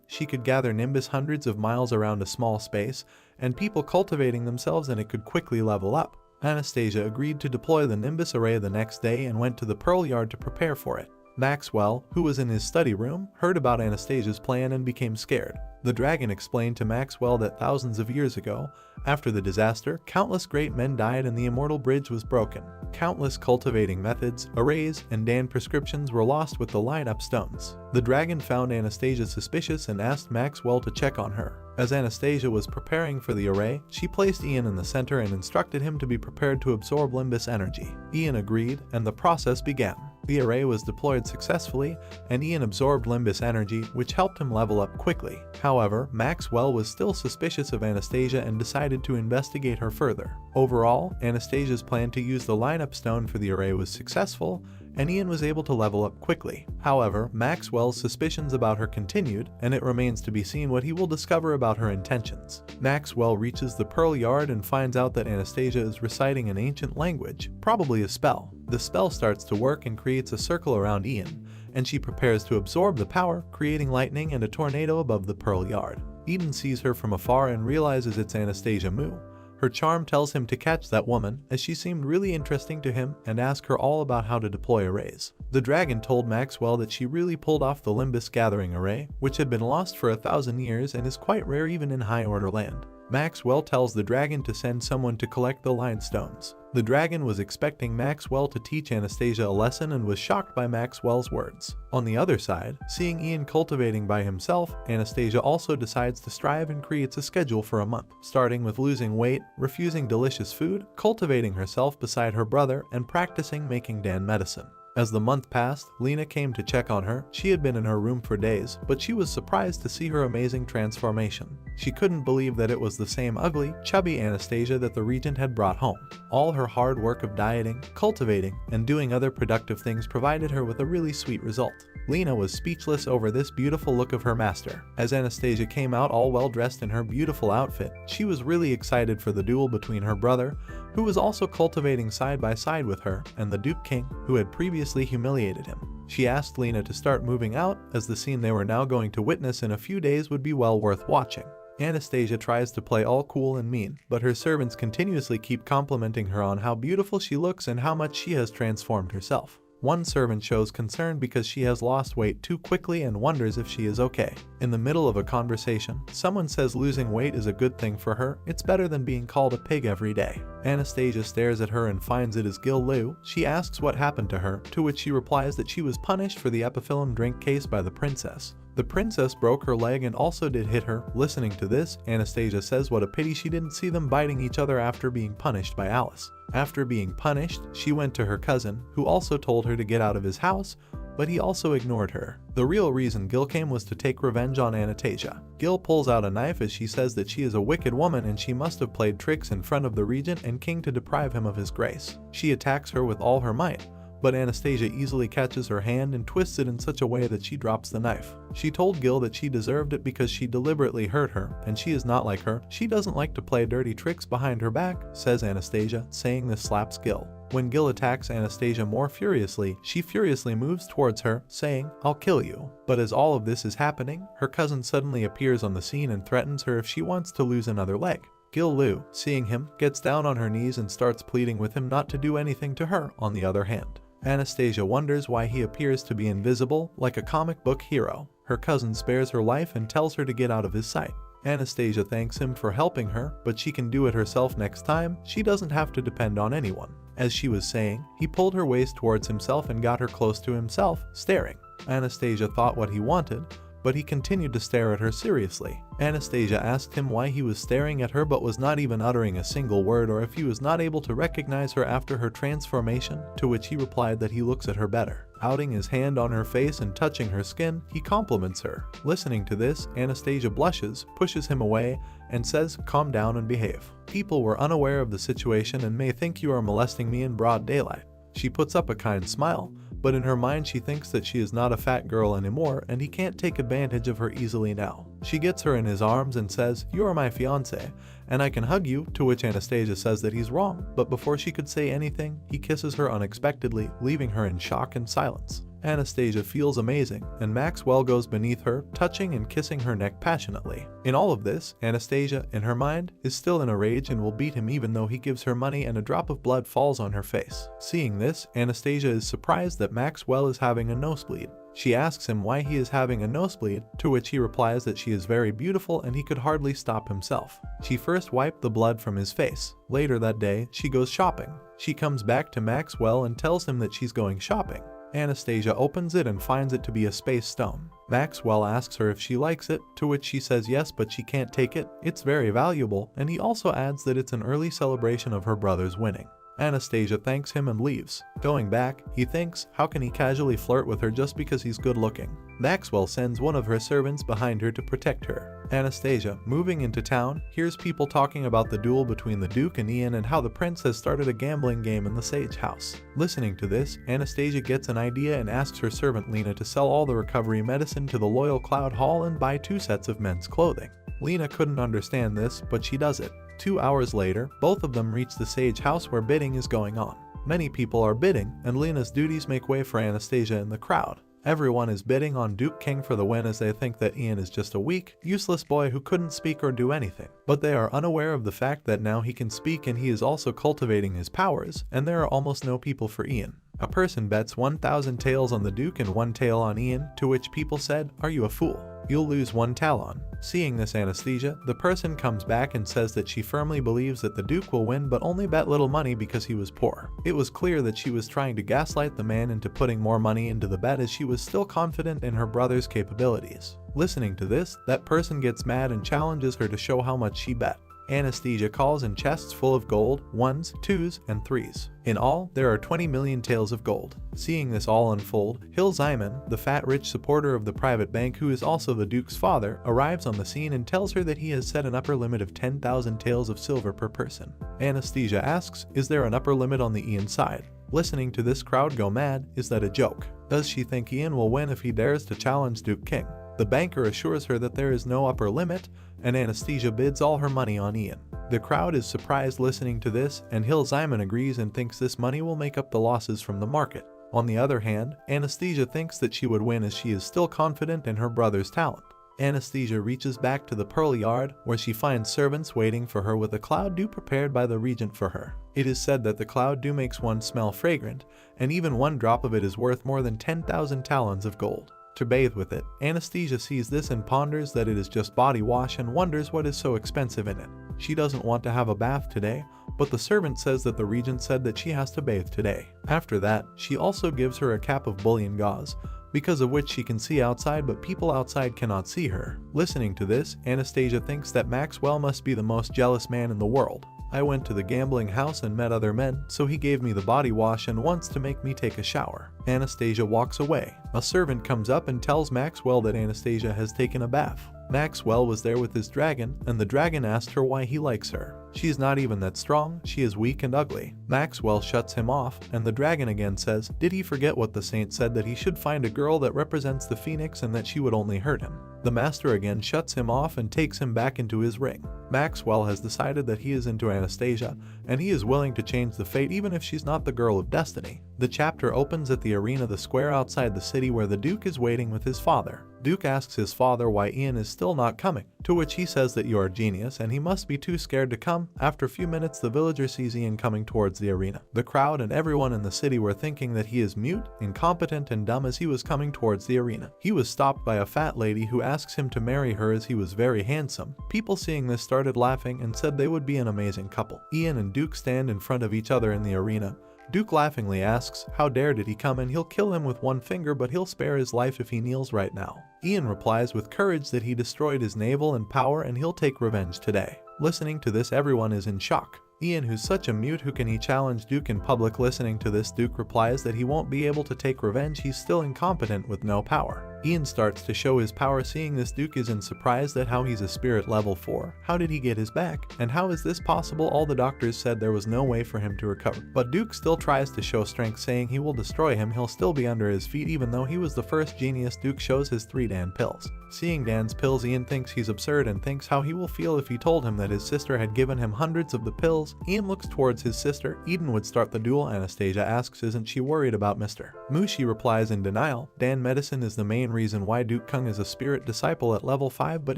she could gather Nimbus hundreds of miles around a small space, and people cultivating themselves and it could quickly level up. Anastasia agreed to deploy the Nimbus array the next day and went to the Pearl Yard to prepare for it. Maxwell, who was in his study room, heard about Anastasia's plan and became scared. The dragon explained to Maxwell that thousands of years ago, after the disaster, countless great men died and the immortal bridge was broken. Countless cultivating methods, arrays, and Dan prescriptions were lost with the line-up stones. The dragon found Anastasia suspicious and asked Maxwell to check on her. As Anastasia was preparing for the array, she placed Ian in the center and instructed him to be prepared to absorb Limbus energy. Ian agreed, and the process began. The array was deployed successfully, and Ian absorbed Limbus energy, which helped him level up quickly. However, Maxwell was still suspicious of Anastasia and decided to investigate her further. Overall, Anastasia's plan to use the lineup stone for the array was successful, and Ian was able to level up quickly. However, Maxwell's suspicions about her continued, and it remains to be seen what he will discover about her intentions. Maxwell reaches the Pearl Yard and finds out that Anastasia is reciting an ancient language, probably a spell. The spell starts to work and creates a circle around Ian, and she prepares to absorb the power, creating lightning and a tornado above the Pearl Yard. Eden sees her from afar and realizes it's Anastasia Mu. Her charm tells him to catch that woman, as she seemed really interesting to him, and ask her all about how to deploy arrays. The dragon told Maxwell that she really pulled off the Limbus gathering array, which had been lost for 1,000 years and is quite rare even in high order land. Maxwell tells the dragon to send someone to collect the line stones. The dragon was expecting Maxwell to teach Anastasia a lesson and was shocked by Maxwell's words. On the other side, seeing Ian cultivating by himself, Anastasia also decides to strive and creates a schedule for a month, starting with losing weight, refusing delicious food, cultivating herself beside her brother, and practicing making Dan medicine. As the month passed, Lena came to check on her. She had been in her room for days, but she was surprised to see her amazing transformation. She couldn't believe that it was the same ugly, chubby Anastasia that the regent had brought home. All her hard work of dieting, cultivating, and doing other productive things provided her with a really sweet result. Lena was speechless over this beautiful look of her master. As Anastasia came out all well dressed in her beautiful outfit, she was really excited for the duel between her brother, who was also cultivating side by side with her, and the Duke King, who had previously humiliated him. She asked Lena to start moving out, as the scene they were now going to witness in a few days would be well worth watching. Anastasia tries to play all cool and mean, but her servants continuously keep complimenting her on how beautiful she looks and how much she has transformed herself. One servant shows concern because she has lost weight too quickly and wonders if she is okay. In the middle of a conversation, someone says losing weight is a good thing for her. It's better than being called a pig every day. Anastasia stares at her and finds it is Gil Liu. She asks what happened to her, to which she replies that she was punished for the epiphyllum drink case by the princess. The princess broke her leg and also did hit her. Listening to this, Anastasia says what a pity she didn't see them biting each other after being punished by Alice. After being punished, she went to her cousin, who also told her to get out of his house, but he also ignored her. The real reason Gil came was to take revenge on Anastasia. Gil pulls out a knife as she says that she is a wicked woman and she must have played tricks in front of the regent and king to deprive him of his grace. She attacks her with all her might, but Anastasia easily catches her hand and twists it in such a way that she drops the knife. She told Gil that she deserved it because she deliberately hurt her, and she is not like her. She doesn't like to play dirty tricks behind her back, says Anastasia, saying this slaps Gil. When Gil attacks Anastasia more furiously, she furiously moves towards her, saying, "I'll kill you." But as all of this is happening, her cousin suddenly appears on the scene and threatens her if she wants to lose another leg. Gil Liu, seeing him, gets down on her knees and starts pleading with him not to do anything to her, on the other hand. Anastasia wonders why he appears to be invisible, like a comic book hero. Her cousin spares her life and tells her to get out of his sight. Anastasia thanks him for helping her, but she can do it herself next time. She doesn't have to depend on anyone. As she was saying, he pulled her waist towards himself and got her close to himself, staring. Anastasia thought what he wanted, but he continued to stare at her seriously. Anastasia asked him why he was staring at her but was not even uttering a single word, or if he was not able to recognize her after her transformation, to which he replied that he looks at her better. Outing his hand on her face and touching her skin, he compliments her. Listening to this, Anastasia blushes, pushes him away, and says, "Calm down and behave. People were unaware of the situation and may think you are molesting me in broad daylight." She puts up a kind smile, but in her mind she thinks that she is not a fat girl anymore and he can't take advantage of her easily now. She gets her in his arms and says, "You are my fiancé, and I can hug you," to which Anastasia says that he's wrong, but before she could say anything, he kisses her unexpectedly, leaving her in shock and silence. Anastasia feels amazing, and Maxwell goes beneath her, touching and kissing her neck passionately. In all of this, Anastasia, in her mind, is still in a rage and will beat him even though he gives her money and a drop of blood falls on her face. Seeing this, Anastasia is surprised that Maxwell is having a nosebleed. She asks him why he is having a nosebleed, to which he replies that she is very beautiful and he could hardly stop himself. She first wiped the blood from his face. Later that day, she goes shopping. She comes back to Maxwell and tells him that she's going shopping. Anastasia opens it and finds it to be a space stone. Maxwell asks her if she likes it, to which she says yes, but she can't take it. It's very valuable, and he also adds that it's an early celebration of her brother's winning. Anastasia thanks him and leaves. Going back, he thinks, how can he casually flirt with her just because he's good looking? Maxwell sends one of her servants behind her to protect her. Anastasia, moving into town, hears people talking about the duel between the Duke and Ian and how the prince has started a gambling game in the Sage house. Listening to this, Anastasia gets an idea and asks her servant Lena to sell all the recovery medicine to the loyal Cloud Hall and buy 2 sets of men's clothing. Lena couldn't understand this, but she does it. 2 hours later, both of them reach the Sage house where bidding is going on. Many people are bidding, and Lena's duties make way for Anastasia in the crowd. Everyone is bidding on Duke King for the win as they think that Ian is just a weak, useless boy who couldn't speak or do anything. But they are unaware of the fact that now he can speak and he is also cultivating his powers, and there are almost no people for Ian. A person bets 1,000 taels on the Duke and 1 tael on Ian, to which people said, "Are you a fool? You'll lose 1 talon." Seeing this Anastasia, the person comes back and says that she firmly believes that the Duke will win but only bet little money because he was poor. It was clear that she was trying to gaslight the man into putting more money into the bet as she was still confident in her brother's capabilities. Listening to this, that person gets mad and challenges her to show how much she bet. Anastasia calls in chests full of gold, 1s, 2s, and 3s. In all, there are 20 million taels of gold. Seeing this all unfold, Hill Zyman, the fat rich supporter of the private bank who is also the Duke's father, arrives on the scene and tells her that he has set an upper limit of 10,000 taels of silver per person. Anastasia asks, is there an upper limit on the Ian side? Listening to this crowd go mad, is that a joke? Does she think Ian will win if he dares to challenge Duke King? The banker assures her that there is no upper limit, and Anastasia bids all her money on Ian. The crowd is surprised listening to this, and Hill Zyman agrees and thinks this money will make up the losses from the market. On the other hand, Anastasia thinks that she would win as she is still confident in her brother's talent. Anastasia reaches back to the Pearl Yard, where she finds servants waiting for her with a cloud dew prepared by the regent for her. It is said that the cloud dew makes one smell fragrant, and even 1 drop of it is worth more than 10,000 talons of gold. To bathe with it, Anastasia sees this and ponders that it is just body wash and wonders what is so expensive in it. She doesn't want to have a bath today, but the servant says that the regent said that she has to bathe today. After that, she also gives her a cap of bullion gauze, because of which she can see outside but people outside cannot see her. Listening to this, Anastasia thinks that Maxwell must be the most jealous man in the world. I went to the gambling house and met other men, so he gave me the body wash and wants to make me take a shower. Anastasia walks away. A servant comes up and tells Maxwell that Anastasia has taken a bath. Maxwell was there with his dragon, and the dragon asked her why he likes her. She's not even that strong, she is weak and ugly. Maxwell shuts him off, and the dragon again says, did he forget what the saint said that he should find a girl that represents the phoenix and that she would only hurt him? The master again shuts him off and takes him back into his ring. Maxwell has decided that he is into Anastasia, and he is willing to change the fate even if she's not the girl of destiny. The chapter opens at the arena, the square outside the city, where the Duke is waiting with his father. Duke asks his father why Ian is still not coming, to which he says that you're a genius and he must be too scared to come. After a few minutes, the villager sees Ian coming towards the arena. The crowd and everyone in the city were thinking that he is mute, incompetent, and dumb as he was coming towards the arena. He was stopped by a fat lady who asks him to marry her as he was very handsome. People seeing this started laughing and said they would be an amazing couple. Ian and Duke stand in front of each other in the arena, Duke laughingly asks, how dare did he come, and he'll kill him with one finger, but he'll spare his life if he kneels right now. Ian replies with courage that he destroyed his navel and power and he'll take revenge today. Listening to this, everyone is in shock. Ian, who's such a mute, who can he challenge Duke in public? Listening to this, Duke replies that he won't be able to take revenge, he's still incompetent with no power. Ian starts to show his power. Seeing this, Duke is in surprise at how he's a spirit level 4. How did he get his back? And how is this possible? All the doctors said there was no way for him to recover. But Duke still tries to show strength, saying he will destroy him, he'll still be under his feet even though he was the first genius. Duke shows his 3 Dan pills. Seeing Dan's pills, Ian thinks he's absurd and thinks how he will feel if he told him that his sister had given him hundreds of the pills. Ian looks towards his sister. Eden would start the duel. Anastasia asks isn't she worried about Mr. Mu? She replies in denial. Dan medicine is the main reason why Duke Kung is a spirit disciple at level 5, but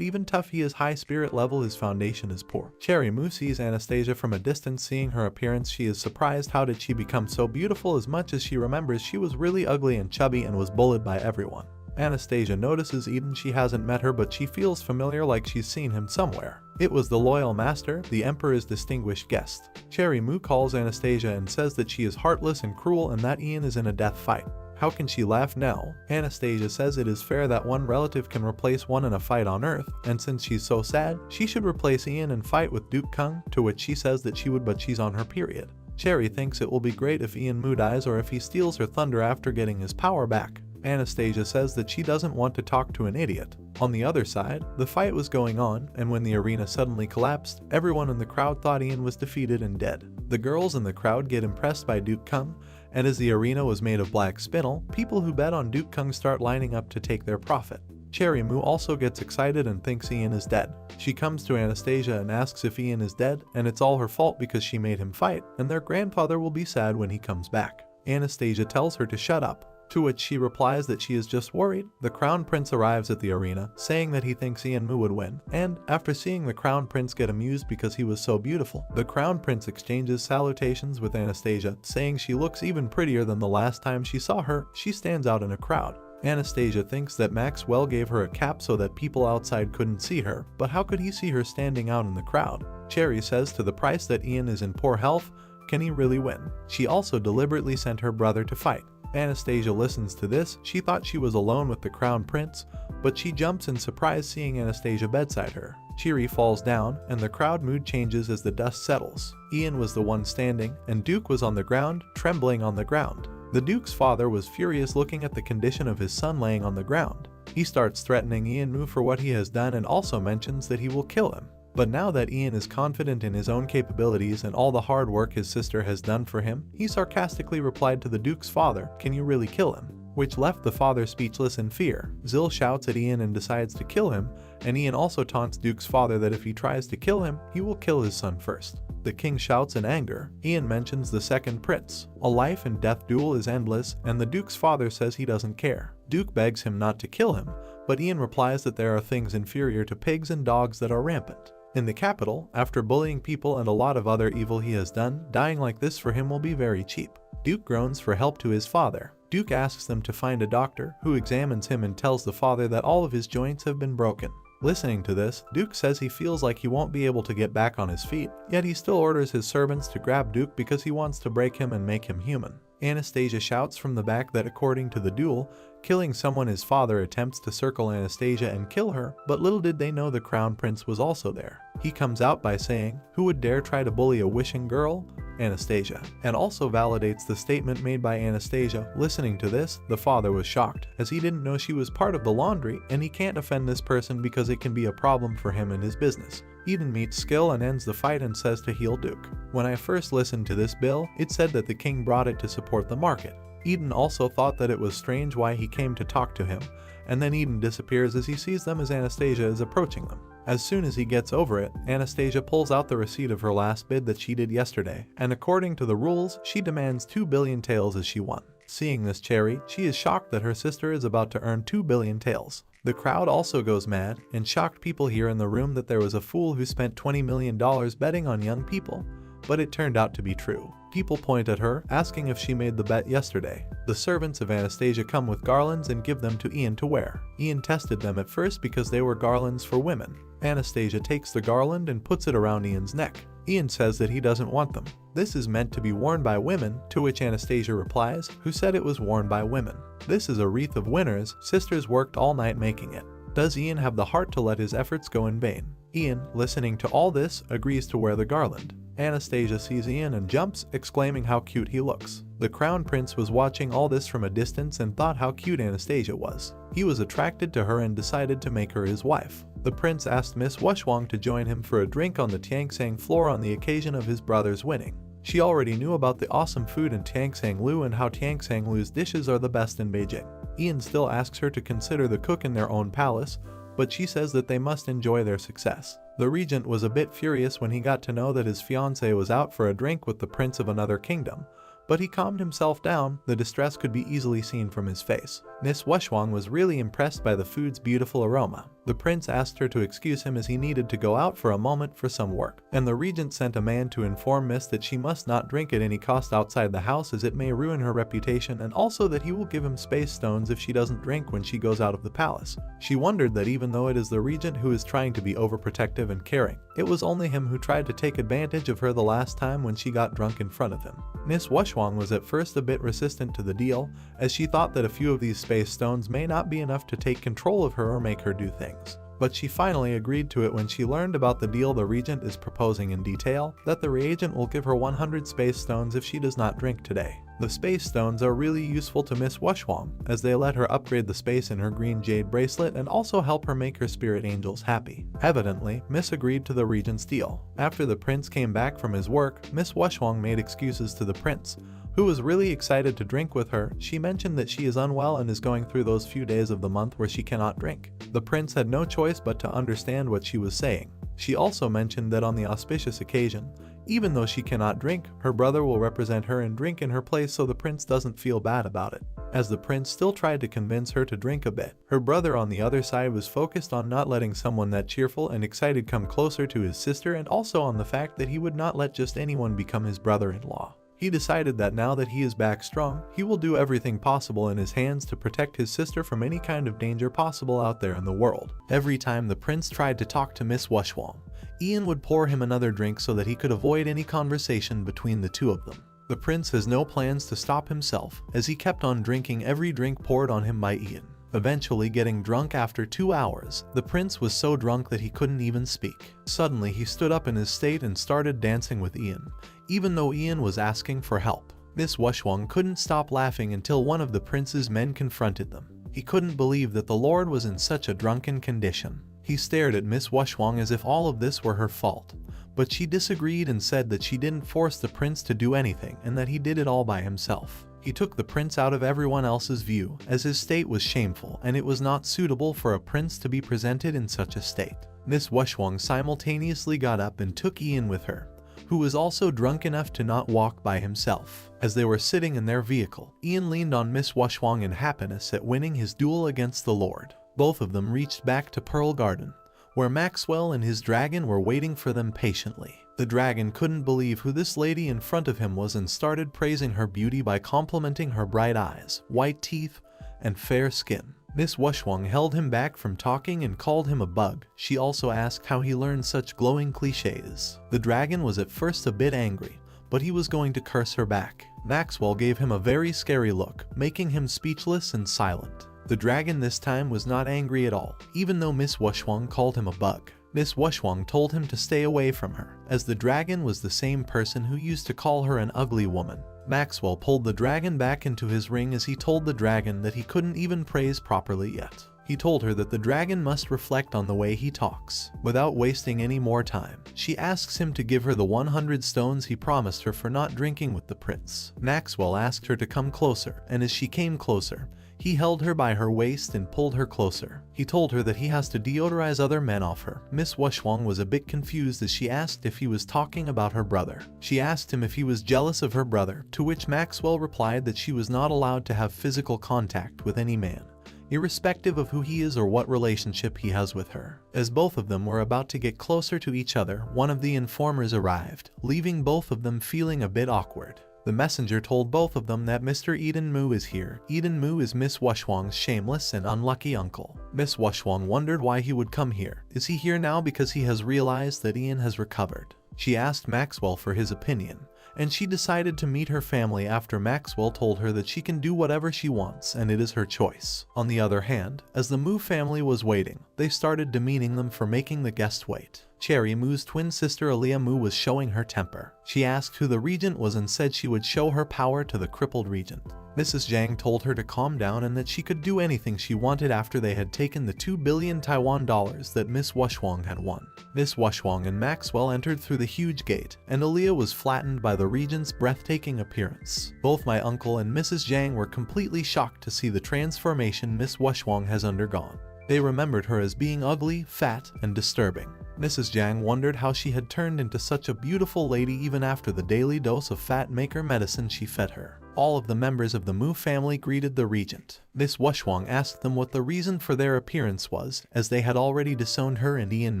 even tough he is high spirit level, his foundation is poor. Cherry Mu sees Anastasia from a distance. Seeing her appearance, she is surprised. How did she become so beautiful? As much as she remembers, she was really ugly and chubby and was bullied by everyone. Anastasia notices Eden. She hasn't met her, but she feels familiar, like she's seen him somewhere. It was the loyal master, the emperor's distinguished guest. Cherry Mu calls Anastasia and says that she is heartless and cruel and that Ian is in a death fight. How can she laugh now? Anastasia says it is fair that one relative can replace one in a fight on Earth, and since she's so sad, she should replace Ian and fight with Duke Kung, to which she says that she would, but she's on her period. Cherry thinks it will be great if Ian Mu dies or if he steals her thunder after getting his power back. Anastasia says that she doesn't want to talk to an idiot. On the other side, the fight was going on, and when the arena suddenly collapsed, everyone in the crowd thought Ian was defeated and dead. The girls in the crowd get impressed by Duke Kung, and as the arena was made of black spinel, people who bet on Duke Kung start lining up to take their profit. Cherry Mu also gets excited and thinks Ian is dead. She comes to Anastasia and asks if Ian is dead, and it's all her fault because she made him fight, and their grandfather will be sad when he comes back. Anastasia tells her to shut up, to which she replies that she is just worried. The Crown Prince arrives at the arena, saying that he thinks Ian Mu would win, and after seeing the Crown Prince get amused because he was so beautiful, the Crown Prince exchanges salutations with Anastasia, saying she looks even prettier than the last time she saw her. She stands out in a crowd. Anastasia thinks that Maxwell gave her a cap so that people outside couldn't see her, but how could he see her standing out in the crowd? Cherry says to the price that Ian is in poor health. Can he really win? She also deliberately sent her brother to fight. Anastasia listens to this. She thought she was alone with the Crown Prince, but she jumps in surprise seeing Anastasia beside her. Cheery falls down, and the crowd mood changes as the dust settles. Ian was the one standing, and Duke was on the ground, trembling on the ground. The Duke's father was furious looking at the condition of his son laying on the ground. He starts threatening Ian Mu for what he has done and also mentions that he will kill him. But now that Ian is confident in his own capabilities and all the hard work his sister has done for him, he sarcastically replied to the Duke's father, "Can you really kill him?" Which left the father speechless in fear. Zil shouts at Ian and decides to kill him, and Ian also taunts Duke's father that if he tries to kill him, he will kill his son first. The king shouts in anger. Ian mentions the second prince. A life and death duel is endless, and the Duke's father says he doesn't care. Duke begs him not to kill him, but Ian replies that there are things inferior to pigs and dogs that are rampant. In the capital, after bullying people and a lot of other evil he has done, dying like this for him will be very cheap. Duke groans for help to his father. Duke asks them to find a doctor, who examines him and tells the father that all of his joints have been broken. Listening to this, Duke says he feels like he won't be able to get back on his feet, yet he still orders his servants to grab Duke because he wants to break him and make him human. Anastasia shouts from the back that according to the duel, killing someone, his father attempts to circle Anastasia and kill her, but little did they know the Crown Prince was also there. He comes out by saying, "Who would dare try to bully a wishing girl?" Anastasia, and also validates the statement made by Anastasia. Listening to this, the father was shocked, as he didn't know she was part of the laundry, and he can't offend this person because it can be a problem for him and his business. Eden meets Skill and ends the fight and says to heal Duke. When I first listened to this bill, it said that the king brought it to support the market. Eden also thought that it was strange why he came to talk to him, and then Eden disappears as he sees them as Anastasia is approaching them. As soon as he gets over it, Anastasia pulls out the receipt of her last bid that she did yesterday, and according to the rules, she demands 2 billion taels as she won. Seeing this Cherry, she is shocked that her sister is about to earn 2 billion taels. The crowd also goes mad, and shocked people hear in the room that there was a fool who spent $20 million betting on young people, but it turned out to be true. People point at her, asking if she made the bet yesterday. The servants of Anastasia come with garlands and give them to Ian to wear. Ian tested them at first because they were garlands for women. Anastasia takes the garland and puts it around Ian's neck. Ian says that he doesn't want them. This is meant to be worn by women, to which Anastasia replies, who said it was worn by women. This is a wreath of winners, sisters worked all night making it. Does Ian have the heart to let his efforts go in vain? Ian, listening to all this, agrees to wear the garland. Anastasia sees Ian and jumps, exclaiming how cute he looks. The crown prince was watching all this from a distance and thought how cute Anastasia was. He was attracted to her and decided to make her his wife. The prince asked Miss Wushwang to join him for a drink on the Tiangsang floor on the occasion of his brother's winning. She already knew about the awesome food in Tiangsang-lu and how Tiangsang-lu's dishes are the best in Beijing. Ian still asks her to consider the cook in their own palace, but she says that they must enjoy their success. The regent was a bit furious when he got to know that his fiancée was out for a drink with the prince of another kingdom, but he calmed himself down. The distress could be easily seen from his face. Miss Wushwang was really impressed by the food's beautiful aroma. The prince asked her to excuse him as he needed to go out for a moment for some work, and the regent sent a man to inform Miss that she must not drink at any cost outside the house as it may ruin her reputation, and also that he will give him space stones if she doesn't drink when she goes out of the palace. She wondered that even though it is the regent who is trying to be overprotective and caring, it was only him who tried to take advantage of her the last time when she got drunk in front of him. Miss Wushwang was at first a bit resistant to the deal, as she thought that a few of these space stones may not be enough to take control of her or make her do things. But she finally agreed to it when she learned about the deal the regent is proposing in detail, that the reagent will give her 100 space stones if she does not drink today. The space stones are really useful to Miss Wushwang, as they let her upgrade the space in her green jade bracelet and also help her make her spirit angels happy. Evidently, Miss agreed to the regent's deal. After the prince came back from his work, Miss Wushwang made excuses to the prince, who was really excited to drink with her. She mentioned that she is unwell and is going through those few days of the month where she cannot drink. The prince had no choice but to understand what she was saying. She also mentioned that on the auspicious occasion, even though she cannot drink, her brother will represent her and drink in her place so the prince doesn't feel bad about it. As the prince still tried to convince her to drink a bit, her brother on the other side was focused on not letting someone that cheerful and excited come closer to his sister, and also on the fact that he would not let just anyone become his brother-in-law. He decided that now that he is back strong, he will do everything possible in his hands to protect his sister from any kind of danger possible out there in the world. Every time the prince tried to talk to Miss Wushwang, Ian would pour him another drink so that he could avoid any conversation between the two of them. The prince has no plans to stop himself, as he kept on drinking every drink poured on him by Ian. Eventually getting drunk after 2 hours, the prince was so drunk that he couldn't even speak. Suddenly he stood up in his state and started dancing with Ian, even though Ian was asking for help. Miss Wushwang couldn't stop laughing until one of the prince's men confronted them. He couldn't believe that the lord was in such a drunken condition. He stared at Miss Wushwang as if all of this were her fault, but she disagreed and said that she didn't force the prince to do anything and that he did it all by himself. He took the prince out of everyone else's view, as his state was shameful and it was not suitable for a prince to be presented in such a state. Miss Wushwang simultaneously got up and took Ian with her, who was also drunk enough to not walk by himself. As they were sitting in their vehicle, Ian leaned on Miss Wushwang in happiness at winning his duel against the lord. Both of them reached back to Pearl Garden, where Maxwell and his dragon were waiting for them patiently. The dragon couldn't believe who this lady in front of him was and started praising her beauty by complimenting her bright eyes, white teeth, and fair skin. Miss Wushwang held him back from talking and called him a bug. She also asked how he learned such glowing cliches. The dragon was at first a bit angry, but he was going to curse her back. Maxwell gave him a very scary look, making him speechless and silent. The dragon this time was not angry at all, even though Miss Wushwang called him a bug. Miss Wushwang told him to stay away from her, as the dragon was the same person who used to call her an ugly woman. Maxwell pulled the dragon back into his ring as he told the dragon that he couldn't even praise properly yet. He told her that the dragon must reflect on the way he talks. Without wasting any more time, she asks him to give her the 100 stones he promised her for not drinking with the prince. Maxwell asked her to come closer, and as she came closer, he held her by her waist and pulled her closer. He told her that he has to deodorize other men off her. Miss Wushwang was a bit confused as she asked if he was talking about her brother. She asked him if he was jealous of her brother, to which Maxwell replied that she was not allowed to have physical contact with any man, irrespective of who he is or what relationship he has with her. As both of them were about to get closer to each other, one of the informers arrived, leaving both of them feeling a bit awkward. The messenger told both of them that Mr. Eden Mu is here. Eden Mu is Miss Wushwang's shameless and unlucky uncle. Miss Wushwang wondered why he would come here. Is he here now because he has realized that Ian has recovered? She asked Maxwell for his opinion, and she decided to meet her family after Maxwell told her that she can do whatever she wants and it is her choice. On the other hand, as the Mu family was waiting, they started demeaning them for making the guest wait. Cherry Mu's twin sister Aaliyah Mu was showing her temper. She asked who the regent was and said she would show her power to the crippled regent. Mrs. Zhang told her to calm down and that she could do anything she wanted after they had taken the 2 billion Taiwan dollars that Miss Wushwang had won. Miss Wushwang and Maxwell entered through the huge gate, and Aaliyah was flattened by the regent's breathtaking appearance. Both my uncle and Mrs. Zhang were completely shocked to see the transformation Miss Wushwang has undergone. They remembered her as being ugly, fat, and disturbing. Mrs. Zhang wondered how she had turned into such a beautiful lady even after the daily dose of fat maker medicine she fed her. All of the members of the Mu family greeted the regent. Miss Wushwang asked them what the reason for their appearance was, as they had already disowned her and Ian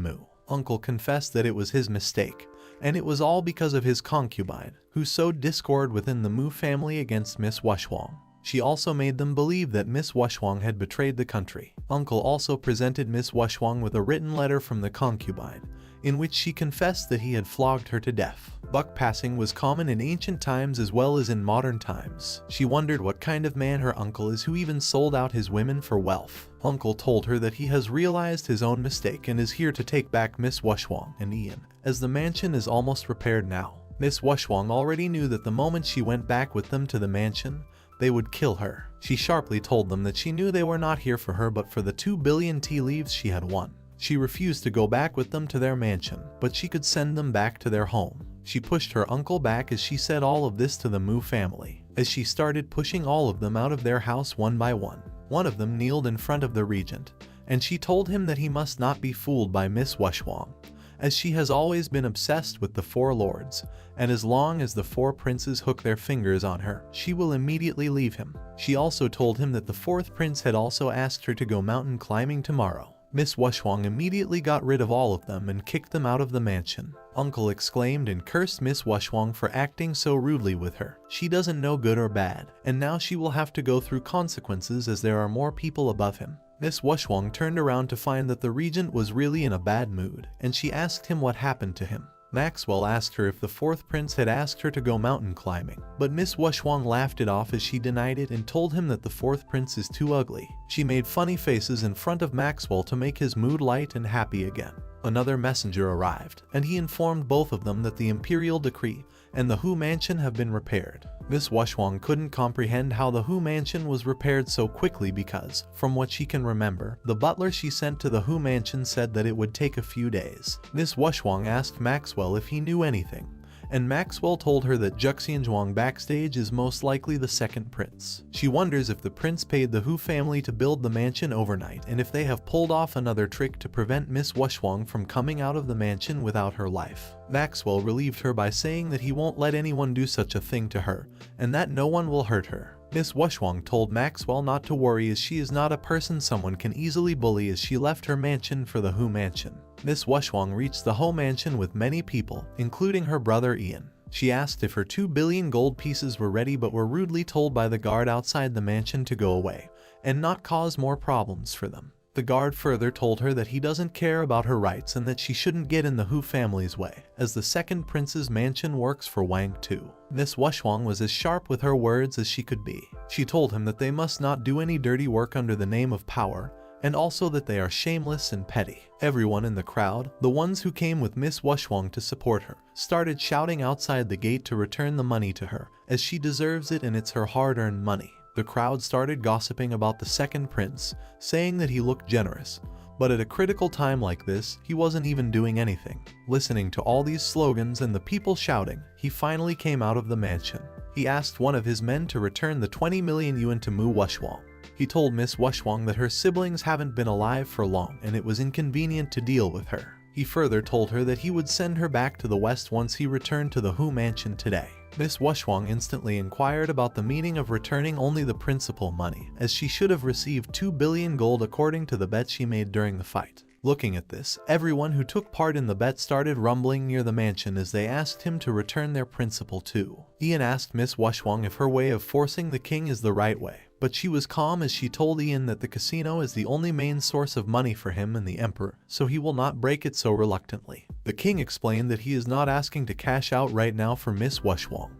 Mu. Uncle confessed that it was his mistake, and it was all because of his concubine, who sowed discord within the Mu family against Miss Wushwang. She also made them believe that Miss Wushwang had betrayed the country. Uncle also presented Miss Wushwang with a written letter from the concubine, in which she confessed that he had flogged her to death. Buck passing was common in ancient times as well as in modern times. She wondered what kind of man her uncle is who even sold out his women for wealth. Uncle told her that he has realized his own mistake and is here to take back Miss Wushwang and Ian, as the mansion is almost repaired now. Miss Wushwang already knew that the moment she went back with them to the mansion, they would kill her. She sharply told them that she knew they were not here for her but for the 2 billion tea leaves she had won. She refused to go back with them to their mansion, but she could send them back to their home. She pushed her uncle back as she said all of this to the Mu family, as she started pushing all of them out of their house one by one. One of them kneeled in front of the regent, and she told him that he must not be fooled by Miss Wushwang, as she has always been obsessed with the 4 lords, and as long as the 4 princes hook their fingers on her, she will immediately leave him. She also told him that the 4th prince had also asked her to go mountain climbing tomorrow. Miss Wushwang immediately got rid of all of them and kicked them out of the mansion. Uncle exclaimed and cursed Miss Wushwang for acting so rudely with her. She doesn't know good or bad, and now she will have to go through consequences as there are more people above him. Miss Wushwang turned around to find that the regent was really in a bad mood, and she asked him what happened to him. Maxwell asked her if the 4th prince had asked her to go mountain climbing, but Miss Wushwang laughed it off as she denied it and told him that the 4th prince is too ugly. She made funny faces in front of Maxwell to make his mood light and happy again. Another messenger arrived, and he informed both of them that the imperial decree and the Hu mansion have been repaired. Miss Wushwang couldn't comprehend how the Hu mansion was repaired so quickly because, from what she can remember, the butler she sent to the Hu mansion said that it would take a few days. Miss Wushwang asked Maxwell if he knew anything, and Maxwell told her that Juxianzhuang backstage is most likely the 2nd prince. She wonders if the prince paid the Hu family to build the mansion overnight and if they have pulled off another trick to prevent Miss Wushwang from coming out of the mansion without her life. Maxwell relieved her by saying that he won't let anyone do such a thing to her, and that no one will hurt her. Miss Wushwang told Maxwell not to worry as she is not a person someone can easily bully as she left her mansion for the Hu mansion. Miss Wushwang reached the Hu mansion with many people, including her brother Ian. She asked if her 2 billion gold pieces were ready but were rudely told by the guard outside the mansion to go away and not cause more problems for them. The guard further told her that he doesn't care about her rights and that she shouldn't get in the Hu family's way, as the 2nd prince's mansion works for Wang too. Miss Wushwang was as sharp with her words as she could be. She told him that they must not do any dirty work under the name of power, and also that they are shameless and petty. Everyone in the crowd, the ones who came with Miss Wushwang to support her, started shouting outside the gate to return the money to her, as she deserves it and it's her hard-earned money. The crowd started gossiping about the 2nd prince, saying that he looked generous, but at a critical time like this, he wasn't even doing anything. Listening to all these slogans and the people shouting, he finally came out of the mansion. He asked one of his men to return the 20 million yuan to Mu Wushwang. He told Miss Wushwang that her siblings haven't been alive for long and it was inconvenient to deal with her. He further told her that he would send her back to the west once he returned to the Hu mansion today. Miss Wushwang instantly inquired about the meaning of returning only the principal money, as she should have received 2 billion gold according to the bet she made during the fight. Looking at this, everyone who took part in the bet started rumbling near the mansion as they asked him to return their principal too. Ian asked Miss Wushwang if her way of forcing the king is the right way, But she was calm as she told Ian that the casino is the only main source of money for him and the emperor, so he will not break it so reluctantly. The king explained that he is not asking to cash out right now for Miss Wushwang.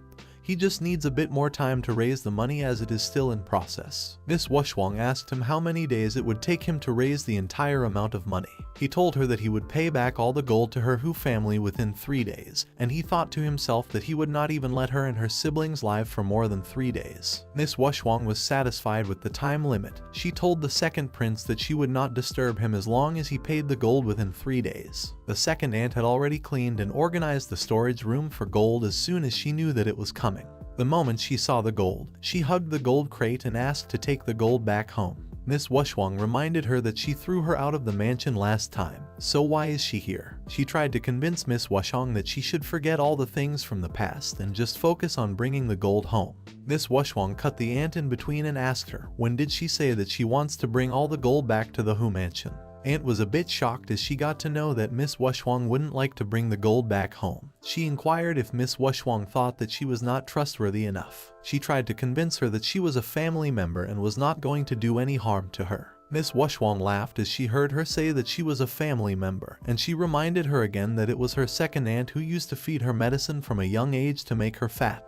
He just needs a bit more time to raise the money as it is still in process. Miss Wushwang asked him how many days it would take him to raise the entire amount of money. He told her that he would pay back all the gold to her Hu family within 3 days, and he thought to himself that he would not even let her and her siblings live for more than 3 days. Miss Wushwang was satisfied with the time limit. She told the second prince that she would not disturb him as long as he paid the gold within 3 days. The second aunt had already cleaned and organized the storage room for gold as soon as she knew that it was coming. The moment she saw the gold, she hugged the gold crate and asked to take the gold back home. Miss Wushwang reminded her that she threw her out of the mansion last time, so why is she here? She tried to convince Miss Wushwang that she should forget all the things from the past and just focus on bringing the gold home. Miss Wushwang cut the aunt in between and asked her, when did she say that she wants to bring all the gold back to the Hu mansion? Aunt was a bit shocked as she got to know that Miss Wushwang wouldn't like to bring the gold back home. She inquired if Miss Wushwang thought that she was not trustworthy enough. She tried to convince her that she was a family member and was not going to do any harm to her. Miss Wushwang laughed as she heard her say that she was a family member, and she reminded her again that it was her second aunt who used to feed her medicine from a young age to make her fat,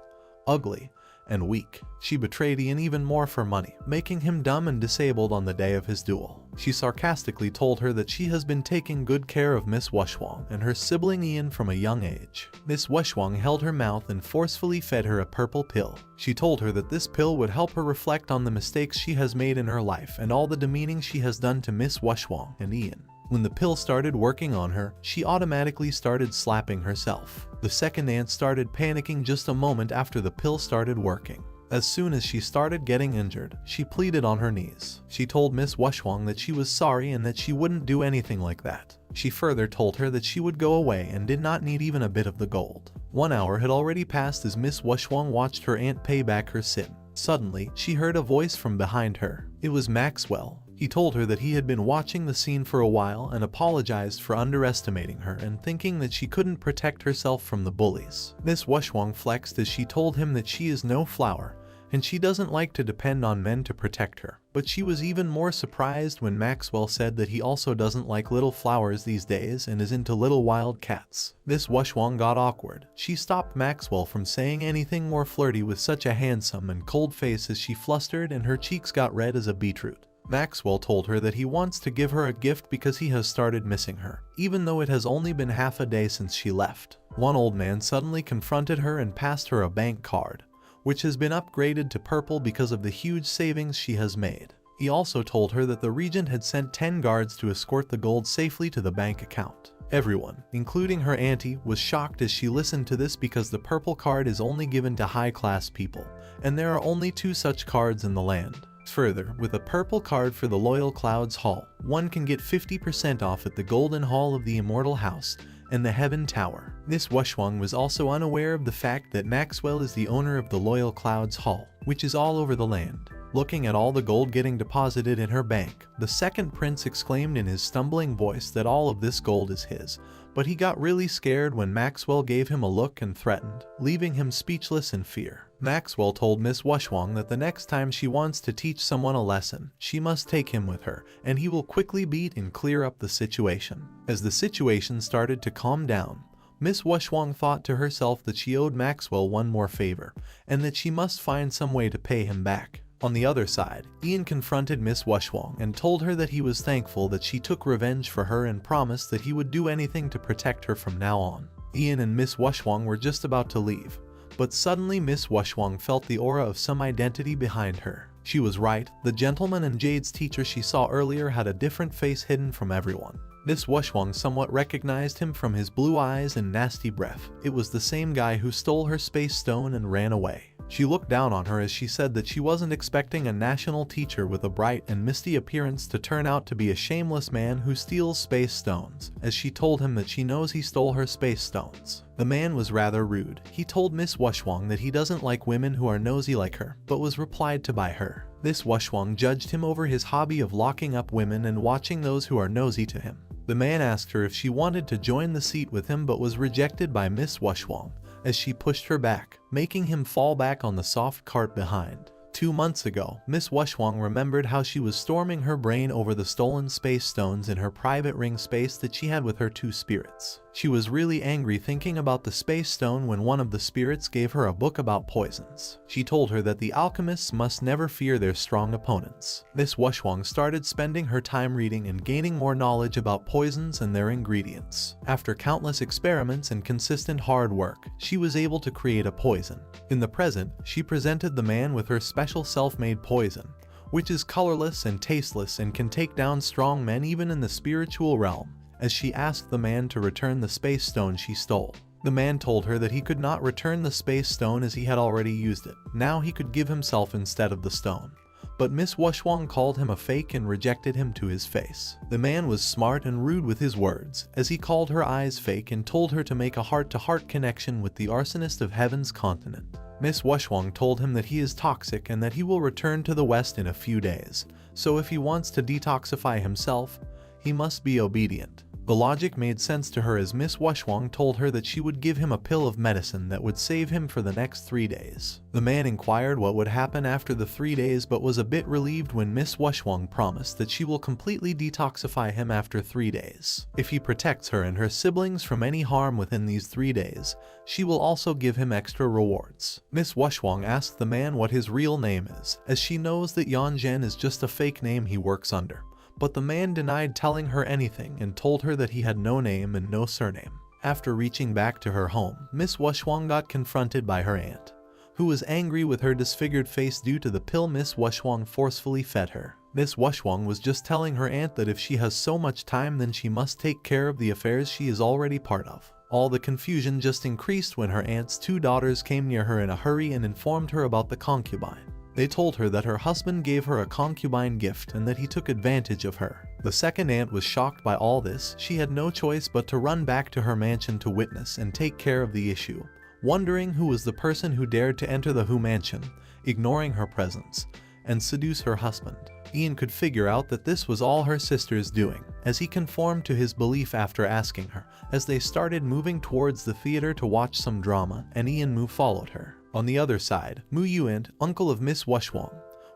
ugly, and weak. She betrayed Ian even more for money, making him dumb and disabled on the day of his duel. She sarcastically told her that she has been taking good care of Miss Wushwang and her sibling Ian from a young age. Miss Wushwang held her mouth and forcefully fed her a purple pill. She told her that this pill would help her reflect on the mistakes she has made in her life and all the demeaning she has done to Miss Wushwang and Ian. When the pill started working on her, she automatically started slapping herself. The second aunt started panicking just a moment after the pill started working. As soon as she started getting injured, she pleaded on her knees. She told Miss Wushwang that she was sorry and that she wouldn't do anything like that. She further told her that she would go away and did not need even a bit of the gold. 1 hour had already passed as Miss Wushwang watched her aunt pay back her sin. Suddenly, she heard a voice from behind her. It was Maxwell. He told her that he had been watching the scene for a while and apologized for underestimating her and thinking that she couldn't protect herself from the bullies. Miss Wushwang flexed as she told him that she is no flower, and she doesn't like to depend on men to protect her. But she was even more surprised when Maxwell said that he also doesn't like little flowers these days and is into little wild cats. Miss Wushwang got awkward. She stopped Maxwell from saying anything more flirty with such a handsome and cold face as she flustered and her cheeks got red as a beetroot. Maxwell told her that he wants to give her a gift because he has started missing her, even though it has only been half a day since she left. One old man suddenly confronted her and passed her a bank card, which has been upgraded to purple because of the huge savings she has made. He also told her that the regent had sent 10 guards to escort the gold safely to the bank account. Everyone, including her auntie, was shocked as she listened to this because the purple card is only given to high-class people, and there are only 2 such cards in the land. Further, with a purple card for the Loyal Clouds Hall, one can get 50% off at the Golden Hall of the Immortal House and the Heaven Tower. Miss Wushwang was also unaware of the fact that Maxwell is the owner of the Loyal Clouds Hall, which is all over the land. Looking at all the gold getting deposited in her bank, the second prince exclaimed in his stumbling voice that all of this gold is his, but he got really scared when Maxwell gave him a look and threatened, leaving him speechless in fear. Maxwell told Miss Wushwang that the next time she wants to teach someone a lesson, she must take him with her, and he will quickly beat and clear up the situation. As the situation started to calm down, Miss Wushwang thought to herself that she owed Maxwell one more favor, and that she must find some way to pay him back. On the other side, Ian confronted Miss Wushwang and told her that he was thankful that she took revenge for her and promised that he would do anything to protect her from now on. Ian and Miss Wushwang were just about to leave, but suddenly Miss Wushwang felt the aura of some identity behind her. She was right, the gentleman and Jade's teacher she saw earlier had a different face hidden from everyone. Miss Wushwang somewhat recognized him from his blue eyes and nasty breath. It was the same guy who stole her space stone and ran away. She looked down on her as she said that she wasn't expecting a national teacher with a bright and misty appearance to turn out to be a shameless man who steals space stones, as she told him that she knows he stole her space stones. The man was rather rude. He told Miss Wushwang that he doesn't like women who are nosy like her, but was replied to by her. Miss Wushwang judged him over his hobby of locking up women and watching those who are nosy to him. The man asked her if she wanted to join the seat with him but was rejected by Miss Wushwang, as she pushed her back, making him fall back on the soft cart behind. 2 months ago, Miss Wushwang remembered how she was storming her brain over the stolen space stones in her private ring space that she had with her 2 spirits. She was really angry thinking about the space stone when one of the spirits gave her a book about poisons. She told her that the alchemists must never fear their strong opponents. Miss Wushwang started spending her time reading and gaining more knowledge about poisons and their ingredients. After countless experiments and consistent hard work, she was able to create a poison. In the present, she presented the man with her special self-made poison, which is colorless and tasteless and can take down strong men even in the spiritual realm, as she asked the man to return the space stone she stole. The man told her that he could not return the space stone as he had already used it. Now he could give himself instead of the stone. But Miss Wushwang called him a fake and rejected him to his face. The man was smart and rude with his words, as he called her eyes fake and told her to make a heart-to-heart connection with the arsonist of Heaven's continent. Miss Wushwang told him that he is toxic and that he will return to the West in a few days, so if he wants to detoxify himself, he must be obedient. The logic made sense to her as Miss Wushwang told her that she would give him a pill of medicine that would save him for the next 3 days. The man inquired what would happen after the 3 days but was a bit relieved when Miss Wushwang promised that she will completely detoxify him after 3 days. If he protects her and her siblings from any harm within these 3 days, she will also give him extra rewards. Miss Wushwang asked the man what his real name is, as she knows that Yanzhen is just a fake name he works under. But the man denied telling her anything and told her that he had no name and no surname. After reaching back to her home, Miss Wushwang got confronted by her aunt, who was angry with her disfigured face due to the pill Miss Wushwang forcefully fed her. Miss Wushwang was just telling her aunt that if she has so much time then she must take care of the affairs she is already part of. All the confusion just increased when her aunt's 2 daughters came near her in a hurry and informed her about the concubine. They told her that her husband gave her a concubine gift and that he took advantage of her. The second aunt was shocked by all this. She had no choice but to run back to her mansion to witness and take care of the issue, wondering who was the person who dared to enter the Hu mansion, ignoring her presence, and seduce her husband. Ian could figure out that this was all her sister's doing, as he conformed to his belief after asking her, as they started moving towards the theater to watch some drama, and Ian Mu followed her. On the other side, Mu Yuan, uncle of Miss Wushwang,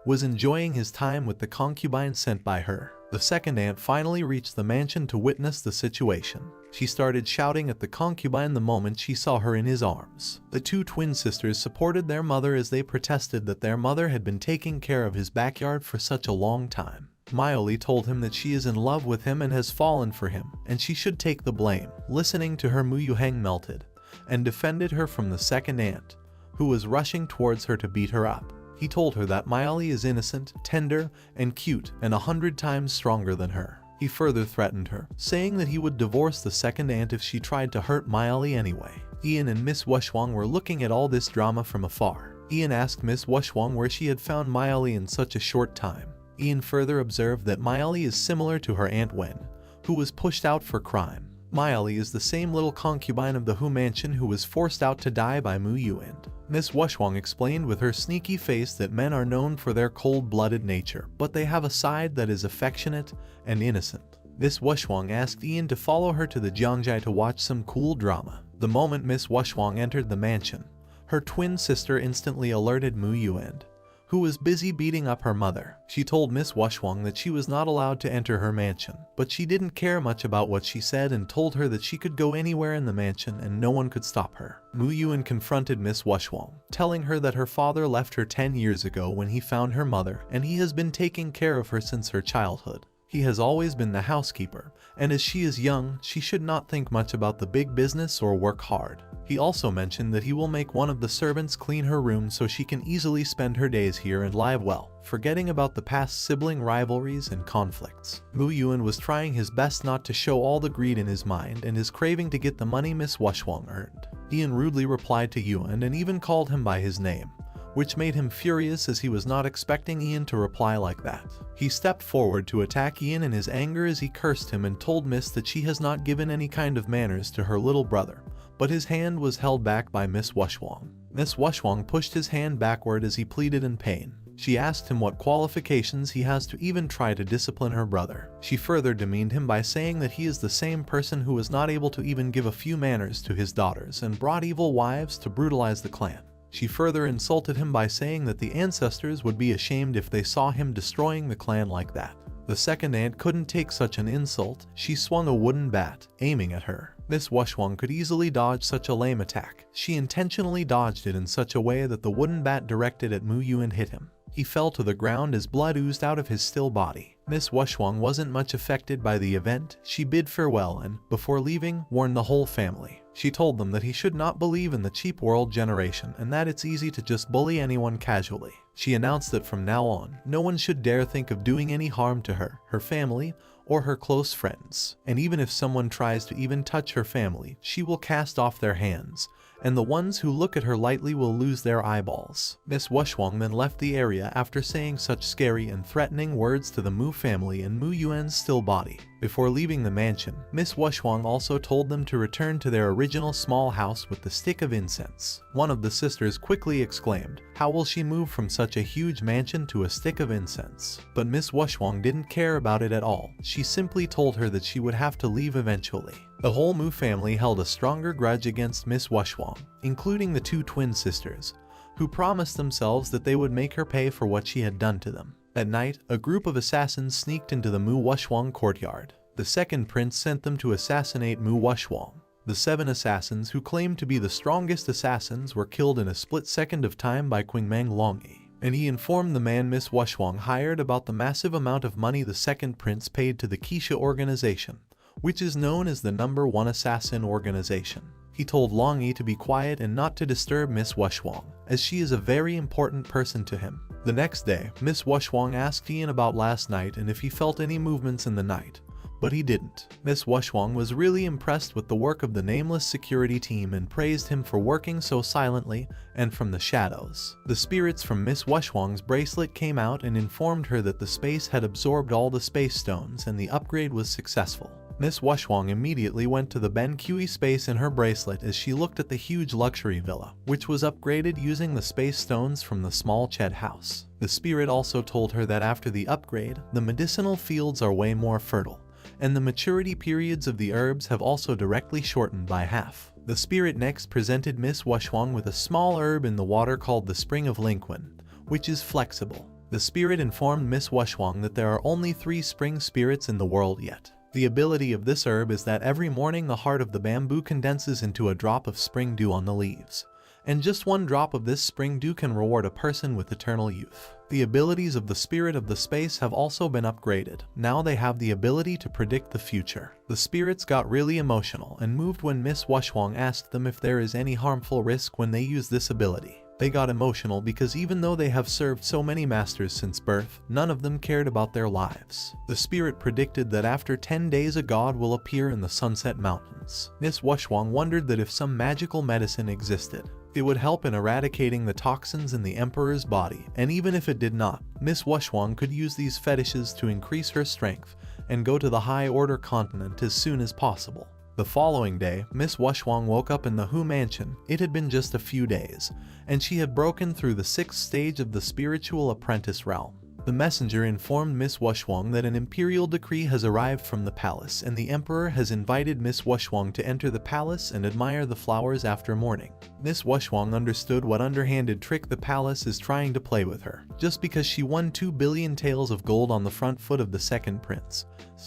was enjoying his time with the concubine sent by her. The second aunt finally reached the mansion to witness the situation. She started shouting at the concubine the moment she saw her in his arms. The 2 twin sisters supported their mother as they protested that their mother had been taking care of his backyard for such a long time. Miley told him that she is in love with him and has fallen for him, and she should take the blame. Listening to her, Mu Yuheng melted and defended her from the second aunt, who was rushing towards her to beat her up. He told her that Miley is innocent, tender, and cute, and 100 times stronger than her. He further threatened her, saying that he would divorce the second aunt if she tried to hurt Miley anyway. Ian and Miss Wushwang were looking at all this drama from afar. Ian asked Miss Wushwang where she had found Miley in such a short time. Ian further observed that Miley is similar to her Aunt Wen, who was pushed out for crime. Miley is the same little concubine of the Hu mansion who was forced out to die by Mu Yuan. Miss Wushwang explained with her sneaky face that men are known for their cold-blooded nature, but they have a side that is affectionate and innocent. Miss Wushwang asked Ian to follow her to the Jiangjai to watch some cool drama. The moment Miss Wushwang entered the mansion, her twin sister instantly alerted Mu Yuan, who was busy beating up her mother. She told Miss Wushwang that she was not allowed to enter her mansion, but she didn't care much about what she said and told her that she could go anywhere in the mansion and no one could stop her. Mu Yuan confronted Miss Wushwang, telling her that her father left her 10 years ago when he found her mother, and he has been taking care of her since her childhood. He has always been the housekeeper, and as she is young, she should not think much about the big business or work hard. He also mentioned that he will make one of the servants clean her room so she can easily spend her days here and live well, forgetting about the past sibling rivalries and conflicts. Mu Yuan was trying his best not to show all the greed in his mind and his craving to get the money Miss Wushwang earned. Ian rudely replied to Yuan and even called him by his name, which made him furious as he was not expecting Ian to reply like that. He stepped forward to attack Ian in his anger as he cursed him and told Miss that she has not given any kind of manners to her little brother, but his hand was held back by Miss Wushwang. Miss Wushwang pushed his hand backward as he pleaded in pain. She asked him what qualifications he has to even try to discipline her brother. She further demeaned him by saying that he is the same person who was not able to even give a few manners to his daughters and brought evil wives to brutalize the clan. She further insulted him by saying that the ancestors would be ashamed if they saw him destroying the clan like that. The second aunt couldn't take such an insult. She swung a wooden bat, aiming at her. Miss Wushwang could easily dodge such a lame attack. She intentionally dodged it in such a way that the wooden bat directed at Mu Yuan hit him. He fell to the ground as blood oozed out of his still body. Miss Wushwang wasn't much affected by the event. She bid farewell and, before leaving, warned the whole family. She told them that he should not believe in the cheap world generation and that it's easy to just bully anyone casually. She announced that from now on, no one should dare think of doing any harm to her, her family, or her close friends. And even if someone tries to even touch her family, she will cast off their hands, and the ones who look at her lightly will lose their eyeballs. Miss Wushwang then left the area after saying such scary and threatening words to the Mu family and Mu Yuan's still body. Before leaving the mansion, Miss Wushwang also told them to return to their original small house with the stick of incense. One of the sisters quickly exclaimed, "How will she move from such a huge mansion to a stick of incense?" But Miss Wushwang didn't care about it at all. She simply told her that she would have to leave eventually. The whole Mu family held a stronger grudge against Miss Wushwang, including the two twin sisters, who promised themselves that they would make her pay for what she had done to them. At night, a group of assassins sneaked into the Mu Wushwang courtyard. The second prince sent them to assassinate Mu Wushwang. The 7 assassins who claimed to be the strongest assassins were killed in a split second of time by Qingmeng Longyi, and he informed the man Miss Wushwang hired about the massive amount of money the second prince paid to the Keisha organization, which is known as the #1 assassin organization. He told Longyi to be quiet and not to disturb Miss Wushwang, as she is a very important person to him. The next day, Miss Wushwang asked Ian about last night and if he felt any movements in the night, but he didn't. Miss Wushwang was really impressed with the work of the nameless security team and praised him for working so silently and from the shadows. The spirits from Miss Wushwang's bracelet came out and informed her that the space had absorbed all the space stones and the upgrade was successful. Miss Wushwang immediately went to the Ben Kui space in her bracelet as she looked at the huge luxury villa, which was upgraded using the space stones from the small Chet house. The spirit also told her that after the upgrade, the medicinal fields are way more fertile, and the maturity periods of the herbs have also directly shortened by half. The spirit next presented Miss Wushwang with a small herb in the water called the Spring of Linquin, which is flexible. The spirit informed Miss Wushwang that there are only 3 spring spirits in the world yet. The ability of this herb is that every morning the heart of the bamboo condenses into a drop of spring dew on the leaves, and just 1 drop of this spring dew can reward a person with eternal youth. The abilities of the spirit of the space have also been upgraded. Now they have the ability to predict the future. The spirits got really emotional and moved when Miss Wushwang asked them if there is any harmful risk when they use this ability. They got emotional because even though they have served so many masters since birth, none of them cared about their lives. The spirit predicted that after 10 days a god will appear in the Sunset Mountains. Miss Wushwang wondered that if some magical medicine existed, it would help in eradicating the toxins in the emperor's body, and even if it did not, Miss Wushwang could use these fetishes to increase her strength and go to the high order continent as soon as possible. The following day, Miss Wushwang woke up in the Hu mansion. It had been just a few days, and she had broken through the 6th stage of the spiritual apprentice realm. The messenger informed Miss Wushwang that an imperial decree has arrived from the palace and the emperor has invited Miss Wushwang to enter the palace and admire the flowers after morning. Miss Wushwang understood what underhanded trick the palace is trying to play with her, just because she won 2 billion taels of gold on the front foot of the second prince.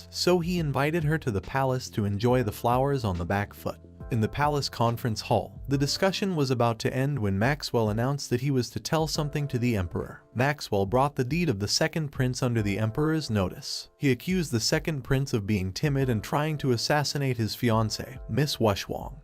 So he invited her to the palace to enjoy the flowers on the back foot. In the palace conference hall, the discussion was about to end when Maxwell announced that he was to tell something to the emperor. Maxwell brought the deed of the second prince under the emperor's notice. He accused the second prince of being timid and trying to assassinate his fiancée, Miss Wushwang,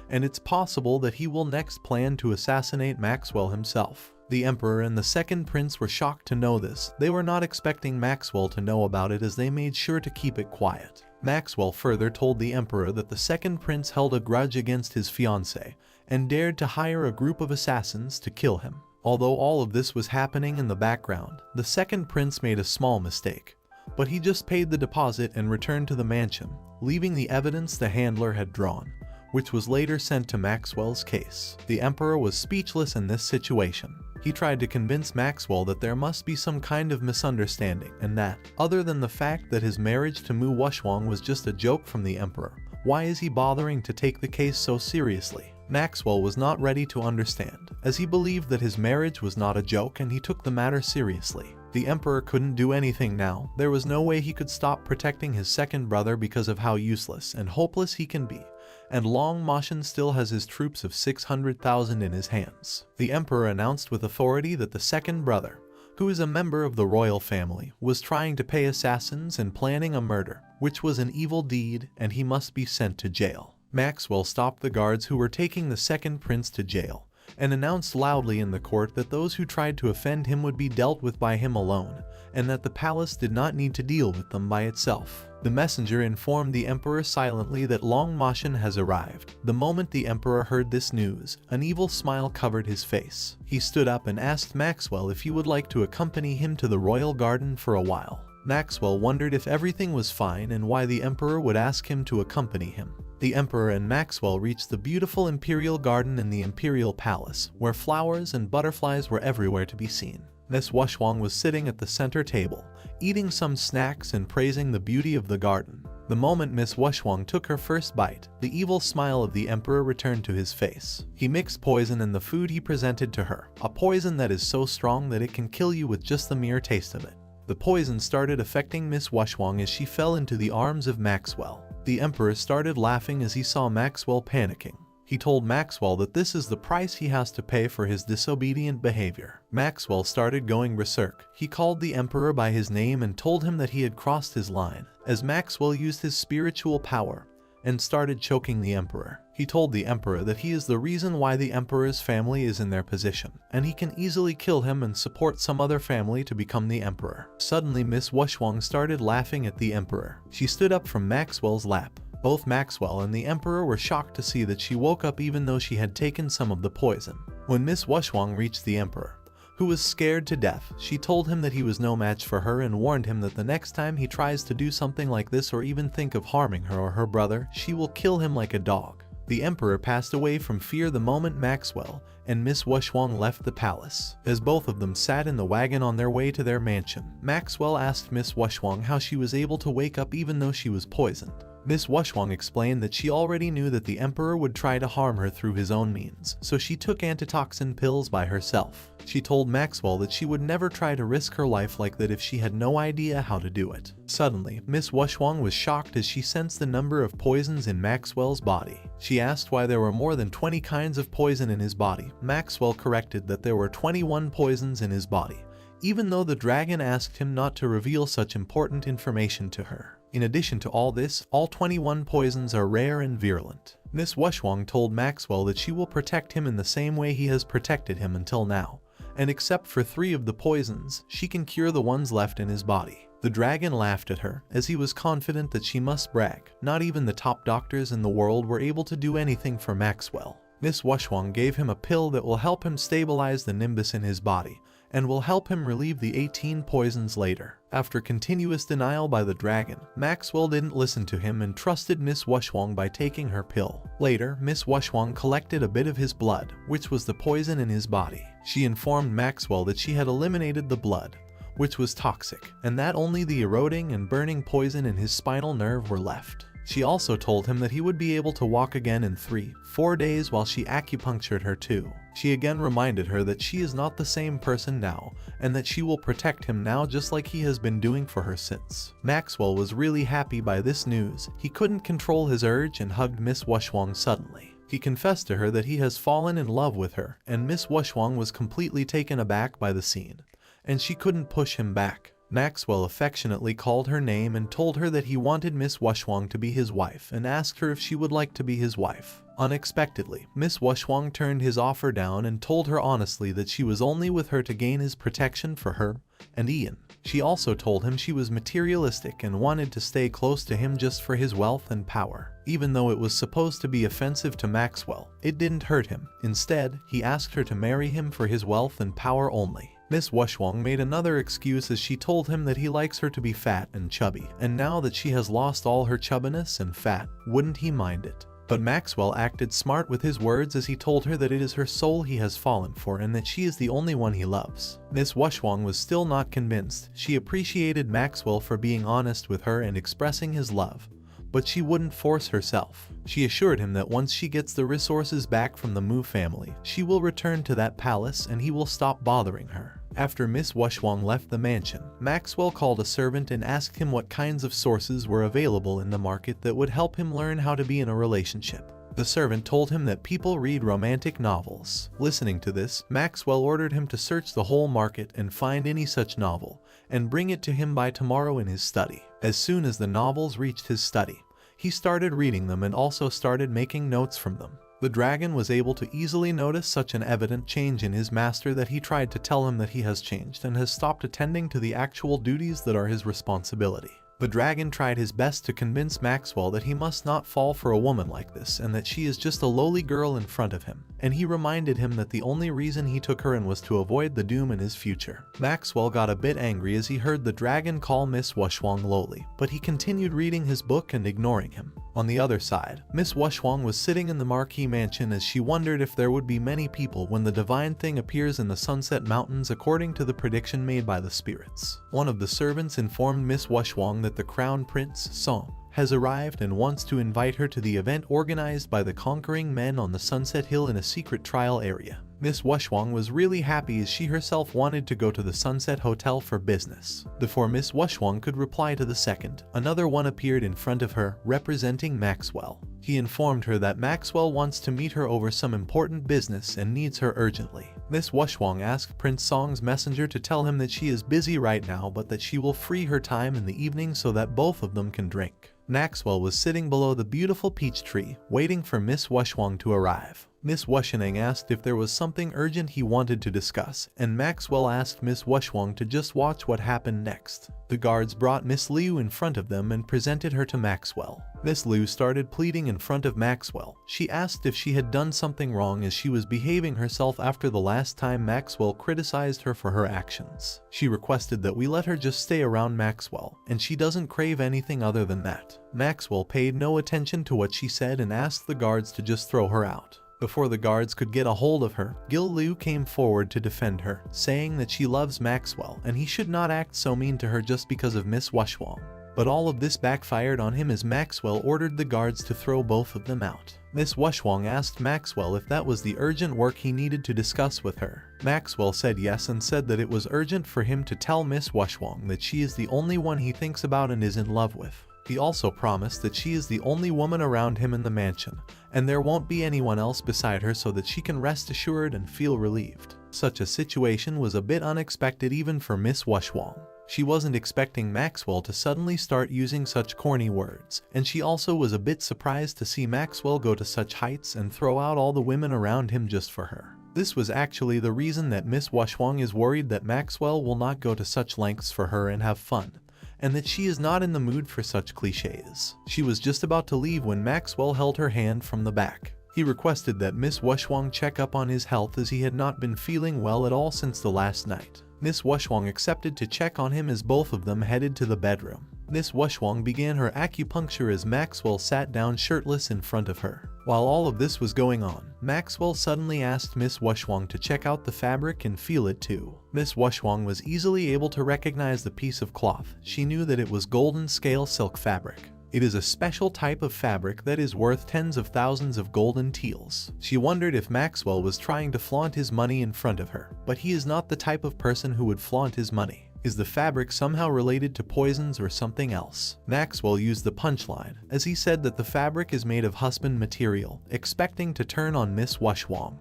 and it's possible that he will next plan to assassinate Maxwell himself. The emperor and the second prince were shocked to know this. They were not expecting Maxwell to know about it as they made sure to keep it quiet. Maxwell further told the emperor that the second prince held a grudge against his fiancée and dared to hire a group of assassins to kill him. Although all of this was happening in the background, the second prince made a small mistake, but he just paid the deposit and returned to the mansion, leaving the evidence the handler had drawn, which was later sent to Maxwell's case. The emperor was speechless in this situation. He tried to convince Maxwell that there must be some kind of misunderstanding and that, other than the fact that his marriage to Mu Wushwang was just a joke from the emperor, why is he bothering to take the case so seriously? Maxwell was not ready to understand, as he believed that his marriage was not a joke and he took the matter seriously. The emperor couldn't do anything now. There was no way he could stop protecting his second brother because of how useless and hopeless he can be. And Long Moshin still has his troops of 600,000 in his hands. The emperor announced with authority that the second brother, who is a member of the royal family, was trying to pay assassins and planning a murder, which was an evil deed, and he must be sent to jail. Maxwell stopped the guards who were taking the second prince to jail, and announced loudly in the court that those who tried to offend him would be dealt with by him alone, and that the palace did not need to deal with them by itself. The messenger informed the emperor silently that Long Moshin has arrived. The moment the emperor heard this news, an evil smile covered his face. He stood up and asked Maxwell if he would like to accompany him to the royal garden for a while. Maxwell wondered if everything was fine and why the emperor would ask him to accompany him. The emperor and Maxwell reached the beautiful imperial garden in the imperial palace, where flowers and butterflies were everywhere to be seen. Miss Wushwang was sitting at the center table, eating some snacks and praising the beauty of the garden. The moment Miss Wushwang took her first bite, the evil smile of the emperor returned to his face. He mixed poison in the food he presented to her, a poison that is so strong that it can kill you with just the mere taste of it. The poison started affecting Miss Wushwang as she fell into the arms of Maxwell. The emperor started laughing as he saw Maxwell panicking. He told Maxwell that this is the price he has to pay for his disobedient behavior. Maxwell started going berserk. He called the emperor by his name and told him that he had crossed his line, as Maxwell used his spiritual power and started choking the emperor. He told the emperor that he is the reason why the emperor's family is in their position, and he can easily kill him and support some other family to become the emperor. Suddenly, Miss Wushwang started laughing at the emperor. She stood up from Maxwell's lap. Both Maxwell and the emperor were shocked to see that she woke up even though she had taken some of the poison. When Miss Wushwang reached the emperor, who was scared to death, she told him that he was no match for her and warned him that the next time he tries to do something like this or even think of harming her or her brother, she will kill him like a dog. The emperor passed away from fear the moment Maxwell and Miss Wushwang left the palace. As both of them sat in the wagon on their way to their mansion, Maxwell asked Miss Wushwang how she was able to wake up even though she was poisoned. Miss Wushwang explained that she already knew that the emperor would try to harm her through his own means, so she took antitoxin pills by herself. She told Maxwell that she would never try to risk her life like that if she had no idea how to do it. Suddenly, Miss Wushwang was shocked as she sensed the number of poisons in Maxwell's body. She asked why there were more than 20 kinds of poison in his body. Maxwell corrected that there were 21 poisons in his body, even though the dragon asked him not to reveal such important information to her. In addition to all this, all 21 poisons are rare and virulent. Miss Wushwang told Maxwell that she will protect him in the same way he has protected him until now, and except for 3 of the poisons, she can cure the ones left in his body. The dragon laughed at her, as he was confident that she must brag. Not even the top doctors in the world were able to do anything for Maxwell. Miss Wushwang gave him a pill that will help him stabilize the nimbus in his body, and will help him relieve the 18 poisons later. After continuous denial by the dragon, Maxwell didn't listen to him and trusted Miss Wushwang by taking her pill. Later, Miss Wushwang collected a bit of his blood, which was the poison in his body. She informed Maxwell that she had eliminated the blood, which was toxic, and that only the eroding and burning poison in his spinal nerve were left. She also told him that he would be able to walk again in 3-4 days while she acupunctured her too. She again reminded her that she is not the same person now, and that she will protect him now just like he has been doing for her since. Maxwell was really happy by this news. He couldn't control his urge and hugged Miss Wushwang suddenly. He confessed to her that he has fallen in love with her, and Miss Wushwang was completely taken aback by the scene, and she couldn't push him back. Maxwell affectionately called her name and told her that he wanted Miss Wushwang to be his wife and asked her if she would like to be his wife. Unexpectedly, Miss Wushwang turned his offer down and told her honestly that she was only with her to gain his protection for her and Ian. She also told him she was materialistic and wanted to stay close to him just for his wealth and power. Even though it was supposed to be offensive to Maxwell, it didn't hurt him. Instead, he asked her to marry him for his wealth and power only. Miss Wushwang made another excuse as she told him that he likes her to be fat and chubby, and now that she has lost all her chubbiness and fat, wouldn't he mind it? But Maxwell acted smart with his words as he told her that it is her soul he has fallen for and that she is the only one he loves. Miss Wushwang was still not convinced. She appreciated Maxwell for being honest with her and expressing his love, but she wouldn't force herself. She assured him that once she gets the resources back from the Mu family, she will return to that palace and he will stop bothering her. After Miss Washwang left the mansion, Maxwell called a servant and asked him what kinds of sources were available in the market that would help him learn how to be in a relationship. The servant told him that people read romantic novels. Listening to this, Maxwell ordered him to search the whole market and find any such novel, and bring it to him by tomorrow in his study. As soon as the novels reached his study, he started reading them and also started making notes from them. The dragon was able to easily notice such an evident change in his master that he tried to tell him that he has changed and has stopped attending to the actual duties that are his responsibility. The dragon tried his best to convince Maxwell that he must not fall for a woman like this and that she is just a lowly girl in front of him, and he reminded him that the only reason he took her in was to avoid the doom in his future. Maxwell got a bit angry as he heard the dragon call Miss Washwang lowly, but he continued reading his book and ignoring him. On the other side, Miss Washwang was sitting in the marquee mansion as she wondered if there would be many people when the divine thing appears in the Sunset Mountains according to the prediction made by the spirits. One of the servants informed Miss Washwang that the Crown Prince, Song, has arrived and wants to invite her to the event organized by the conquering men on the Sunset Hill in a secret trial area. Miss Washwang was really happy as she herself wanted to go to the Sunset Hotel for business. Before Miss Washwang could reply to the second, another one appeared in front of her, representing Maxwell. He informed her that Maxwell wants to meet her over some important business and needs her urgently. Miss Washwang asked Prince Song's messenger to tell him that she is busy right now but that she will free her time in the evening so that both of them can drink. Maxwell was sitting below the beautiful peach tree, waiting for Miss Washwang to arrive. Miss Washwang asked if there was something urgent he wanted to discuss, and Maxwell asked Miss Washwang to just watch what happened next. The guards brought Miss Liu in front of them and presented her to Maxwell. Miss Liu started pleading in front of Maxwell. She asked if she had done something wrong as she was behaving herself after the last time Maxwell criticized her for her actions. She requested that we let her just stay around Maxwell, and she doesn't crave anything other than that. Maxwell paid no attention to what she said and asked the guards to just throw her out. Before the guards could get a hold of her, Gil Liu came forward to defend her, saying that she loves Maxwell and he should not act so mean to her just because of Miss Washwang. But all of this backfired on him as Maxwell ordered the guards to throw both of them out. Miss Washwang asked Maxwell if that was the urgent work he needed to discuss with her. Maxwell said yes and said that it was urgent for him to tell Miss Washwang that she is the only one he thinks about and is in love with. He also promised that she is the only woman around him in the mansion, and there won't be anyone else beside her so that she can rest assured and feel relieved. Such a situation was a bit unexpected even for Miss Washwang. She wasn't expecting Maxwell to suddenly start using such corny words, and she also was a bit surprised to see Maxwell go to such heights and throw out all the women around him just for her. This was actually the reason that Miss Washwang is worried that Maxwell will not go to such lengths for her and have fun, and that she is not in the mood for such cliches. She was just about to leave when Maxwell held her hand from the back. He requested that Miss Washwang check up on his health as he had not been feeling well at all since the last night. Miss Washwang accepted to check on him as both of them headed to the bedroom. Miss Washwang began her acupuncture as Maxwell sat down shirtless in front of her. While all of this was going on, Maxwell suddenly asked Miss Washwang to check out the fabric and feel it too. Miss Washwang was easily able to recognize the piece of cloth. She knew that it was golden scale silk fabric. It is a special type of fabric that is worth tens of thousands of golden taels. She wondered if Maxwell was trying to flaunt his money in front of her, but he is not the type of person who would flaunt his money. Is the fabric somehow related to poisons or something else? Maxwell used the punchline, as he said that the fabric is made of husband material, expecting to turn on Miss Washwang.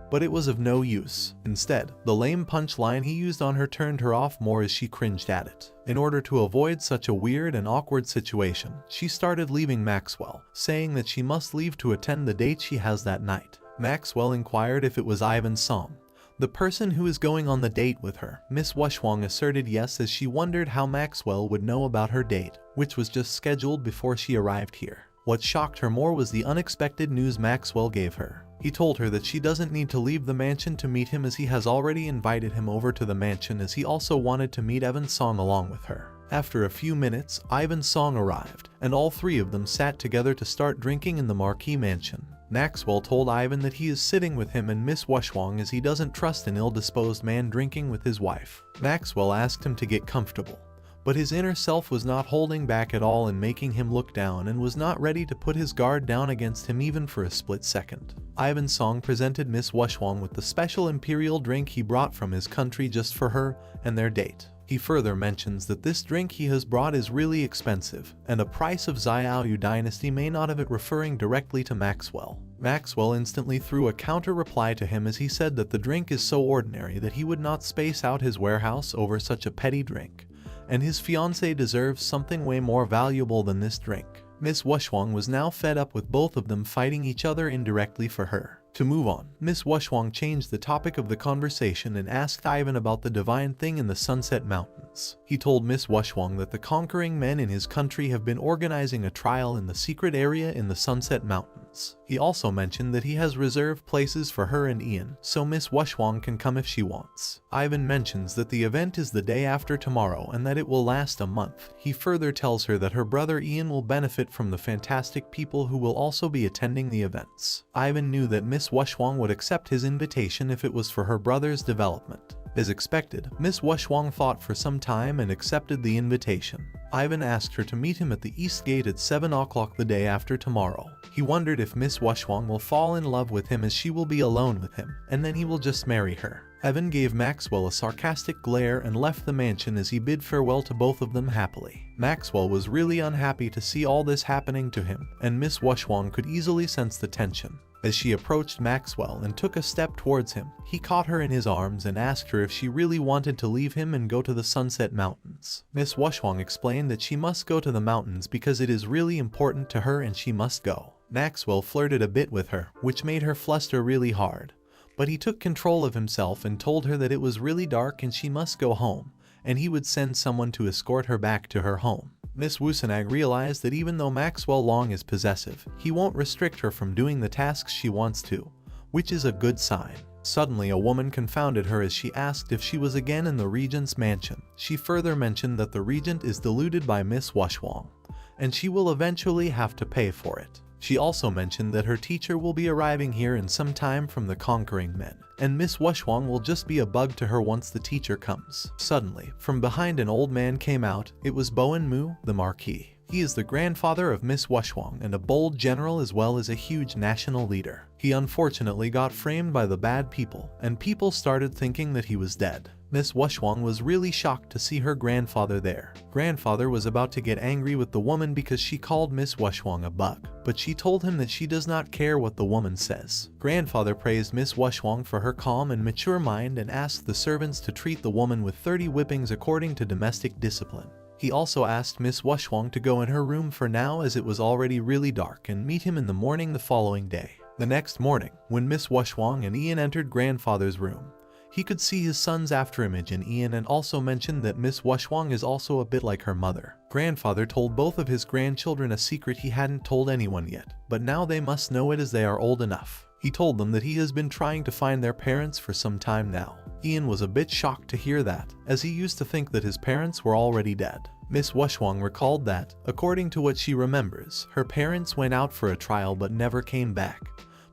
But it was of no use. Instead, the lame punchline he used on her turned her off more as she cringed at it. In order to avoid such a weird and awkward situation, she started leaving Maxwell, saying that she must leave to attend the date she has that night. Maxwell inquired if it was Ivan Song, the person who is going on the date with her. Miss Washwang asserted yes as she wondered how Maxwell would know about her date, which was just scheduled before she arrived here. What shocked her more was the unexpected news Maxwell gave her. He told her that she doesn't need to leave the mansion to meet him as he has already invited him over to the mansion as he also wanted to meet Ivan Song along with her. After a few minutes, Ivan Song arrived, and all three of them sat together to start drinking in the Marquis mansion. Maxwell told Ivan that he is sitting with him and Miss Washwang as he doesn't trust an ill-disposed man drinking with his wife. Maxwell asked him to get comfortable, But his inner self was not holding back at all and making him look down, and was not ready to put his guard down against him even for a split second. Ivan Song presented Miss Wushwang with the special imperial drink he brought from his country just for her and their date. He further mentions that this drink he has brought is really expensive, and a price of Xiaoyu dynasty may not have it, referring directly to Maxwell. Maxwell instantly threw a counter reply to him as he said that the drink is so ordinary that he would not space out his warehouse over such a petty drink, and his fiancée deserves something way more valuable than this drink. Miss Wushwang was now fed up with both of them fighting each other indirectly for her. To move on, Miss Wushwang changed the topic of the conversation and asked Ivan about the divine thing in the Sunset Mountains. He told Miss Wushwang that the conquering men in his country have been organizing a trial in the secret area in the Sunset Mountains. He also mentioned that he has reserved places for her and Ian, so Miss Wushwang can come if she wants. Ivan mentions that the event is the day after tomorrow and that it will last a month. He further tells her that her brother Ian will benefit from the fantastic people who will also be attending the events. Ivan knew that Miss Wushwang would accept his invitation if it was for her brother's development. As expected, Miss Wushwang thought for some time and accepted the invitation. Ivan asked her to meet him at the East Gate at 7 o'clock the day after tomorrow. He wondered if Miss Wushwang will fall in love with him as she will be alone with him, and then he will just marry her. Ivan gave Maxwell a sarcastic glare and left the mansion as he bid farewell to both of them happily. Maxwell was really unhappy to see all this happening to him, and Miss Wushwang could easily sense the tension. As she approached Maxwell and took a step towards him, he caught her in his arms and asked her if she really wanted to leave him and go to the Sunset Mountains. Miss Wushwang explained that she must go to the mountains because it is really important to her and she must go. Maxwell flirted a bit with her, which made her fluster really hard. But he took control of himself and told her that it was really dark and she must go home, and he would send someone to escort her back to her home. Miss Wusanag realized that even though Maxwell Long is possessive, he won't restrict her from doing the tasks she wants to, which is a good sign. Suddenly a woman confounded her as she asked if she was again in the regent's mansion. She further mentioned that the regent is deluded by Miss Wushwang, and she will eventually have to pay for it. She also mentioned that her teacher will be arriving here in some time from the conquering men, and Miss Wushwang will just be a bug to her once the teacher comes. Suddenly, from behind an old man came out. It was Bowen Mu, the Marquis. He is the grandfather of Miss Wushwang and a bold general as well as a huge national leader. He unfortunately got framed by the bad people, and people started thinking that he was dead. Miss Wushwang was really shocked to see her grandfather there. Grandfather was about to get angry with the woman because she called Miss Wushwang a bug, but she told him that she does not care what the woman says. Grandfather praised Miss Wushwang for her calm and mature mind and asked the servants to treat the woman with 30 whippings according to domestic discipline. He also asked Miss Wushwang to go in her room for now as it was already really dark and meet him in the morning the following day. The next morning, when Miss Wushwang and Ian entered grandfather's room, he could see his son's afterimage in Ian and also mentioned that Miss Wushwang is also a bit like her mother. Grandfather told both of his grandchildren a secret he hadn't told anyone yet, but now they must know it as they are old enough. He told them that he has been trying to find their parents for some time now. Ian was a bit shocked to hear that, as he used to think that his parents were already dead. Miss Wushwang recalled that, according to what she remembers, her parents went out for a trial but never came back.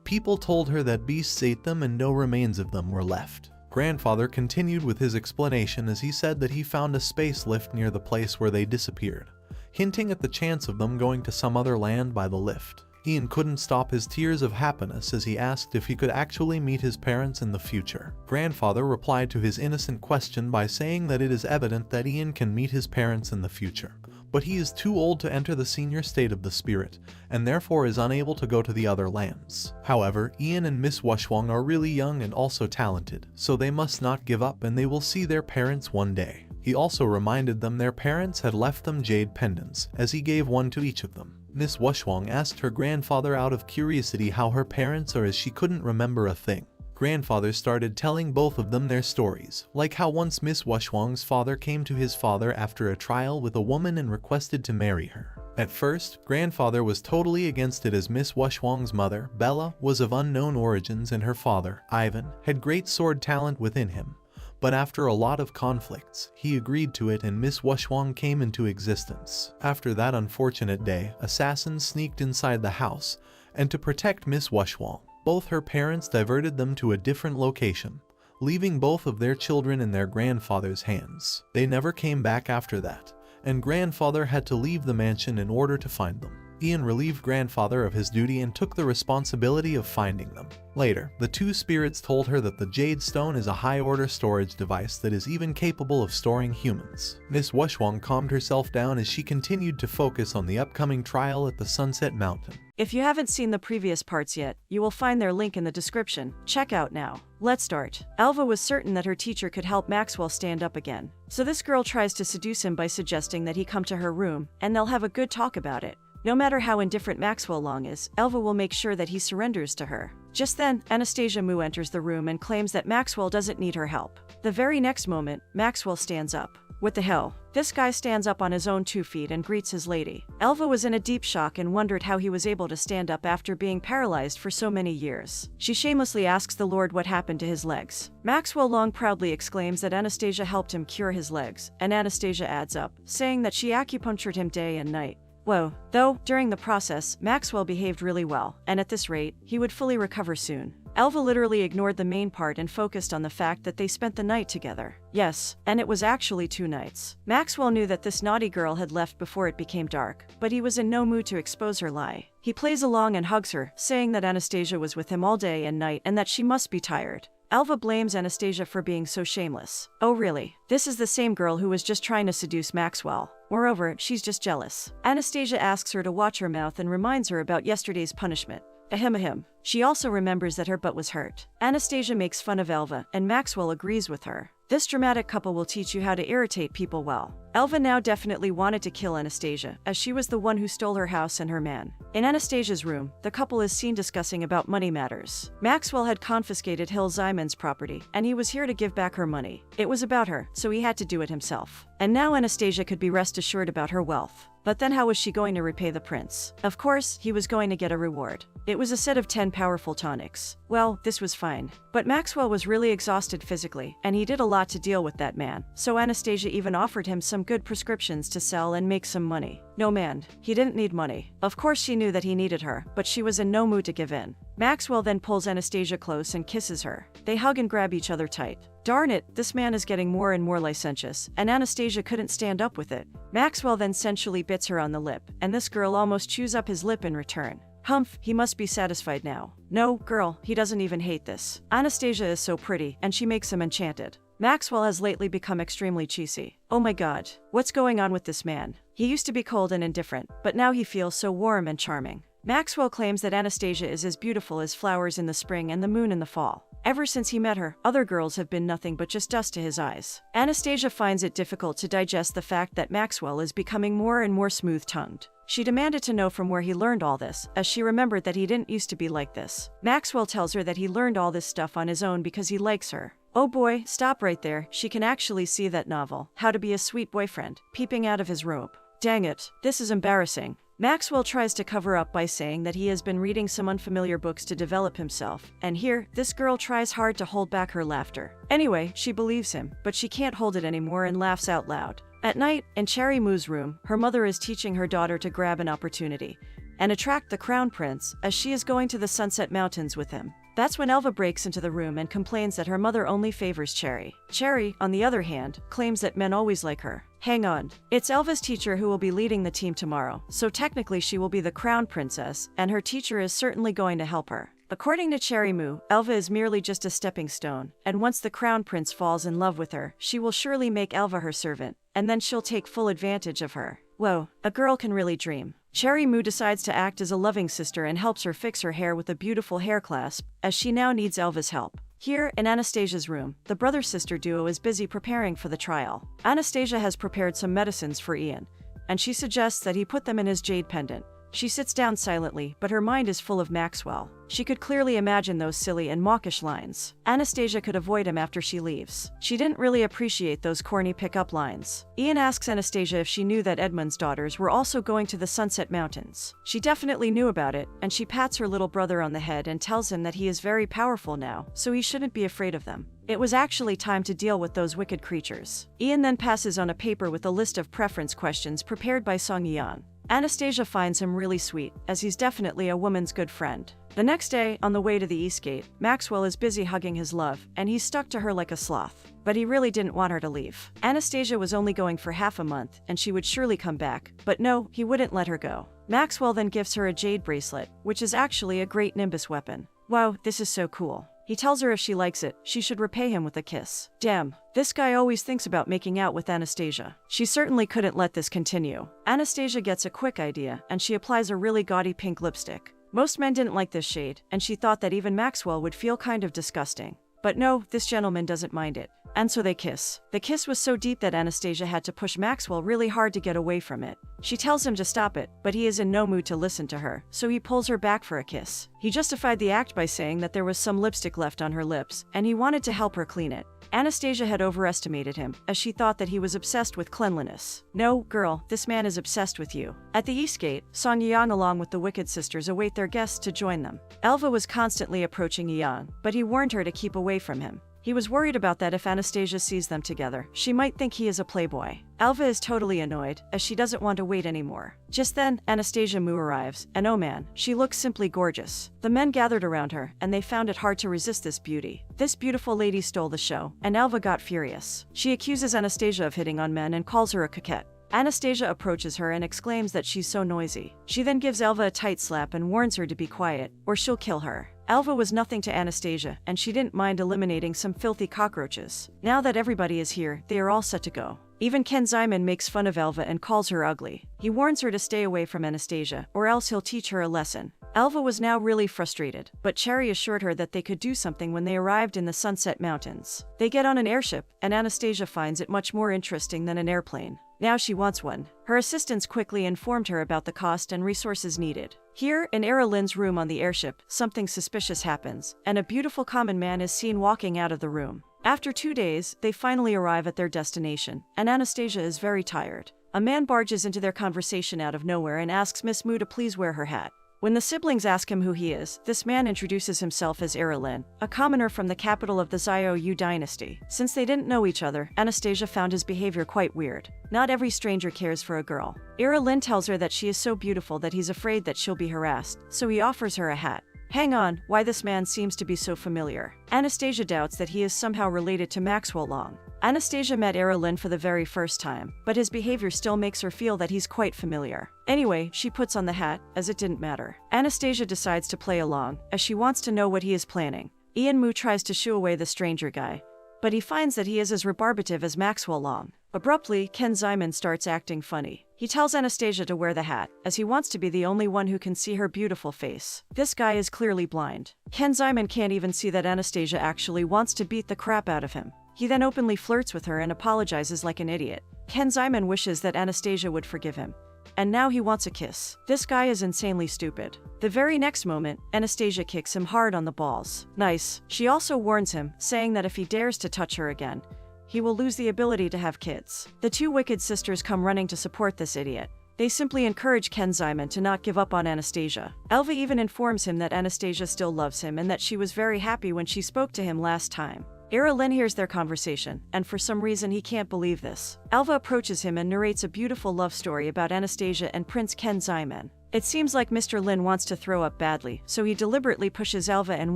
People told her that beasts ate them and no remains of them were left. Grandfather continued with his explanation as he said that he found a space lift near the place where they disappeared, hinting at the chance of them going to some other land by the lift. Ian couldn't stop his tears of happiness as he asked if he could actually meet his parents in the future. Grandfather replied to his innocent question by saying that it is evident that Ian can meet his parents in the future, but he is too old to enter the senior state of the spirit, and therefore is unable to go to the other lands. However, Ian and Miss Wushwang are really young and also talented, so they must not give up and they will see their parents one day. He also reminded them their parents had left them jade pendants, as he gave one to each of them. Miss Wushwang asked her grandfather out of curiosity how her parents are as she couldn't remember a thing. Grandfather started telling both of them their stories, like how once Miss Wushwang's father came to his father after a trial with a woman and requested to marry her. At first, grandfather was totally against it as Miss Wushwang's mother, Bella, was of unknown origins and her father, Ivan, had great sword talent within him. But after a lot of conflicts, he agreed to it and Miss Wushwang came into existence. After that unfortunate day, assassins sneaked inside the house, and to protect Miss Wushwang, both her parents diverted them to a different location, leaving both of their children in their grandfather's hands. They never came back after that, and grandfather had to leave the mansion in order to find them. Ian relieved grandfather of his duty and took the responsibility of finding them. Later, the two spirits told her that the Jade Stone is a high-order storage device that is even capable of storing humans. Miss Wushwang calmed herself down as she continued to focus on the upcoming trial at the Sunset Mountain. If you haven't seen the previous parts yet, you will find their link in the description. Check out now. Let's start. Alva was certain that her teacher could help Maxwell stand up again. So this girl tries to seduce him by suggesting that he come to her room, and they'll have a good talk about it. No matter how indifferent Maxwell Long is, Alva will make sure that he surrenders to her. Just then, Anastasia Mu enters the room and claims that Maxwell doesn't need her help. The very next moment, Maxwell stands up. What the hell? This guy stands up on his own 2 feet and greets his lady. Alva was in a deep shock and wondered how he was able to stand up after being paralyzed for so many years. She shamelessly asks the Lord what happened to his legs. Maxwell Long proudly exclaims that Anastasia helped him cure his legs, and Anastasia adds up, saying that she acupunctured him day and night. Whoa. Though, during the process, Maxwell behaved really well, and at this rate, he would fully recover soon. Alva literally ignored the main part and focused on the fact that they spent the night together. Yes, and it was actually 2 nights. Maxwell knew that this naughty girl had left before it became dark, but he was in no mood to expose her lie. He plays along and hugs her, saying that Anastasia was with him all day and night and that she must be tired. Alva blames Anastasia for being so shameless. Oh really? This is the same girl who was just trying to seduce Maxwell. Moreover, she's just jealous. Anastasia asks her to watch her mouth and reminds her about yesterday's punishment. Ahem. She also remembers that her butt was hurt. Anastasia makes fun of Alva, and Maxwell agrees with her. This dramatic couple will teach you how to irritate people well. Alva now definitely wanted to kill Anastasia, as she was the one who stole her house and her man. In Anastasia's room, the couple is seen discussing about money matters. Maxwell had confiscated Hill Zyman's property, and he was here to give back her money. It was about her, so he had to do it himself. And now Anastasia could be rest assured about her wealth. But then how was she going to repay the prince? Of course, he was going to get a reward. It was a set of 10 powerful tonics. Well, this was fine. But Maxwell was really exhausted physically, and he did a lot to deal with that man. So Anastasia even offered him some good prescriptions to sell and make some money. No man, he didn't need money. Of course she knew that he needed her, but she was in no mood to give in. Maxwell then pulls Anastasia close and kisses her. They hug and grab each other tight. Darn it, this man is getting more and more licentious, and Anastasia couldn't stand up with it. Maxwell then sensually bits her on the lip, and this girl almost chews up his lip in return. Humph, he must be satisfied now. No, girl, he doesn't even hate this. Anastasia is so pretty, and she makes him enchanted. Maxwell has lately become extremely cheesy. Oh my god, what's going on with this man? He used to be cold and indifferent, but now he feels so warm and charming. Maxwell claims that Anastasia is as beautiful as flowers in the spring and the moon in the fall. Ever since he met her, other girls have been nothing but just dust to his eyes. Anastasia finds it difficult to digest the fact that Maxwell is becoming more and more smooth-tongued. She demanded to know from where he learned all this, as she remembered that he didn't used to be like this. Maxwell tells her that he learned all this stuff on his own because he likes her. Oh boy, stop right there. She can actually see that novel, How to Be a Sweet Boyfriend, peeping out of his robe. Dang it, this is embarrassing. Maxwell tries to cover up by saying that he has been reading some unfamiliar books to develop himself, and here, this girl tries hard to hold back her laughter. Anyway, she believes him, but she can't hold it anymore and laughs out loud. At night, in Cherry Moo's room, her mother is teaching her daughter to grab an opportunity and attract the crown prince, as she is going to the Sunset Mountains with him. That's when Alva breaks into the room and complains that her mother only favors Cherry. Cherry, on the other hand, claims that men always like her. Hang on. It's Alva's teacher who will be leading the team tomorrow, so technically she will be the crown princess, and her teacher is certainly going to help her. According to Cherry Moo, Alva is merely just a stepping stone, and once the crown prince falls in love with her, she will surely make Alva her servant, and then she'll take full advantage of her. Whoa, a girl can really dream. Cherry Moo decides to act as a loving sister and helps her fix her hair with a beautiful hair clasp, as she now needs Alva's help. Here, in Anastasia's room, the brother-sister duo is busy preparing for the trial. Anastasia has prepared some medicines for Ian, and she suggests that he put them in his jade pendant. She sits down silently, but her mind is full of Maxwell. She could clearly imagine those silly and mawkish lines. Anastasia could avoid him after she leaves. She didn't really appreciate those corny pick-up lines. Ian asks Anastasia if she knew that Edmund's daughters were also going to the Sunset Mountains. She definitely knew about it, and she pats her little brother on the head and tells him that he is very powerful now, so he shouldn't be afraid of them. It was actually time to deal with those wicked creatures. Ian then passes on a paper with a list of preference questions prepared by Song Yan. Anastasia finds him really sweet, as he's definitely a woman's good friend. The next day, on the way to the East Gate, Maxwell is busy hugging his love, and he's stuck to her like a sloth. But he really didn't want her to leave. Anastasia was only going for half a month, and she would surely come back. But no, he wouldn't let her go. Maxwell then gives her a jade bracelet, which is actually a great Nimbus weapon. Wow, this is so cool. He tells her if she likes it, she should repay him with a kiss. Damn, this guy always thinks about making out with Anastasia. She certainly couldn't let this continue. Anastasia gets a quick idea, and she applies a really gaudy pink lipstick. Most men didn't like this shade, and she thought that even Maxwell would feel kind of disgusting. But no, this gentleman doesn't mind it. And so they kiss. The kiss was so deep that Anastasia had to push Maxwell really hard to get away from it. She tells him to stop it, but he is in no mood to listen to her, so he pulls her back for a kiss. He justified the act by saying that there was some lipstick left on her lips, and he wanted to help her clean it. Anastasia had overestimated him, as she thought that he was obsessed with cleanliness. No, girl, this man is obsessed with you. At the East Gate, Song Yang along with the Wicked Sisters await their guests to join them. Elva was constantly approaching Yang, but he warned her to keep away from him. He was worried about that if Anastasia sees them together, she might think he is a playboy. Elva is totally annoyed, as she doesn't want to wait anymore. Just then, Anastasia Mu arrives, and oh man, she looks simply gorgeous. The men gathered around her, and they found it hard to resist this beauty. This beautiful lady stole the show, and Elva got furious. She accuses Anastasia of hitting on men and calls her a coquette. Anastasia approaches her and exclaims that she's so noisy. She then gives Elva a tight slap and warns her to be quiet, or she'll kill her. Elva was nothing to Anastasia, and she didn't mind eliminating some filthy cockroaches. Now that everybody is here, they are all set to go. Even Ken Zyman makes fun of Elva and calls her ugly. He warns her to stay away from Anastasia, or else he'll teach her a lesson. Elva was now really frustrated, but Cherry assured her that they could do something when they arrived in the Sunset Mountains. They get on an airship, and Anastasia finds it much more interesting than an airplane. Now she wants one. Her assistants quickly informed her about the cost and resources needed. Here, in Era Lin's room on the airship, something suspicious happens, and a beautiful common man is seen walking out of the room. After 2 days, they finally arrive at their destination, and Anastasia is very tired. A man barges into their conversation out of nowhere and asks Miss Mu to please wear her hat. When the siblings ask him who he is, this man introduces himself as Erlin, a commoner from the capital of the Xiao dynasty. Since they didn't know each other, Anastasia found his behavior quite weird. Not every stranger cares for a girl. Erlin tells her that she is so beautiful that he's afraid that she'll be harassed, so he offers her a hat. Hang on, why this man seems to be so familiar? Anastasia doubts that he is somehow related to Maxwell Long. Anastasia met Erlin for the very first time, but his behavior still makes her feel that he's quite familiar. Anyway, she puts on the hat, as it didn't matter. Anastasia decides to play along, as she wants to know what he is planning. Ian Mu tries to shoo away the stranger guy, but he finds that he is as rebarbative as Maxwell Long. Abruptly, Ken Zyman starts acting funny. He tells Anastasia to wear the hat, as he wants to be the only one who can see her beautiful face. This guy is clearly blind. Ken Zyman can't even see that Anastasia actually wants to beat the crap out of him. He then openly flirts with her and apologizes like an idiot. Ken Zyman wishes that Anastasia would forgive him. And now he wants a kiss. This guy is insanely stupid. The very next moment, Anastasia kicks him hard on the balls. Nice. She also warns him, saying that if he dares to touch her again, he will lose the ability to have kids. The two Wicked Sisters come running to support this idiot. They simply encourage Ken Zyman to not give up on Anastasia. Elva even informs him that Anastasia still loves him and that she was very happy when she spoke to him last time. Erlin hears their conversation, and for some reason he can't believe this. Elva approaches him and narrates a beautiful love story about Anastasia and Prince Ken Zyman. It seems like Mr. Lin wants to throw up badly, so he deliberately pushes Elva and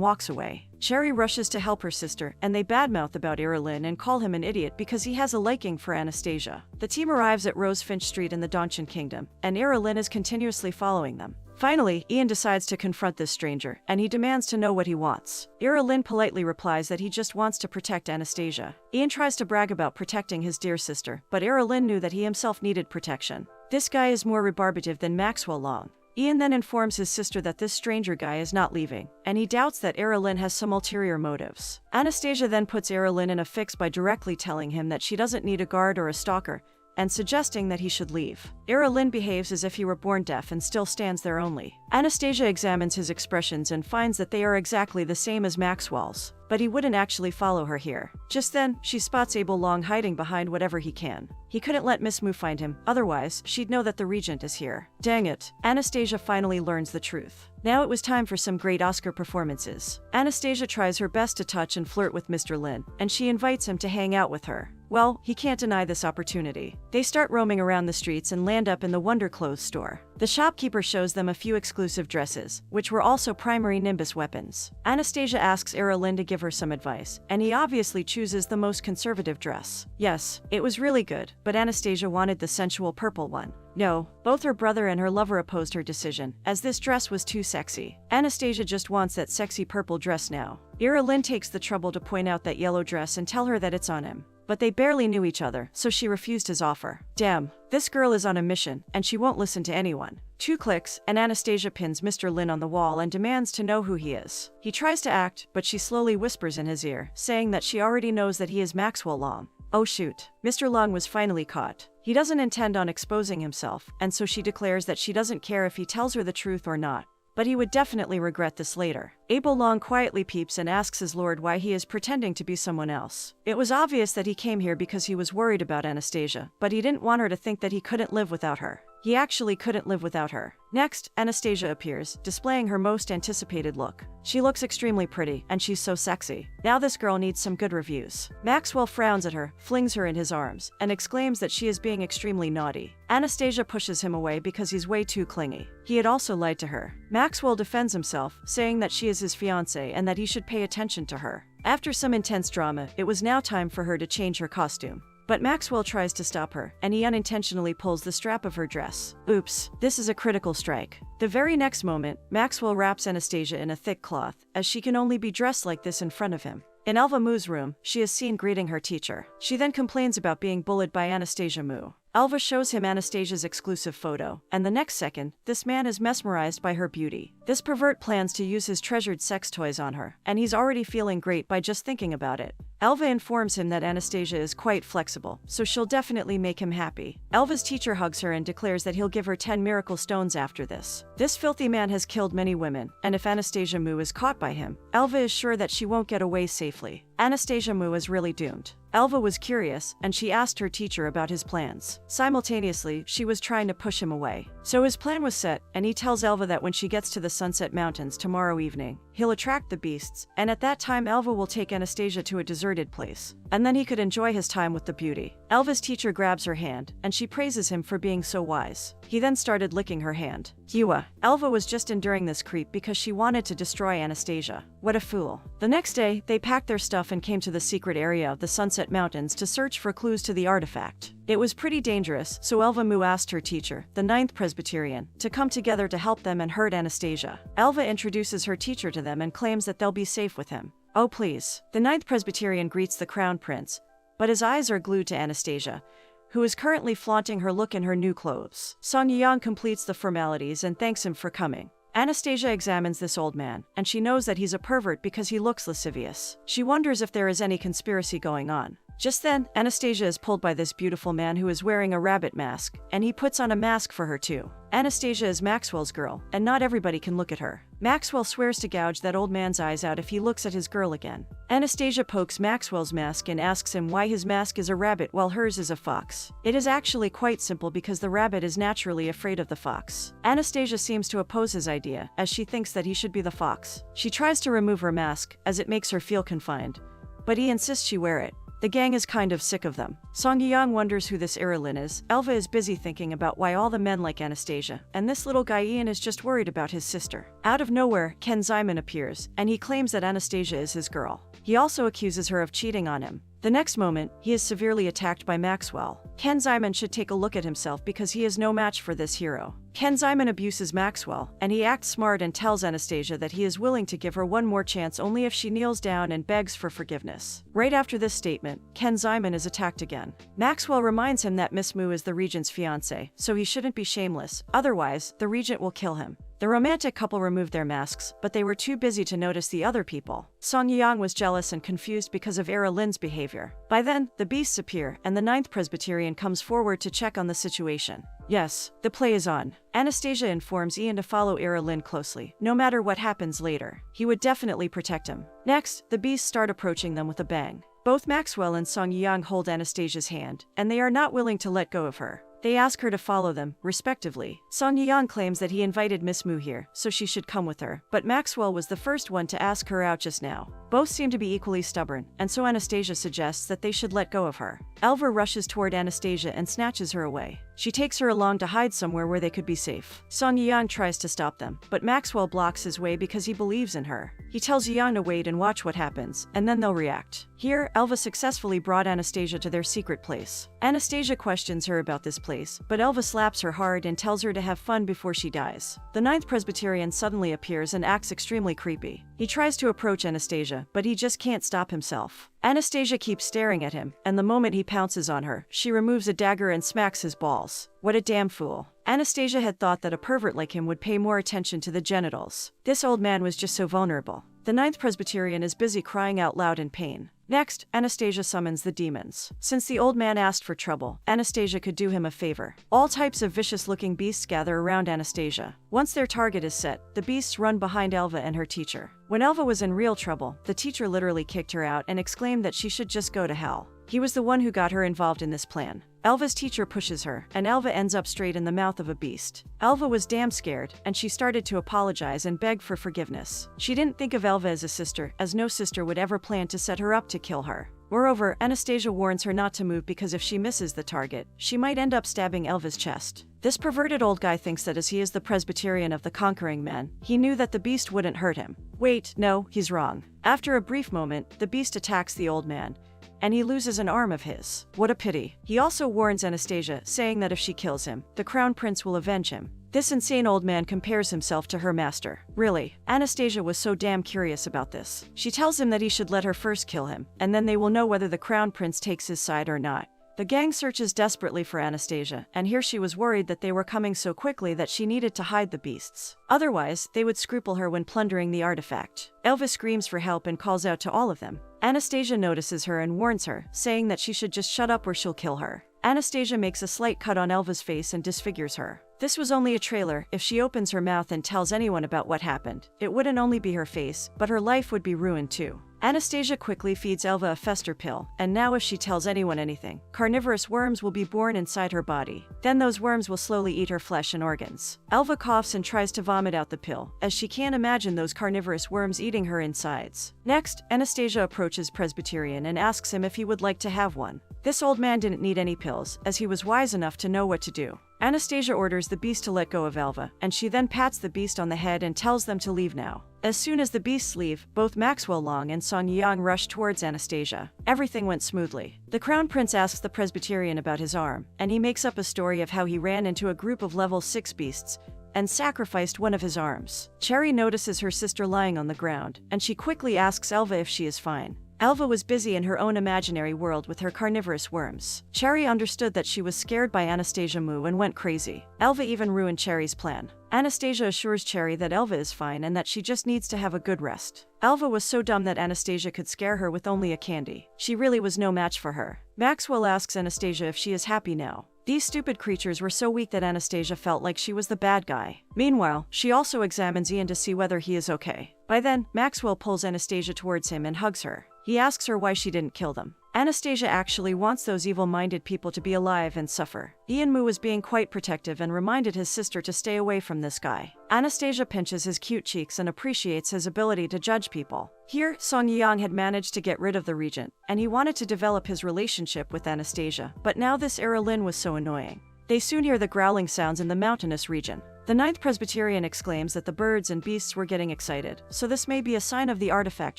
walks away. Cherry rushes to help her sister, and they badmouth about Erlin and call him an idiot because he has a liking for Anastasia. The team arrives at Rosefinch Street in the Dongchen Kingdom, and Erlin is continuously following them. Finally, Ian decides to confront this stranger, and he demands to know what he wants. Erlin politely replies that he just wants to protect Anastasia. Ian tries to brag about protecting his dear sister, but Erlin knew that he himself needed protection. This guy is more rebarbative than Maxwell Long. Ian then informs his sister that this stranger guy is not leaving, and he doubts that Erlin has some ulterior motives. Anastasia then puts Erlin in a fix by directly telling him that she doesn't need a guard or a stalker, and suggesting that he should leave. Erlin behaves as if he were born deaf and still stands there only. Anastasia examines his expressions and finds that they are exactly the same as Maxwell's, but he wouldn't actually follow her here. Just then, she spots Abel Long hiding behind whatever he can. He couldn't let Miss Mu find him, otherwise she'd know that the regent is here. Dang it, Anastasia finally learns the truth. Now it was time for some great Oscar performances. Anastasia tries her best to touch and flirt with Mr. Lin, and she invites him to hang out with her. Well, he can't deny this opportunity. They start roaming around the streets and land up in the Wonder Clothes store. The shopkeeper shows them a few exclusive dresses, which were also primary Nimbus weapons. Anastasia asks Era Lin to give her some advice, and he obviously chooses the most conservative dress. Yes, it was really good, but Anastasia wanted the sensual purple one. No, both her brother and her lover opposed her decision, as this dress was too sexy. Anastasia just wants that sexy purple dress now. Era Lin takes the trouble to point out that yellow dress and tell her that it's on him. But they barely knew each other, so she refused his offer. Damn, this girl is on a mission, and she won't listen to anyone. 2 clicks, and Anastasia pins Mr. Lin on the wall and demands to know who he is. He tries to act, but she slowly whispers in his ear, saying that she already knows that he is Maxwell Long. Oh shoot, Mr. Long was finally caught. He doesn't intend on exposing himself, and so she declares that she doesn't care if he tells her the truth or not. But he would definitely regret this later. Abel Long quietly peeps and asks his lord why he is pretending to be someone else. It was obvious that he came here because he was worried about Anastasia, but he didn't want her to think that he couldn't live without her. He actually couldn't live without her. Next, Anastasia appears, displaying her most anticipated look. She looks extremely pretty, and she's so sexy. Now this girl needs some good reviews. Maxwell frowns at her, flings her in his arms, and exclaims that she is being extremely naughty. Anastasia pushes him away because he's way too clingy. He had also lied to her. Maxwell defends himself, saying that she is his fiancée and that he should pay attention to her. After some intense drama, it was now time for her to change her costume. But Maxwell tries to stop her, and he unintentionally pulls the strap of her dress. Oops, this is a critical strike. The very next moment, Maxwell wraps Anastasia in a thick cloth, as she can only be dressed like this in front of him. In Alva Mu's room, she is seen greeting her teacher. She then complains about being bullied by Anastasia Mu. Alva shows him Anastasia's exclusive photo, and the next second, this man is mesmerized by her beauty. This pervert plans to use his treasured sex toys on her, and he's already feeling great by just thinking about it. Alva informs him that Anastasia is quite flexible, so she'll definitely make him happy. Alva's teacher hugs her and declares that he'll give her 10 miracle stones after this. This filthy man has killed many women, and if Anastasia Mu is caught by him, Alva is sure that she won't get away safely. Anastasia Mu is really doomed. Alva was curious, and she asked her teacher about his plans. Simultaneously, she was trying to push him away. So his plan was set, and he tells Alva that when she gets to the Sunset Mountains tomorrow evening, he'll attract the beasts, and at that time Alva will take Anastasia to a deserted place. And then he could enjoy his time with the beauty. Alva's teacher grabs her hand, and she praises him for being so wise. He then started licking her hand. Yua. Alva was just enduring this creep because she wanted to destroy Anastasia. What a fool. The next day, they packed their stuff and came to the secret area of the Sunset Mountains to search for clues to the artifact. It was pretty dangerous, so Alva Mu asked her teacher, the 9th Presbyterian, to come together to help them and hurt Anastasia. Alva introduces her teacher to them and claims that they'll be safe with him. Oh please. The 9th Presbyterian greets the Crown Prince, but his eyes are glued to Anastasia, who is currently flaunting her look in her new clothes. Song Yang completes the formalities and thanks him for coming. Anastasia examines this old man, and she knows that he's a pervert because he looks lascivious. She wonders if there is any conspiracy going on. Just then, Anastasia is pulled by this beautiful man who is wearing a rabbit mask, and he puts on a mask for her too. Anastasia is Maxwell's girl, and not everybody can look at her. Maxwell swears to gouge that old man's eyes out if he looks at his girl again. Anastasia pokes Maxwell's mask and asks him why his mask is a rabbit while hers is a fox. It is actually quite simple because the rabbit is naturally afraid of the fox. Anastasia seems to oppose his idea, as she thinks that he should be the fox. She tries to remove her mask, as it makes her feel confined, but he insists she wear it. The gang is kind of sick of them. Song Yeong wonders who this Irilin is. Alva is busy thinking about why all the men like Anastasia, and this little guy Ian is just worried about his sister. Out of nowhere, Ken Zyman appears, and he claims that Anastasia is his girl. He also accuses her of cheating on him. The next moment, he is severely attacked by Maxwell. Ken Zyman should take a look at himself because he is no match for this hero. Ken Zyman abuses Maxwell, and he acts smart and tells Anastasia that he is willing to give her one more chance only if she kneels down and begs for forgiveness. Right after this statement, Ken Zyman is attacked again. Maxwell reminds him that Miss Mu is the regent's fiancée, so he shouldn't be shameless, otherwise, the regent will kill him. The romantic couple removed their masks, but they were too busy to notice the other people. Song Yang was jealous and confused because of Era Lin's behavior. By then, the beasts appear, and the 9th Presbyterian comes forward to check on the situation. Yes, the play is on. Anastasia informs Ian to follow Lin closely. No matter what happens later, he would definitely protect him. Next, the beasts start approaching them with a bang. Both Maxwell and Song Yang hold Anastasia's hand, and they are not willing to let go of her. They ask her to follow them, respectively. Song Yang claims that he invited Miss Mu here, so she should come with her, but Maxwell was the first one to ask her out just now. Both seem to be equally stubborn, and so Anastasia suggests that they should let go of her. Elva rushes toward Anastasia and snatches her away. She takes her along to hide somewhere where they could be safe. Song Yang tries to stop them, but Maxwell blocks his way because he believes in her. He tells Yang to wait and watch what happens, and then they'll react. Here, Elva successfully brought Anastasia to their secret place. Anastasia questions her about this place, but Elva slaps her hard and tells her to have fun before she dies. The Ninth Presbyterian suddenly appears and acts extremely creepy. He tries to approach Anastasia, but he just can't stop himself. Anastasia keeps staring at him, and the moment he pounces on her, she removes a dagger and smacks his balls. What a damn fool. Anastasia had thought that a pervert like him would pay more attention to the genitals. This old man was just so vulnerable. The Ninth Presbyterian is busy crying out loud in pain. Next, Anastasia summons the demons. Since the old man asked for trouble, Anastasia could do him a favor. All types of vicious-looking beasts gather around Anastasia. Once their target is set, the beasts run behind Elva and her teacher. When Elva was in real trouble, the teacher literally kicked her out and exclaimed that she should just go to hell. He was the one who got her involved in this plan. Elva's teacher pushes her, and Elva ends up straight in the mouth of a beast. Elva was damn scared, and she started to apologize and beg for forgiveness. She didn't think of Elva as a sister, as no sister would ever plan to set her up to kill her. Moreover, Anastasia warns her not to move because if she misses the target, she might end up stabbing Elva's chest. This perverted old guy thinks that as he is the Presbyterian of the conquering men, he knew that the beast wouldn't hurt him. Wait, no, he's wrong. After a brief moment, the beast attacks the old man, and he loses an arm of his. What a pity. He also warns Anastasia, saying that if she kills him, the crown prince will avenge him. This insane old man compares himself to her master. Really, Anastasia was so damn curious about this. She tells him that he should let her first kill him, and then they will know whether the crown prince takes his side or not. The gang searches desperately for Anastasia, and here she was worried that they were coming so quickly that she needed to hide the beasts. Otherwise, they would scruple her when plundering the artifact. Elva screams for help and calls out to all of them. Anastasia notices her and warns her, saying that she should just shut up or she'll kill her. Anastasia makes a slight cut on Elva's face and disfigures her. This was only a trailer. If she opens her mouth and tells anyone about what happened, it wouldn't only be her face, but her life would be ruined too. Anastasia quickly feeds Elva a fester pill, and now if she tells anyone anything, carnivorous worms will be born inside her body. Then those worms will slowly eat her flesh and organs. Elva coughs and tries to vomit out the pill, as she can't imagine those carnivorous worms eating her insides. Next, Anastasia approaches Presbyterian and asks him if he would like to have one. This old man didn't need any pills, as he was wise enough to know what to do. Anastasia orders the beast to let go of Elva, and she then pats the beast on the head and tells them to leave now. As soon as the beasts leave, both Maxwell Long and Song Yang rush towards Anastasia. Everything went smoothly. The Crown Prince asks the Presbyterian about his arm, and he makes up a story of how he ran into a group of level 6 beasts and sacrificed one of his arms. Cherry notices her sister lying on the ground, and she quickly asks Elva if she is fine. Elva was busy in her own imaginary world with her carnivorous worms. Cherry understood that she was scared by Anastasia Mu and went crazy. Elva even ruined Cherry's plan. Anastasia assures Cherry that Elva is fine and that she just needs to have a good rest. Elva was so dumb that Anastasia could scare her with only a candy. She really was no match for her. Maxwell asks Anastasia if she is happy now. These stupid creatures were so weak that Anastasia felt like she was the bad guy. Meanwhile, she also examines Ian to see whether he is okay. By then, Maxwell pulls Anastasia towards him and hugs her. He asks her why she didn't kill them. Anastasia actually wants those evil-minded people to be alive and suffer. Ian Mu was being quite protective and reminded his sister to stay away from this guy. Anastasia pinches his cute cheeks and appreciates his ability to judge people. Here, Song Yang had managed to get rid of the regent, and he wanted to develop his relationship with Anastasia, but now this Lin was so annoying. They soon hear the growling sounds in the mountainous region. The Ninth Presbyterian exclaims that the birds and beasts were getting excited, so this may be a sign of the artifact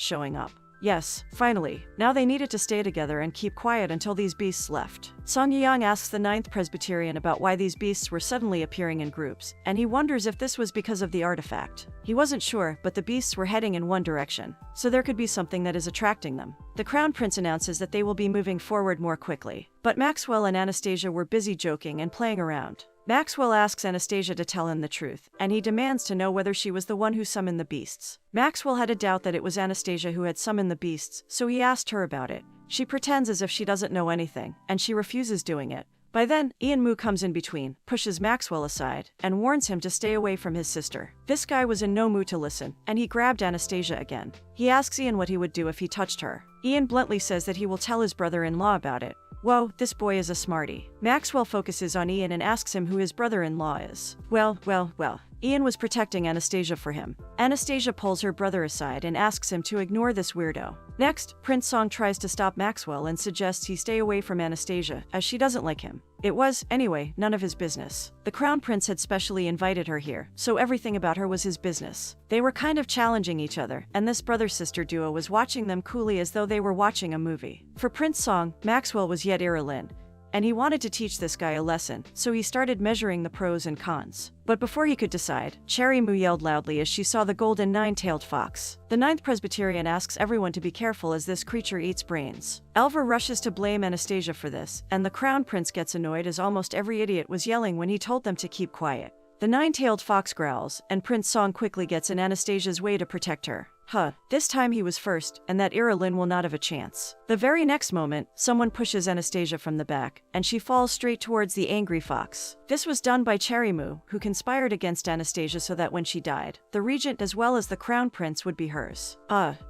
showing up. Yes, finally. Now they needed to stay together and keep quiet until these beasts left. Song Yang asks the Ninth Presbyterian about why these beasts were suddenly appearing in groups, and he wonders if this was because of the artifact. He wasn't sure, but the beasts were heading in one direction, so there could be something that is attracting them. The Crown Prince announces that they will be moving forward more quickly, but Maxwell and Anastasia were busy joking and playing around. Maxwell asks Anastasia to tell him the truth, and he demands to know whether she was the one who summoned the beasts. Maxwell had a doubt that it was Anastasia who had summoned the beasts, so he asked her about it. She pretends as if she doesn't know anything, and she refuses doing it. By then, Ian Moo comes in between, pushes Maxwell aside, and warns him to stay away from his sister. This guy was in no mood to listen, and he grabbed Anastasia again. He asks Ian what he would do if he touched her. Ian bluntly says that he will tell his brother-in-law about it. Whoa, this boy is a smarty. Maxwell focuses on Ian and asks him who his brother-in-law is. Well. Ian was protecting Anastasia for him. Anastasia pulls her brother aside and asks him to ignore this weirdo. Next, Prince Song tries to stop Maxwell and suggests he stay away from Anastasia, as she doesn't like him. It was, anyway, none of his business. The Crown Prince had specially invited her here, so everything about her was his business. They were kind of challenging each other, and this brother-sister duo was watching them coolly as though they were watching a movie. For Prince Song, Maxwell was yet Irilyn, and he wanted to teach this guy a lesson, so he started measuring the pros and cons. But before he could decide, Cherry Moo yelled loudly as she saw the golden nine-tailed fox. The Ninth Presbyterian asks everyone to be careful as this creature eats brains. Elva rushes to blame Anastasia for this, and the Crown Prince gets annoyed as almost every idiot was yelling when he told them to keep quiet. The nine-tailed fox growls, and Prince Song quickly gets in Anastasia's way to protect her. This time he was first, and that Irilyn will not have a chance. The very next moment, someone pushes Anastasia from the back, and she falls straight towards the angry fox. This was done by Cherry Moo, who conspired against Anastasia so that when she died, the regent as well as the crown prince would be hers.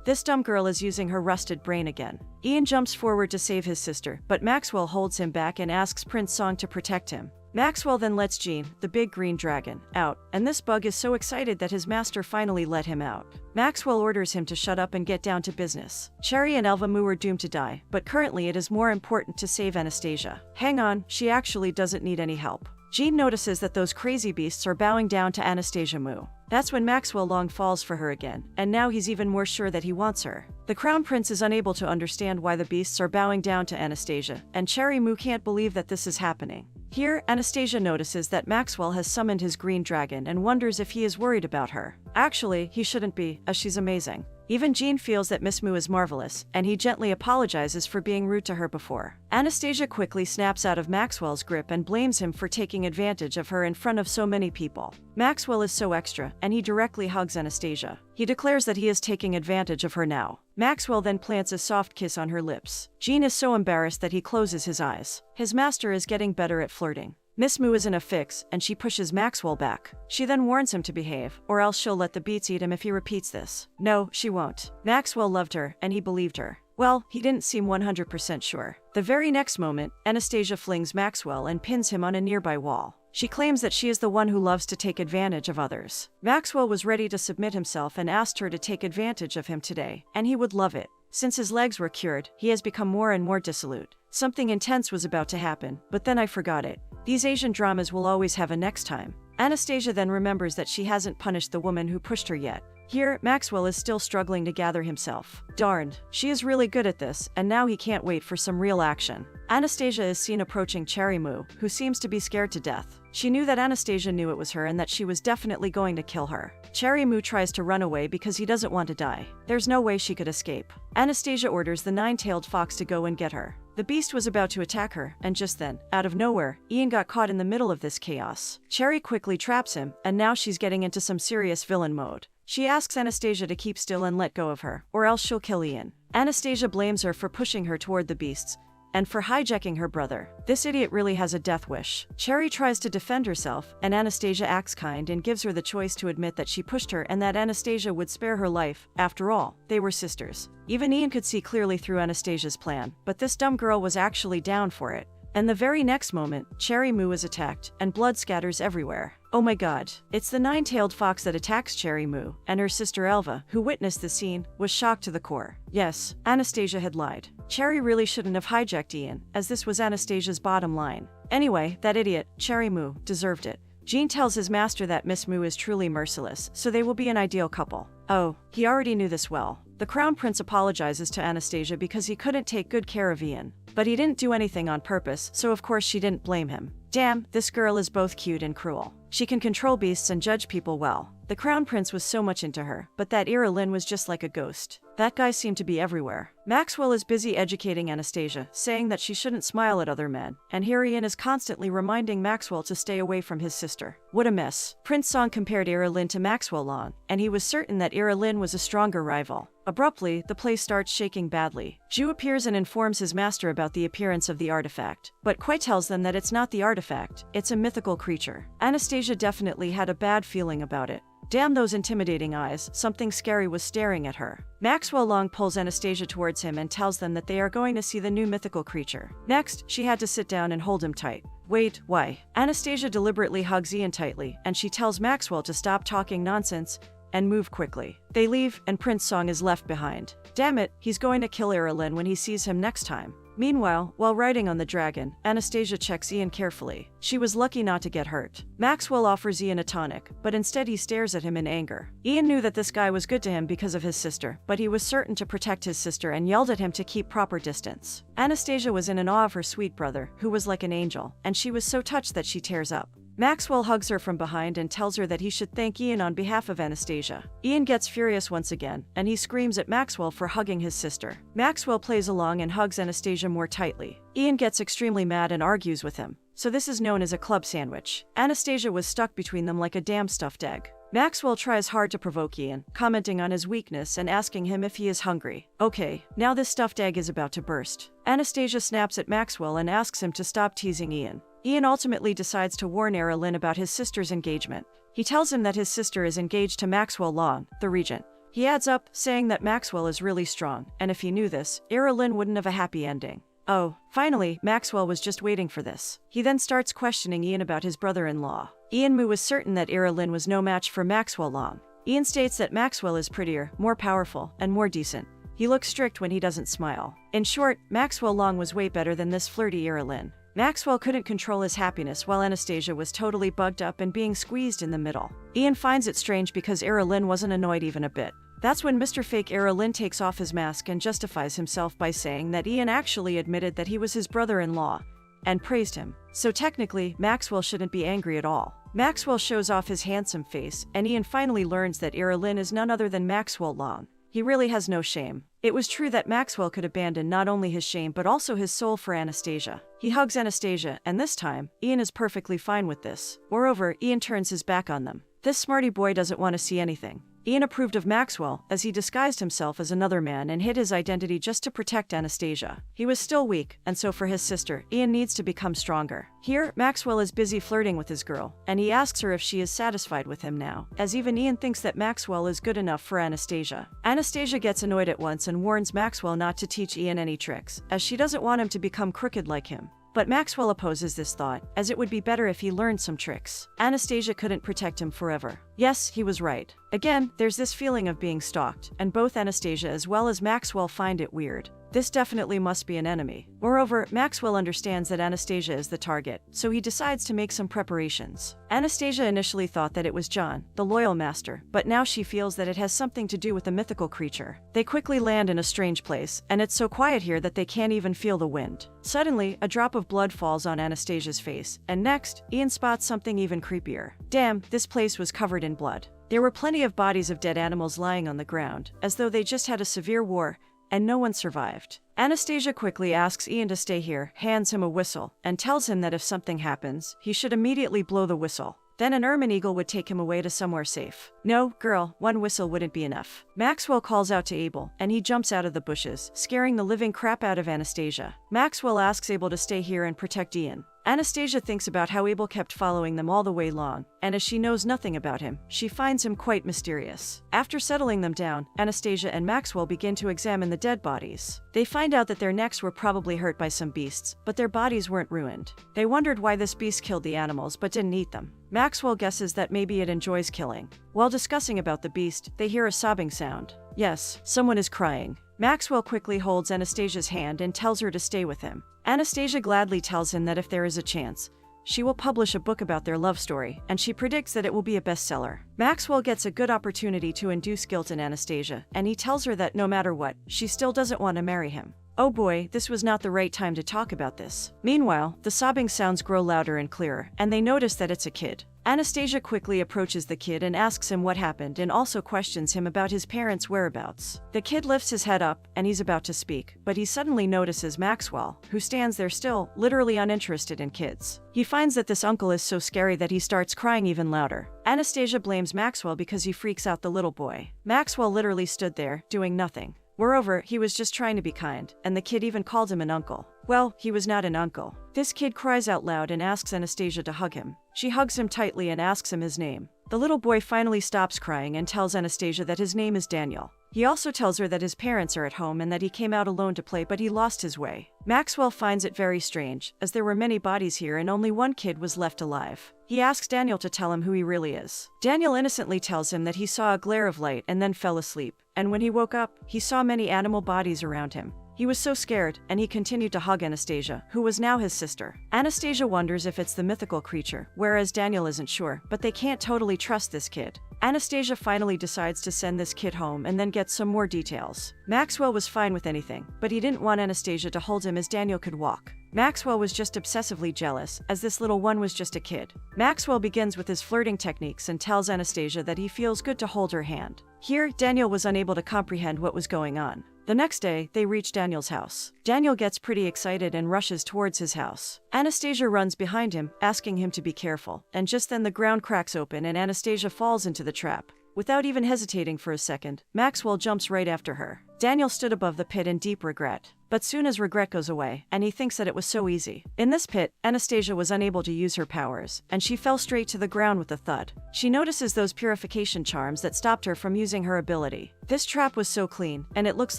This dumb girl is using her rusted brain again. Ian jumps forward to save his sister, but Maxwell holds him back and asks Prince Song to protect him. Maxwell then lets Jean, the big green dragon, out, and this bug is so excited that his master finally let him out. Maxwell orders him to shut up and get down to business. Cherry and Elva Moo are doomed to die, but currently it is more important to save Anastasia. Hang on, she actually doesn't need any help. Jean notices that those crazy beasts are bowing down to Anastasia Moo. That's when Maxwell Long falls for her again, and now he's even more sure that he wants her. The Crown Prince is unable to understand why the beasts are bowing down to Anastasia, and Cherry Moo can't believe that this is happening. Here, Anastasia notices that Maxwell has summoned his green dragon and wonders if he is worried about her. Actually, he shouldn't be, as she's amazing. Even Jean feels that Miss Moo is marvelous, and he gently apologizes for being rude to her before. Anastasia quickly snaps out of Maxwell's grip and blames him for taking advantage of her in front of so many people. Maxwell is so extra, and he directly hugs Anastasia. He declares that he is taking advantage of her now. Maxwell then plants a soft kiss on her lips. Jean is so embarrassed that he closes his eyes. His master is getting better at flirting. Miss Moo is in a fix, and she pushes Maxwell back. She then warns him to behave, or else she'll let the beats eat him if he repeats this. No, she won't. Maxwell loved her, and he believed her. Well, he didn't seem 100% sure. The very next moment, Anastasia flings Maxwell and pins him on a nearby wall. She claims that she is the one who loves to take advantage of others. Maxwell was ready to submit himself and asked her to take advantage of him today, and he would love it. Since his legs were cured, he has become more and more dissolute. Something intense was about to happen, but then I forgot it. These Asian dramas will always have a next time. Anastasia then remembers that she hasn't punished the woman who pushed her yet. Here, Maxwell is still struggling to gather himself. Darned, she is really good at this, and now he can't wait for some real action. Anastasia is seen approaching Cherry Moo, who seems to be scared to death. She knew that Anastasia knew it was her and that she was definitely going to kill her. Cherry Moo tries to run away because he doesn't want to die. There's no way she could escape. Anastasia orders the nine-tailed fox to go and get her. The beast was about to attack her, and just then, out of nowhere, Ian got caught in the middle of this chaos. Cherry quickly traps him, and now she's getting into some serious villain mode. She asks Anastasia to keep still and let go of her, or else she'll kill Ian. Anastasia blames her for pushing her toward the beasts, and for hijacking her brother. This idiot really has a death wish. Cherry tries to defend herself, and Anastasia acts kind and gives her the choice to admit that she pushed her and that Anastasia would spare her life. After all, they were sisters. Even Ian could see clearly through Anastasia's plan, but this dumb girl was actually down for it. And the very next moment, Cherry Moo is attacked, and blood scatters everywhere. Oh my god. It's the nine-tailed fox that attacks Cherry Moo, and her sister Elva, who witnessed the scene, was shocked to the core. Yes, Anastasia had lied. Cherry really shouldn't have hijacked Ian, as this was Anastasia's bottom line. Anyway, that idiot, Cherry Moo, deserved it. Jean tells his master that Miss Moo is truly merciless, so they will be an ideal couple. Oh, he already knew this well. The Crown Prince apologizes to Anastasia because he couldn't take good care of Ian. But he didn't do anything on purpose, so of course she didn't blame him. Damn, this girl is both cute and cruel. She can control beasts and judge people well. The crown prince was so much into her, but that Lin was just like a ghost. That guy seemed to be everywhere. Maxwell is busy educating Anastasia, saying that she shouldn't smile at other men, and here Ian is constantly reminding Maxwell to stay away from his sister. What a mess. Prince Song compared Lin to Maxwell Long, and he was certain that Lin was a stronger rival. Abruptly, the place starts shaking badly. Zhu appears and informs his master about the appearance of the artifact, but Kuai tells them that it's not the artifact, it's a mythical creature. Anastasia definitely had a bad feeling about it. Damn those intimidating eyes, something scary was staring at her. Maxwell Long pulls Anastasia towards him and tells them that they are going to see the new mythical creature. Next, she had to sit down and hold him tight. Wait, why? Anastasia deliberately hugs Ian tightly, and she tells Maxwell to stop talking nonsense and move quickly. They leave, and Prince Song is left behind. Damn it, he's going to kill Lin when he sees him next time. Meanwhile, while riding on the dragon, Anastasia checks Ian carefully. She was lucky not to get hurt. Maxwell offers Ian a tonic, but instead he stares at him in anger. Ian knew that this guy was good to him because of his sister, but he was certain to protect his sister and yelled at him to keep proper distance. Anastasia was in awe of her sweet brother, who was like an angel, and she was so touched that she tears up. Maxwell hugs her from behind and tells her that he should thank Ian on behalf of Anastasia. Ian gets furious once again, and he screams at Maxwell for hugging his sister. Maxwell plays along and hugs Anastasia more tightly. Ian gets extremely mad and argues with him. So this is known as a club sandwich. Anastasia was stuck between them like a damn stuffed egg. Maxwell tries hard to provoke Ian, commenting on his weakness and asking him if he is hungry. Okay, now this stuffed egg is about to burst. Anastasia snaps at Maxwell and asks him to stop teasing Ian. Ian ultimately decides to warn Lin about his sister's engagement. He tells him that his sister is engaged to Maxwell Long, the regent. He adds up, saying that Maxwell is really strong, and if he knew this, Lin wouldn't have a happy ending. Oh, finally, Maxwell was just waiting for this. He then starts questioning Ian about his brother-in-law. Ian Mu was certain that Lin was no match for Maxwell Long. Ian states that Maxwell is prettier, more powerful, and more decent. He looks strict when he doesn't smile. In short, Maxwell Long was way better than this flirty Lin. Maxwell couldn't control his happiness while Anastasia was totally bugged up and being squeezed in the middle. Ian finds it strange because Lin wasn't annoyed even a bit. That's when Mr. Fake Lin takes off his mask and justifies himself by saying that Ian actually admitted that he was his brother-in-law and praised him. So technically, Maxwell shouldn't be angry at all. Maxwell shows off his handsome face, and Ian finally learns that Lin is none other than Maxwell Long. He really has no shame. It was true that Maxwell could abandon not only his shame but also his soul for Anastasia. He hugs Anastasia, and this time, Ian is perfectly fine with this. Moreover, Ian turns his back on them. This smarty boy doesn't want to see anything. Ian approved of Maxwell, as he disguised himself as another man and hid his identity just to protect Anastasia. He was still weak, and so for his sister, Ian needs to become stronger. Here, Maxwell is busy flirting with his girl, and he asks her if she is satisfied with him now, as even Ian thinks that Maxwell is good enough for Anastasia. Anastasia gets annoyed at once and warns Maxwell not to teach Ian any tricks, as she doesn't want him to become crooked like him. But Maxwell opposes this thought, as it would be better if he learned some tricks. Anastasia couldn't protect him forever. Yes, he was right. Again, there's this feeling of being stalked, and both Anastasia as well as Maxwell find it weird. This definitely must be an enemy. Moreover, Maxwell understands that Anastasia is the target, so he decides to make some preparations. Anastasia initially thought that it was John, the loyal master, but now she feels that it has something to do with a mythical creature. They quickly land in a strange place, and it's so quiet here that they can't even feel the wind. Suddenly, a drop of blood falls on Anastasia's face, and next, Ian spots something even creepier. Damn, this place was covered in blood. There were plenty of bodies of dead animals lying on the ground, as though they just had a severe war, and no one survived. Anastasia quickly asks Ian to stay here, hands him a whistle, and tells him that if something happens, he should immediately blow the whistle. Then an ermine eagle would take him away to somewhere safe. No, girl, one whistle wouldn't be enough. Maxwell calls out to Abel, and he jumps out of the bushes, scaring the living crap out of Anastasia. Maxwell asks Abel to stay here and protect Ian. Anastasia thinks about how Abel kept following them all the way long, and as she knows nothing about him, she finds him quite mysterious. After settling them down, Anastasia and Maxwell begin to examine the dead bodies. They find out that their necks were probably hurt by some beasts, but their bodies weren't ruined. They wondered why this beast killed the animals but didn't eat them. Maxwell guesses that maybe it enjoys killing. While discussing about the beast, they hear a sobbing sound. Yes, someone is crying. Maxwell quickly holds Anastasia's hand and tells her to stay with him. Anastasia gladly tells him that if there is a chance, she will publish a book about their love story, and she predicts that it will be a bestseller. Maxwell gets a good opportunity to induce guilt in Anastasia, and he tells her that no matter what, she still doesn't want to marry him. Oh boy, this was not the right time to talk about this. Meanwhile, the sobbing sounds grow louder and clearer, and they notice that it's a kid. Anastasia quickly approaches the kid and asks him what happened and also questions him about his parents' whereabouts. The kid lifts his head up and he's about to speak, but he suddenly notices Maxwell, who stands there still, literally uninterested in kids. He finds that this uncle is so scary that he starts crying even louder. Anastasia blames Maxwell because he freaks out the little boy. Maxwell literally stood there, doing nothing. Moreover, he was just trying to be kind, and the kid even called him an uncle. Well, he was not an uncle. This kid cries out loud and asks Anastasia to hug him. She hugs him tightly and asks him his name. The little boy finally stops crying and tells Anastasia that his name is Daniel. He also tells her that his parents are at home and that he came out alone to play but he lost his way. Maxwell finds it very strange, as there were many bodies here and only one kid was left alive. He asks Daniel to tell him who he really is. Daniel innocently tells him that he saw a glare of light and then fell asleep, and when he woke up, he saw many animal bodies around him. He was so scared, and he continued to hug Anastasia, who was now his sister. Anastasia wonders if it's the mythical creature, whereas Daniel isn't sure, but they can't totally trust this kid. Anastasia finally decides to send this kid home and then gets some more details. Maxwell was fine with anything, but he didn't want Anastasia to hold him as Daniel could walk. Maxwell was just obsessively jealous, as this little one was just a kid. Maxwell begins with his flirting techniques and tells Anastasia that he feels good to hold her hand. Here, Daniel was unable to comprehend what was going on. The next day, they reach Daniel's house. Daniel gets pretty excited and rushes towards his house. Anastasia runs behind him, asking him to be careful, and just then the ground cracks open and Anastasia falls into the trap. Without even hesitating for a second, Maxwell jumps right after her. Daniel stood above the pit in deep regret. But soon his regret goes away, and he thinks that it was so easy. In this pit, Anastasia was unable to use her powers, and she fell straight to the ground with a thud. She notices those purification charms that stopped her from using her ability. This trap was so clean, and it looks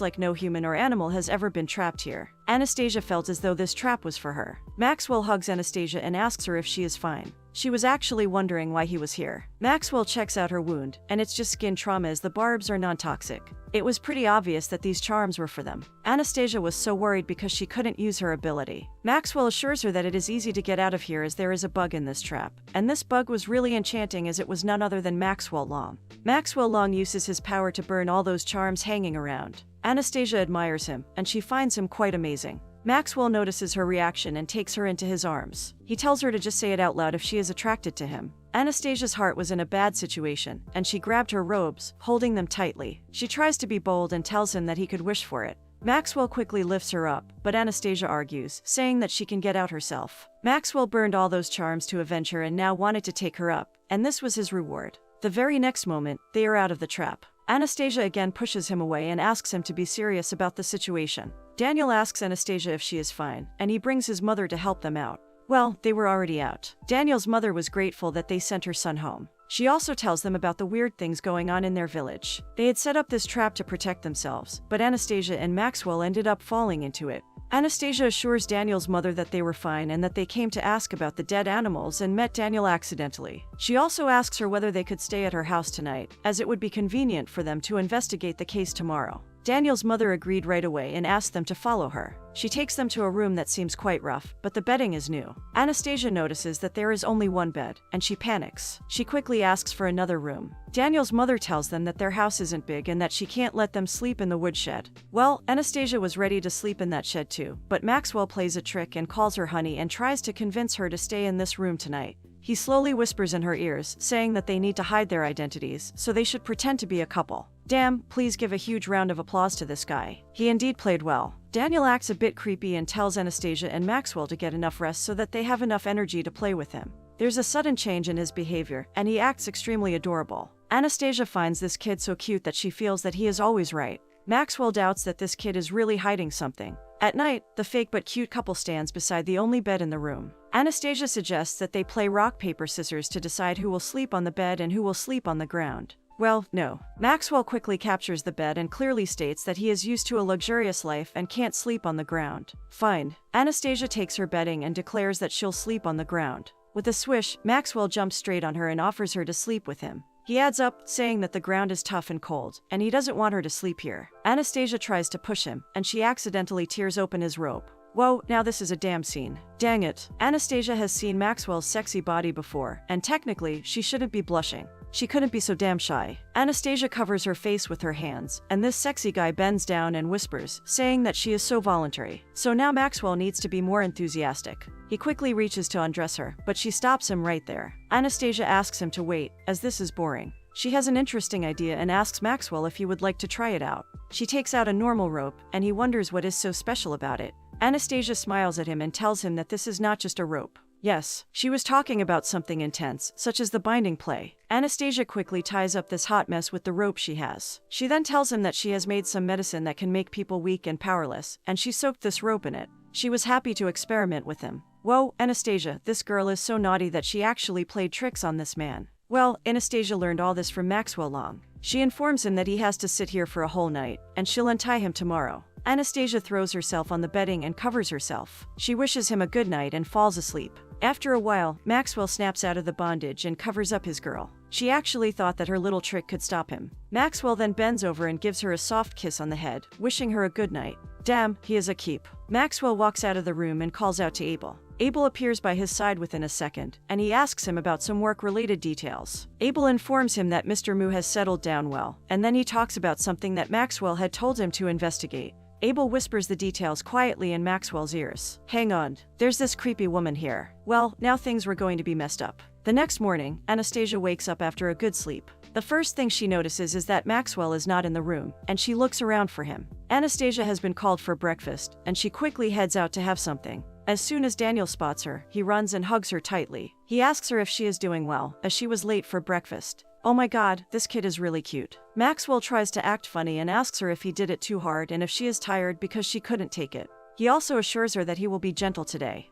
like no human or animal has ever been trapped here. Anastasia felt as though this trap was for her. Maxwell hugs Anastasia and asks her if she is fine. She was actually wondering why he was here. Maxwell checks out her wound, and it's just skin trauma as the barbs are non-toxic. It was pretty obvious that these charms were for them. Anastasia was so worried because she couldn't use her ability. Maxwell assures her that it is easy to get out of here as there is a bug in this trap. And this bug was really enchanting as it was none other than Maxwell Long. Maxwell Long uses his power to burn all those charms hanging around. Anastasia admires him, and she finds him quite amazing. Maxwell notices her reaction and takes her into his arms. He tells her to just say it out loud if she is attracted to him. Anastasia's heart was in a bad situation, and she grabbed her robes, holding them tightly. She tries to be bold and tells him that he could wish for it. Maxwell quickly lifts her up, but Anastasia argues, saying that she can get out herself. Maxwell burned all those charms to avenge her and now wanted to take her up, and this was his reward. The very next moment, they are out of the trap. Anastasia again pushes him away and asks him to be serious about the situation. Daniel asks Anastasia if she is fine, and he brings his mother to help them out. Well, they were already out. Daniel's mother was grateful that they sent her son home. She also tells them about the weird things going on in their village. They had set up this trap to protect themselves, but Anastasia and Maxwell ended up falling into it. Anastasia assures Daniel's mother that they were fine and that they came to ask about the dead animals and met Daniel accidentally. She also asks her whether they could stay at her house tonight, as it would be convenient for them to investigate the case tomorrow. Daniel's mother agreed right away and asked them to follow her. She takes them to a room that seems quite rough, but the bedding is new. Anastasia notices that there is only one bed, and she panics. She quickly asks for another room. Daniel's mother tells them that their house isn't big and that she can't let them sleep in the woodshed. Well, Anastasia was ready to sleep in that shed too, but Maxwell plays a trick and calls her honey and tries to convince her to stay in this room tonight. He slowly whispers in her ears, saying that they need to hide their identities, so they should pretend to be a couple. Damn, please give a huge round of applause to this guy. He indeed played well. Daniel acts a bit creepy and tells Anastasia and Maxwell to get enough rest so that they have enough energy to play with him. There's a sudden change in his behavior, and he acts extremely adorable. Anastasia finds this kid so cute that she feels that he is always right. Maxwell doubts that this kid is really hiding something. At night, the fake but cute couple stands beside the only bed in the room. Anastasia suggests that they play rock, paper, scissors to decide who will sleep on the bed and who will sleep on the ground. Well, no. Maxwell quickly captures the bed and clearly states that he is used to a luxurious life and can't sleep on the ground. Fine. Anastasia takes her bedding and declares that she'll sleep on the ground. With a swish, Maxwell jumps straight on her and offers her to sleep with him. He adds up, saying that the ground is tough and cold, and he doesn't want her to sleep here. Anastasia tries to push him, and she accidentally tears open his robe. Whoa, now this is a damn scene. Dang it. Anastasia has seen Maxwell's sexy body before, and technically, she shouldn't be blushing. She couldn't be so damn shy. Anastasia covers her face with her hands, and this sexy guy bends down and whispers, saying that she is so voluntary. So now Maxwell needs to be more enthusiastic. He quickly reaches to undress her, but she stops him right there. Anastasia asks him to wait, as this is boring. She has an interesting idea and asks Maxwell if he would like to try it out. She takes out a normal rope, and he wonders what is so special about it. Anastasia smiles at him and tells him that this is not just a rope. Yes, she was talking about something intense, such as the binding play. Anastasia quickly ties up this hot mess with the rope she has. She then tells him that she has made some medicine that can make people weak and powerless, and she soaked this rope in it. She was happy to experiment with him. Whoa, Anastasia, this girl is so naughty that she actually played tricks on this man. Well, Anastasia learned all this from Maxwell Long. She informs him that he has to sit here for a whole night, and she'll untie him tomorrow. Anastasia throws herself on the bedding and covers herself. She wishes him a good night and falls asleep. After a while, Maxwell snaps out of the bondage and covers up his girl. She actually thought that her little trick could stop him. Maxwell then bends over and gives her a soft kiss on the head, wishing her a good night. Damn, he is a keep. Maxwell walks out of the room and calls out to Abel. Abel appears by his side within a second, and he asks him about some work-related details. Abel informs him that Mr. Mu has settled down well, and then he talks about something that Maxwell had told him to investigate. Abel whispers the details quietly in Maxwell's ears. Hang on, there's this creepy woman here. Well, now things were going to be messed up. The next morning, Anastasia wakes up after a good sleep. The first thing she notices is that Maxwell is not in the room, and she looks around for him. Anastasia has been called for breakfast, and she quickly heads out to have something. As soon as Daniel spots her, he runs and hugs her tightly. He asks her if she is doing well, as she was late for breakfast. Oh my god, this kid is really cute. Maxwell tries to act funny and asks her if he did it too hard and if she is tired because she couldn't take it. He also assures her that he will be gentle today.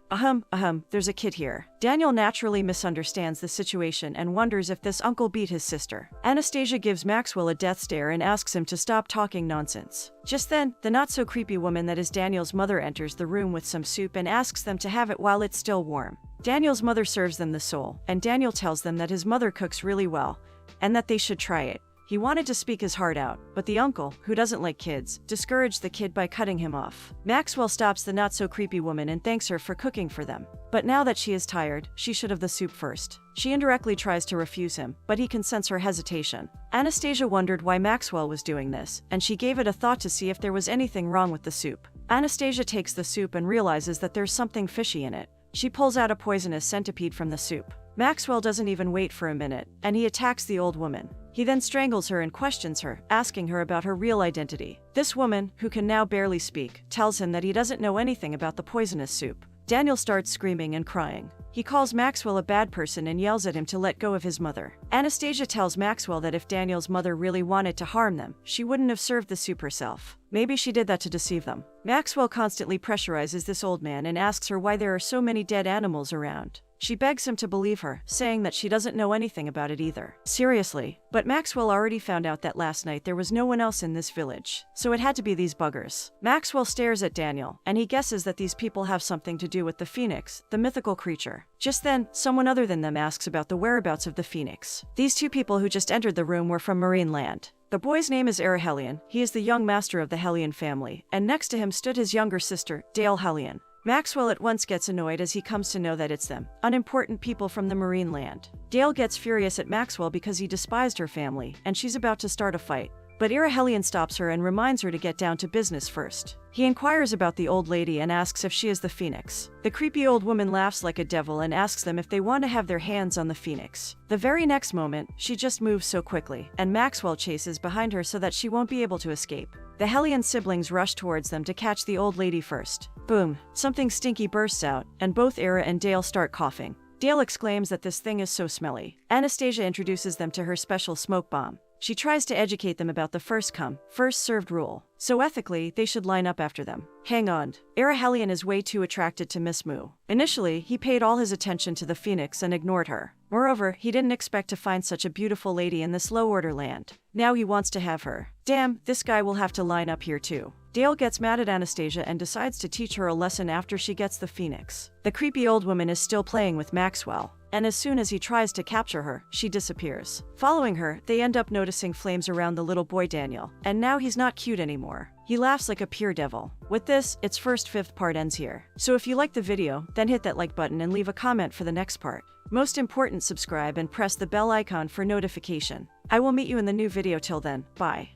There's a kid here. Daniel naturally misunderstands the situation and wonders if this uncle beat his sister. Anastasia gives Maxwell a death stare and asks him to stop talking nonsense. Just then, the not-so-creepy woman that is Daniel's mother enters the room with some soup and asks them to have it while it's still warm. Daniel's mother serves them the sole, and Daniel tells them that his mother cooks really well, and that they should try it. He wanted to speak his heart out, but the uncle, who doesn't like kids, discouraged the kid by cutting him off. Maxwell stops the not-so-creepy woman and thanks her for cooking for them. But now that she is tired, she should have the soup first. She indirectly tries to refuse him, but he can sense her hesitation. Anastasia wondered why Maxwell was doing this, and she gave it a thought to see if there was anything wrong with the soup. Anastasia takes the soup and realizes that there's something fishy in it. She pulls out a poisonous centipede from the soup. Maxwell doesn't even wait for a minute, and he attacks the old woman. He then strangles her and questions her, asking her about her real identity. This woman, who can now barely speak, tells him that he doesn't know anything about the poisonous soup. Daniel starts screaming and crying. He calls Maxwell a bad person and yells at him to let go of his mother. Anastasia tells Maxwell that if Daniel's mother really wanted to harm them, she wouldn't have served the soup herself. Maybe she did that to deceive them. Maxwell constantly pressurizes this old man and asks her why there are so many dead animals around. She begs him to believe her, saying that she doesn't know anything about it either. Seriously. But Maxwell already found out that last night there was no one else in this village, so it had to be these buggers. Maxwell stares at Daniel, and he guesses that these people have something to do with the phoenix, the mythical creature. Just then, someone other than them asks about the whereabouts of the phoenix. These two people who just entered the room were from Marine Land. The boy's name is Hellion. He is the young master of the Hellion family, and next to him stood his younger sister, Dale Hellion. Maxwell at once gets annoyed as he comes to know that it's them, unimportant people from the Marine Land. Dale gets furious at Maxwell because he despised her family, and she's about to start a fight. But Hellion stops her and reminds her to get down to business first. He inquires about the old lady and asks if she is the phoenix. The creepy old woman laughs like a devil and asks them if they want to have their hands on the phoenix. The very next moment, she just moves so quickly, and Maxwell chases behind her so that she won't be able to escape. The Hellion siblings rush towards them to catch the old lady first. Boom! Something stinky bursts out, and both Era and Dale start coughing. Dale exclaims that this thing is so smelly. Anastasia introduces them to her special smoke bomb. She tries to educate them about the first come, first served rule. So ethically, they should line up after them. Hang on. Hellion is way too attracted to Miss Mu. Initially, he paid all his attention to the phoenix and ignored her. Moreover, he didn't expect to find such a beautiful lady in this low-order land. Now he wants to have her. Damn, this guy will have to line up here too. Dale gets mad at Anastasia and decides to teach her a lesson after she gets the phoenix. The creepy old woman is still playing with Maxwell. and as soon as he tries to capture her, she disappears. Following her, they end up noticing flames around the little boy Daniel, and now he's not cute anymore. He laughs like a pure devil. With this, its fifth part ends here. So if you liked the video, then hit that like button and leave a comment for the next part. Most important, subscribe and press the bell icon for notification. I will meet you in the new video. Till then, bye.